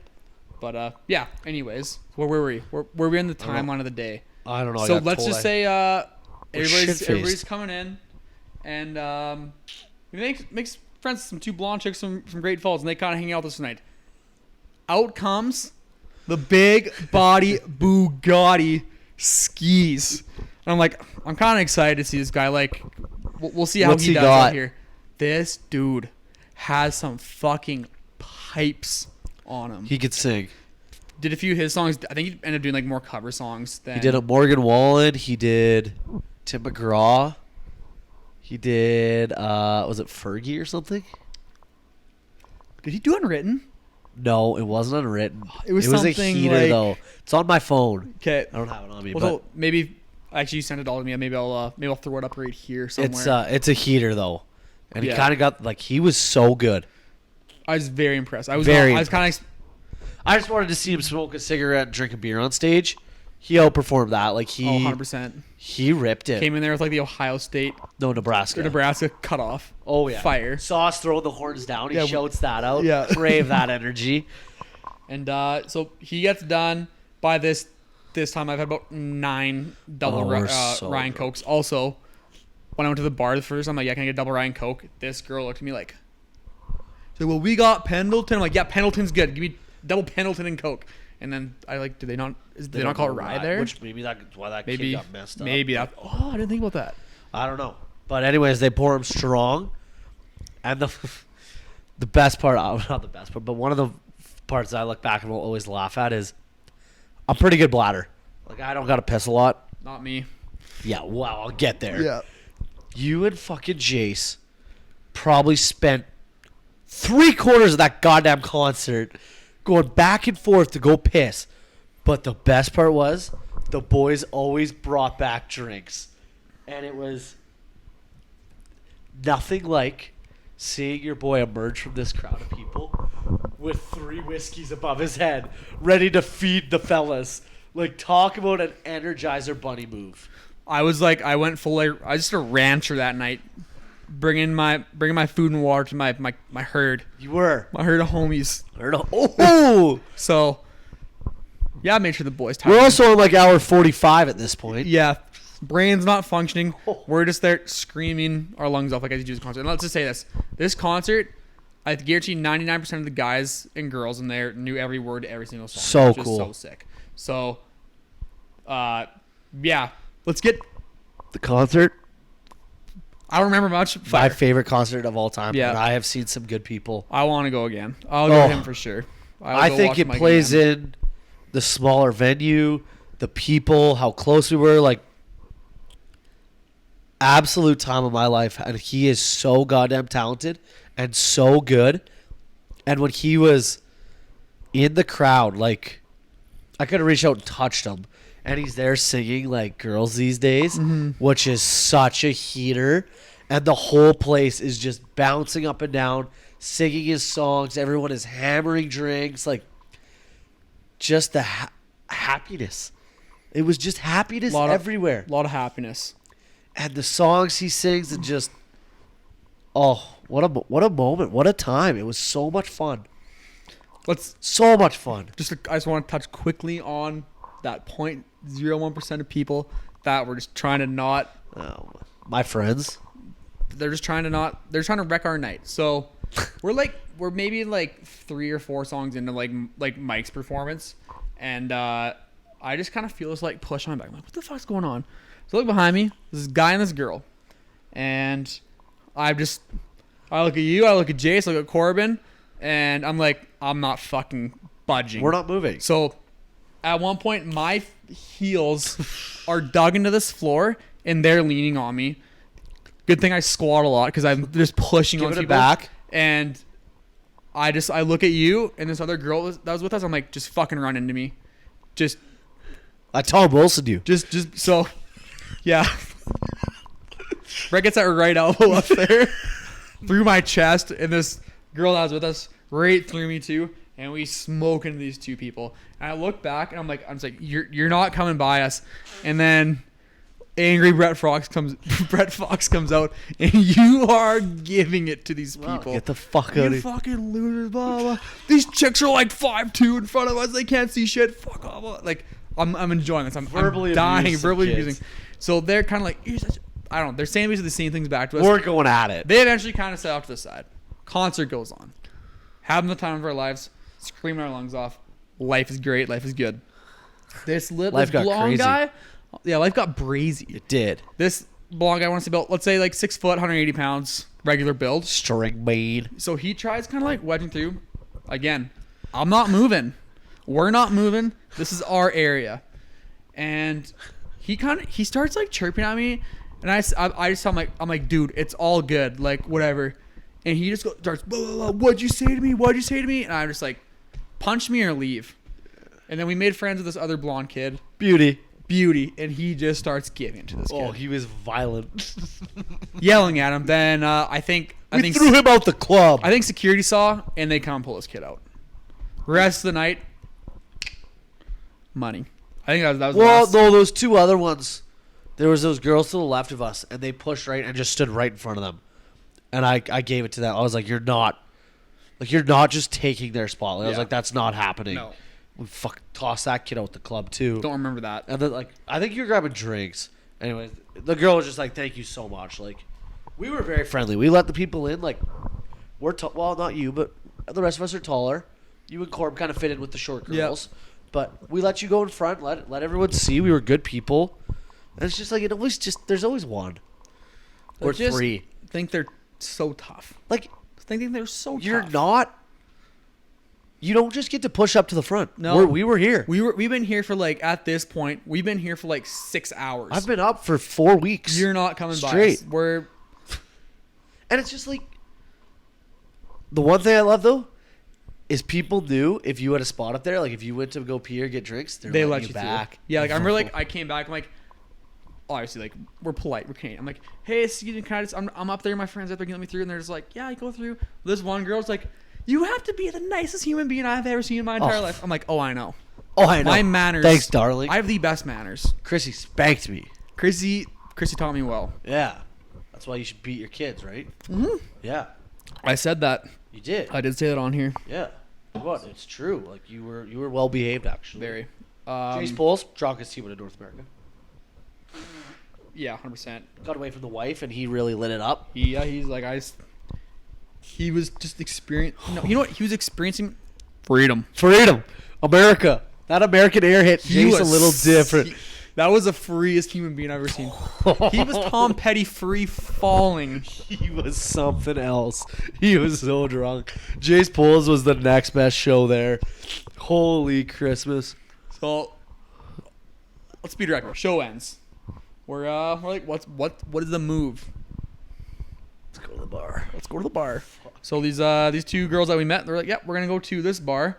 but yeah. Anyways, where were we? Where were we in the timeline of the day? I don't know. I So got let's told just I- say shit-faced. everybody's coming in, and we makes friends with some 2 blonde chicks from Great Falls, and they kind of hang out this night. Out comes the big body Bugatti skis. And I'm like, I'm kind of excited to see this guy. Like, we'll see how What's he he does got? out here. This dude has some fucking pipes on him. He could sing. Did a few of his songs. I think he ended up doing like more cover songs than He did a Morgan Wallen. He did Tim McGraw. He did, was it Fergie or something? Did he do Unwritten? No, it wasn't unwritten. It was a something heater, like- though. It's on my phone. Okay. I don't have it on me, Well, but so maybe actually you sent it all to me. Maybe I'll throw it up right here somewhere. it's a heater, though. And he Yeah. kind of got, like, he was so good. I was very impressed. I was Very kind of I just wanted to see him smoke a cigarette and drink a beer on stage. He outperformed that. Like, he 100%. he ripped it. Came in there with like the Ohio State No, Nebraska. or Nebraska cutoff. Oh, yeah. Fire. Sauce throwing the horns down. He Yeah, shouts that out. yeah. Crave that energy. And so he gets done by this time. I've had about 9 double Oh, we're so Ryan drunk. Cokes. Also, when I went to the bar the first time, I'm like, yeah, can I get a double Ryan Coke? This girl looked at me like, she's like, well, we got Pendleton. I'm like, yeah, Pendleton's good. Give me double Pendleton and Coke. And then I like, do they not call it rye there? Which maybe that's why that kid maybe got messed up. maybe that. Oh, I didn't think about that. I don't know. But anyways, they pour him strong. And the best part, not the best part, but one of the parts I look back and will always laugh at is I'm pretty good bladder. Like, I don't got to piss a lot. Not me. Yeah, wow, I'll get there. You and fucking Jace probably spent 3/4 of that goddamn concert going back and forth to go piss. But the best part was the boys always brought back drinks. And it was nothing like seeing your boy emerge from this crowd of people with 3 whiskeys above his head, ready to feed the fellas. Like, talk about an Energizer Bunny move. I was like, I went full. I was just a rancher that night, bringing my food and water to my herd. You were. My herd of homies. Oh! So, yeah, I made sure the boys. We're also on like hour 45 at this point. Yeah, brain's not functioning. We're just there screaming our lungs off like I do this concert. And let's just say this: this concert, I guarantee 99% of the guys and girls in there knew every word to every single song. So which cool. Was so sick. So, yeah, let's get The concert, I don't remember much. my Fire. favorite concert of all time. Yeah. And I have seen some good people. I want to go again. I'll go with Oh. him for sure. I think it plays in the smaller venue, the people, how close we were. Like, absolute time of my life. And he is so goddamn talented and so good. And when he was in the crowd, like, I could have reached out and touched him. And he's there singing like Girls These Days, which is such a heater. And the whole place is just bouncing up and down, singing his songs. Everyone is hammering drinks. Like, just the happiness. It was just happiness everywhere. A lot of happiness. And the songs he sings and just, oh, what a moment. What a time. It was so much fun. So much fun. I just want to touch quickly on that 0.01% of people that were just trying to not. Oh, my friends. They're trying to wreck our night. So we're maybe like 3 or 4 songs into like Mike's performance, and I just kind of feel this like push on my back. I'm like, what the fuck's going on? So I look behind me. There's this guy and this girl, and I look at you, I look at Jace, I look at Corbin, and I'm like, I'm not fucking budging. We're not moving. So at one point, my heels are dug into this floor, and they're leaning on me. Good thing I squat a lot because I'm just pushing on Give it people. back. And I look at you and this other girl that was with us. I'm like, just fucking run into me. I Tom Wilson you. Just so, yeah. Brett gets that right elbow up there through my chest, and this girl that was with us right through me too. And we smoke into these 2 people. And I look back and I'm just like, you're not coming by us. And then angry Brett Fox comes out, and you are giving it to these people. Get the fuck out You of here. fucking losers, blah, blah. These chicks are like 5'2" in front of us. They can't see shit. Fuck off. Blah. Like, I'm enjoying this. I'm dying, verbally abusing. So they're kind of like, I don't know. They're saying basically the same things back to us. We're going at it. They eventually kind of set off to the side. Concert goes on. Having the time of our lives. Screaming our lungs off. Life is great. Life is good. This Life got blonde crazy. guy. Yeah, life got brazy. It did. This blonde guy wants to build, let's say, like 6 foot, 180 pounds, regular build. String made. So he tries kind of like wedging through. Again, I'm not moving. We're not moving. This is our area. And he starts like chirping at me, and I just I'm like, dude, it's all good, like whatever. And he just starts, blah, blah, blah, what'd you say to me? What'd you say to me? And I'm just like, punch me or leave. And then we made friends with this other blonde kid, Beauty. and he just starts giving it to this kid, Oh, he was violent. yelling at him. Then I think threw him out the club. I think security saw, and they come pull this kid out. Rest of the night, money. I think that was the last. No, those 2 other ones. There was those girls to the left of us, and they pushed right and just stood right in front of them. And I gave it to them. I was like, you're not just taking their spot. Like, I was Yeah. like, that's not happening. No. We toss that kid out the club too. Don't remember that. And then I think you're grabbing drinks. Anyways, the girl was just like, thank you so much. Like, we were very friendly. We let the people in. Like, we're well, not you, but the rest of us are taller. You and Corb kind of fit in with the short girls. Yep. But we let you go in front. Let everyone see we were good people. And it's just like there's always one or Just 3. think they're so tough. Like, Thinking they're so you're tough. not. You don't just get to push up to the front. No. We were here. We've been here for like, at this point, we've been here for like 6 hours. I've been up for 4 weeks. You're not coming straight. by us. And it's just like, the one thing I love though is people knew if you had a spot up there, like if you went to go pee or get drinks, They let you you back. through. Yeah, like I remember, like I came back. I'm like, obviously, like we're polite, we're Canadian. I'm like, hey, excuse me, can I just? I'm up there. My friends up there can let me through, and they're just like, yeah, I go through. This one girl's like, you have to be the nicest human being I've ever seen in my entire life. I'm like, oh, I know. Oh, I know. My manners. Thanks, darling. I have the best manners. Chrissy spanked me. Chrissy taught me well. Yeah. That's why you should beat your kids, right? Mm-hmm. Yeah. I said that. You did. I did say that on here. Yeah. What? It's true. Like you were well behaved actually. Very. Jace Bowles, strongest team in North America. Yeah, 100%. Got away from the wife and he really lit it up. He's like he was just experiencing. No, you know what? He was experiencing freedom. Freedom. America. That American air hit He Jace a was- little different. That was the freest human being I've ever seen. He was Tom Petty free falling. He was something else. He was so drunk. Jace Bowles was the next best show there. Holy Christmas. So let's be direct. Show ends. We're like, what is the move? Let's go to the bar. Let's go to the bar. So these two girls that we met, they're like, yep, we're gonna go to this bar.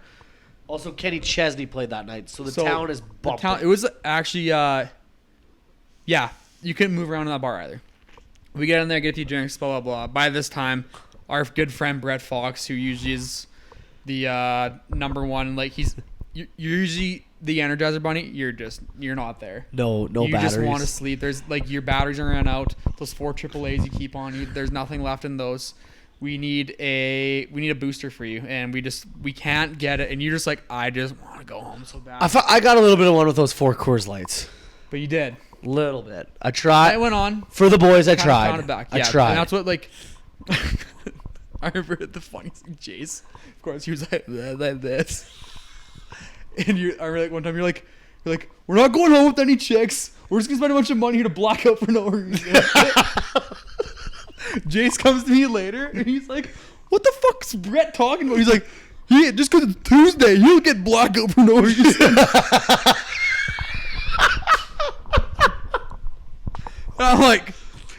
Also, Kenny Chesney played that night, so the town is bumping. It was actually, yeah, you couldn't move around in that bar either. We get in there, get a few drinks, blah, blah, blah. By this time, our good friend Brett Fox, who usually is the number one, like you're usually the Energizer Bunny, you're not there. No you batteries. just want to sleep. There's like your batteries are ran out. Those 4 AAAs you keep on, there's nothing left in those. We need a booster for you, and we can't get it. And you're just like, I just want to go home so bad. I got a little bit of one with those 4 Coors Lights. But you did. Little bit. I tried. I went on. For the boys, I Kinda tried. found it back. I Yeah, tried. And that's what, like, I remember the funniest thing, Jace. Of course, he was like this. And I remember, like, one time you're like, we're not going home with any chicks. We're just gonna spend a bunch of money here to black out for no reason. Jace comes to me later, and he's like, what the fuck's Brett talking about? He's like, yeah, just because it's Tuesday, he'll get blackout for no reason. And I'm like,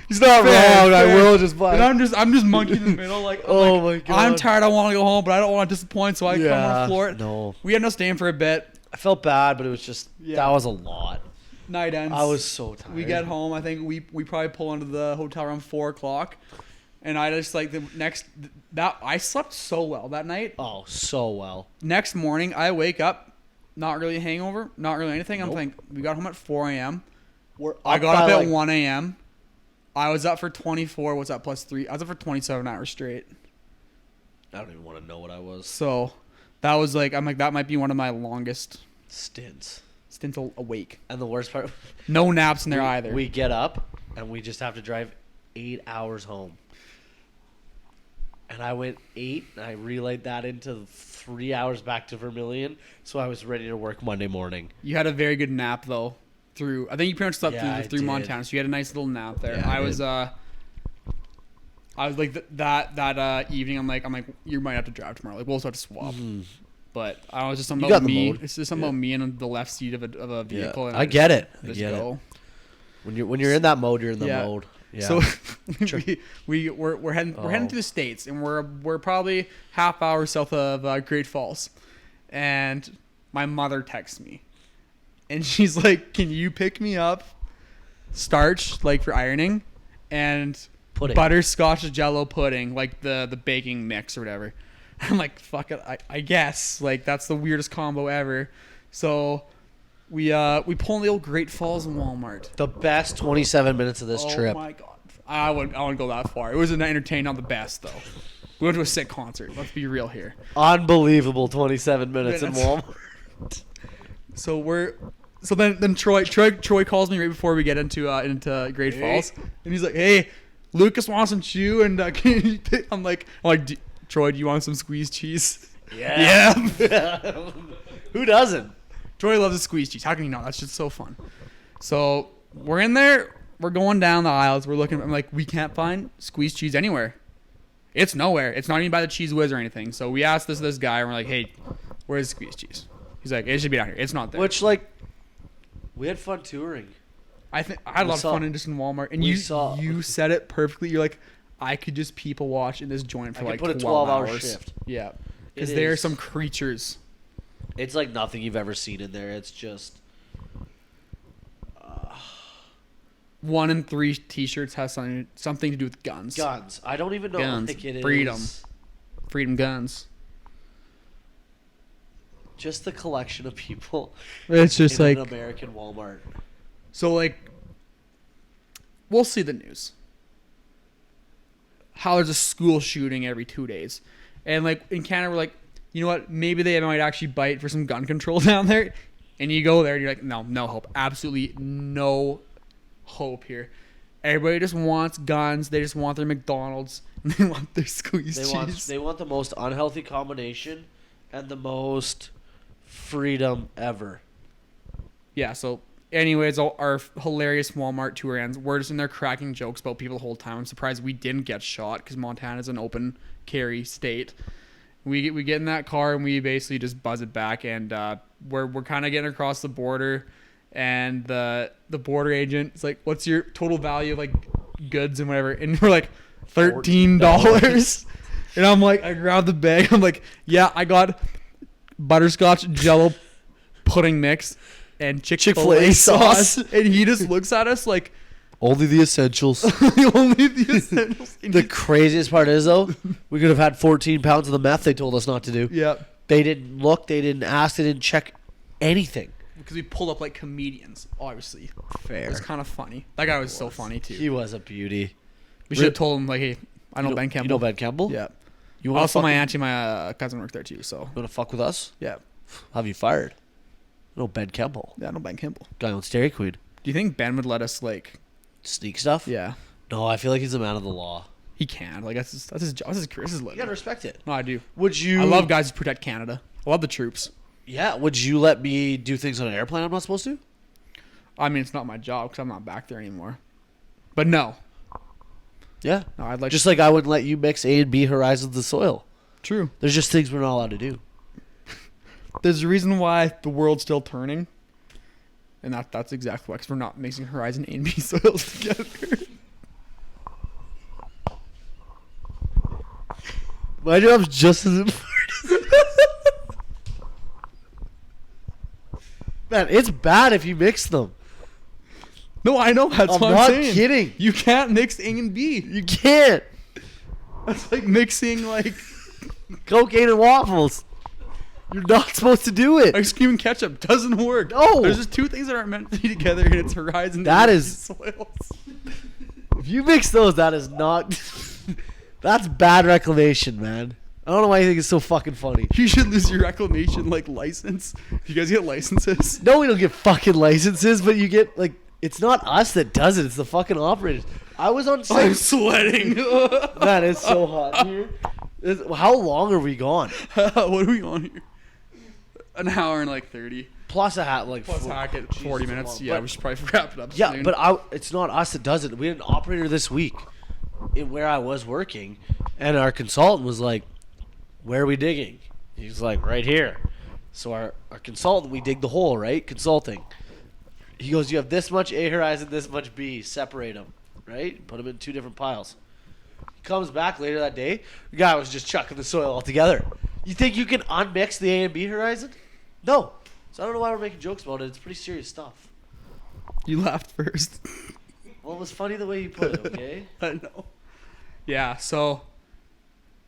He's not fair, wrong. I fair. will just buy. And I'm just monkey in the middle. Like, Oh my God. I'm tired. I want to go home, but I don't want to disappoint, so I come on the floor. No. We ended up staying for a bit. I felt bad, but it was just Yeah. that was a lot. Night ends. I was so tired. We get home. I think we probably pull into the hotel around 4:00, and I just like I slept so well that night. Oh, so well. Next morning, I wake up, not really a hangover, not really anything. I'm Nope. thinking we got home at 4 a.m. We're I got up by, at like, 1 a.m. I was up for 24. What's that plus 3? I was up for 27 hours straight. I don't even want to know what I was. So that was like, I'm like, that might be one of my longest Stints. stints awake. And the worst part, No naps in there either. we get up and we just have to drive 8 hours home. And I went 8 and I relayed that into 3 hours back to Vermilion. So I was ready to work Monday morning. You had a very good nap though. I think you pretty much slept Yeah, I through did. Montana, so you had a nice little nap there. Yeah, I I was like that evening. I'm like you might have to drive tomorrow. Like we'll have to swap. But I was just something You got about in the me. mode. It's just something about me and the left seat of a vehicle. And I get it. I Just get go. it. When you're in that mode, you're in the Yeah. mode. Yeah. So Sure. we're heading Oh. to the States, and we're probably half hour south of Great Falls, and my mother texts me, and she's like, "Can you pick me up starch like for ironing, and Pudding. butterscotch Jello pudding like the baking mix or whatever?" I'm like, "Fuck it, I guess." Like that's the weirdest combo ever. So we pull in the old Great Falls Walmart. the best 27 minutes of this trip. Oh my god. I wouldn't go that far. It was an entertaining, not the best though. We went to a sick concert. Let's be real here. Unbelievable 27 minutes in Minutes. Walmart. So then Troy calls me right before we get into Great Falls, and he's like, "Hey, Lucas wants some chew, and can you pick?" I'm like, Troy, do you want some squeezed cheese? Yeah. Who doesn't? Troy loves a squeezed cheese. How can you not? That's just so fun. So we're in there. We're going down the aisles. We're looking. I'm like, we can't find squeezed cheese anywhere. It's nowhere. It's not even by the Cheese Whiz or anything. So we asked this guy, and we're like, hey, where's the squeeze cheese? He's like, it should be down here. It's not there. Which, like, we had fun touring. I had a lot of fun in just in Walmart. And you said it perfectly. You're like, I could just people watch in this joint for like put a 12 12-hour hours. shift. Yeah. Because there are some creatures. It's like nothing you've ever seen in there. It's just... 1 in 3 T-shirts has something to do with guns. Guns. I don't even know Guns. what it Freedom. is. Freedom guns. Just the collection of people It's just in like... an American Walmart. So, like, we'll see the news. How there's a school shooting every 2 days. And, like, in Canada, we're like, you know what? Maybe they might actually bite for some gun control down there. And you go there and you're like, no hope. Absolutely no hope here. Everybody just wants guns. They just want their McDonald's. And they want their squeeze cheese. They want the most unhealthy combination and the most freedom ever. Yeah, so anyways, our hilarious Walmart tour ends. We're just in there cracking jokes about people the whole time. I'm surprised we didn't get shot because Montana's an open carry state. We get in that car and we basically just buzz it back, and we're kind of getting across the border, and the border agent is like, "What's your total value of like goods and whatever?" And we're like, $13. And I'm like, I grabbed the bag. I'm like, yeah, I got butterscotch Jello pudding mix and Chick-fil-A sauce. And he just looks at us like, only the essentials. only the essentials. And The craziest part is, though, we could have had 14 pounds of the meth they told us not to do. yeah, They didn't look. They didn't ask. They didn't check anything. because we pulled up like comedians, obviously. Fair. It was kind of funny. That guy was so funny too. He was a beauty. We should have told him like, hey, I know Ben Kemball. You know Ben Kemball? Yeah. You want Also, to my auntie, my cousin works there too. So You want to fuck with us? yeah, I'll have you fired. No, Ben Kemball. yeah, I know Ben Kemball. Guy owns Dairy Queen. Do you think Ben would let us like? Sneak stuff? Yeah, No, I feel like he's a man of the law. he can. Like that's his job. That's his career. This is You gotta living. respect it. No, I do. Would you... I love guys who protect Canada. I love the troops. Yeah, would you let me do things on an airplane I'm not supposed to? I mean, it's not my job because I'm not back there anymore. But no, Yeah. no, I'd like Just like I wouldn't let you mix A and B horizons of the soil. true. There's just things we're not allowed to do. There's a reason why the world's still turning, and that's exactly why. Because we're not mixing horizon A and B soils together. My job's just as important. Man, it's bad if you mix them. No, I know. That's I'm what not I'm saying. kidding. You can't mix A and B. You can't. That's like mixing like Cocaine and waffles. You're not supposed to do it. ice cream and ketchup. Doesn't work. No. There's just two things that aren't meant to be together, and it's horizon. That and is- soils. If you mix those, that is not... That's bad reclamation, man. I don't know why you think it's so fucking funny. You should lose your reclamation like license. You guys get licenses? No, we don't get fucking licenses, but you get, like... It's not us that does it. It's the fucking operators. I was on I'm site... sweating. Man, it's so hot here. How long are we gone? What are we on here? An hour and like 30. Plus a hat, like... Plus Hackett, 40 minutes. Jesus, Yeah, but- we should probably wrap it up Yeah, soon. but it's not us that does it. We had an operator this week where I was working, and our consultant was like, where are we digging? He's like, right here. So our consultant, we dig the hole, right? Consulting. He goes, you have this much A horizon, this much B. Separate them, right? Put them in 2 different piles. He comes back later that day. The guy was just chucking the soil all together. You think you can unmix the A and B horizon? No. So I don't know why we're making jokes about it. It's pretty serious stuff. you laughed first. Well, it was funny the way you put it, okay? I know. Yeah, so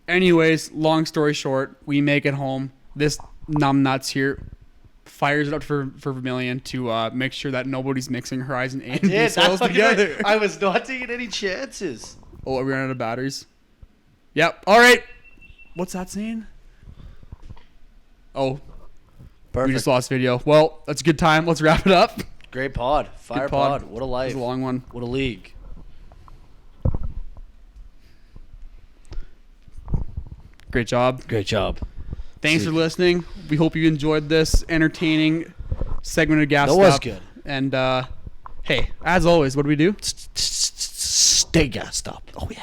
anyways, long story short, we make it home. This numbnuts here fires it up for Vermilion to make sure that nobody's mixing Horizon A and B Yeah, soils that's together. together. I was not taking any chances. Oh, are we running out of batteries? Yep. All right. What's that saying? Oh, we just lost video. Well, that's a good time. Let's wrap it up. Great pod. Fire Good pod. pod. What a It life. was a long one. What a league. Great job. Great job. Thanks for listening. We hope you enjoyed this entertaining segment of Gas That was Stop. good. And hey, as always, what do we do? Stay gassed up. Oh, yeah.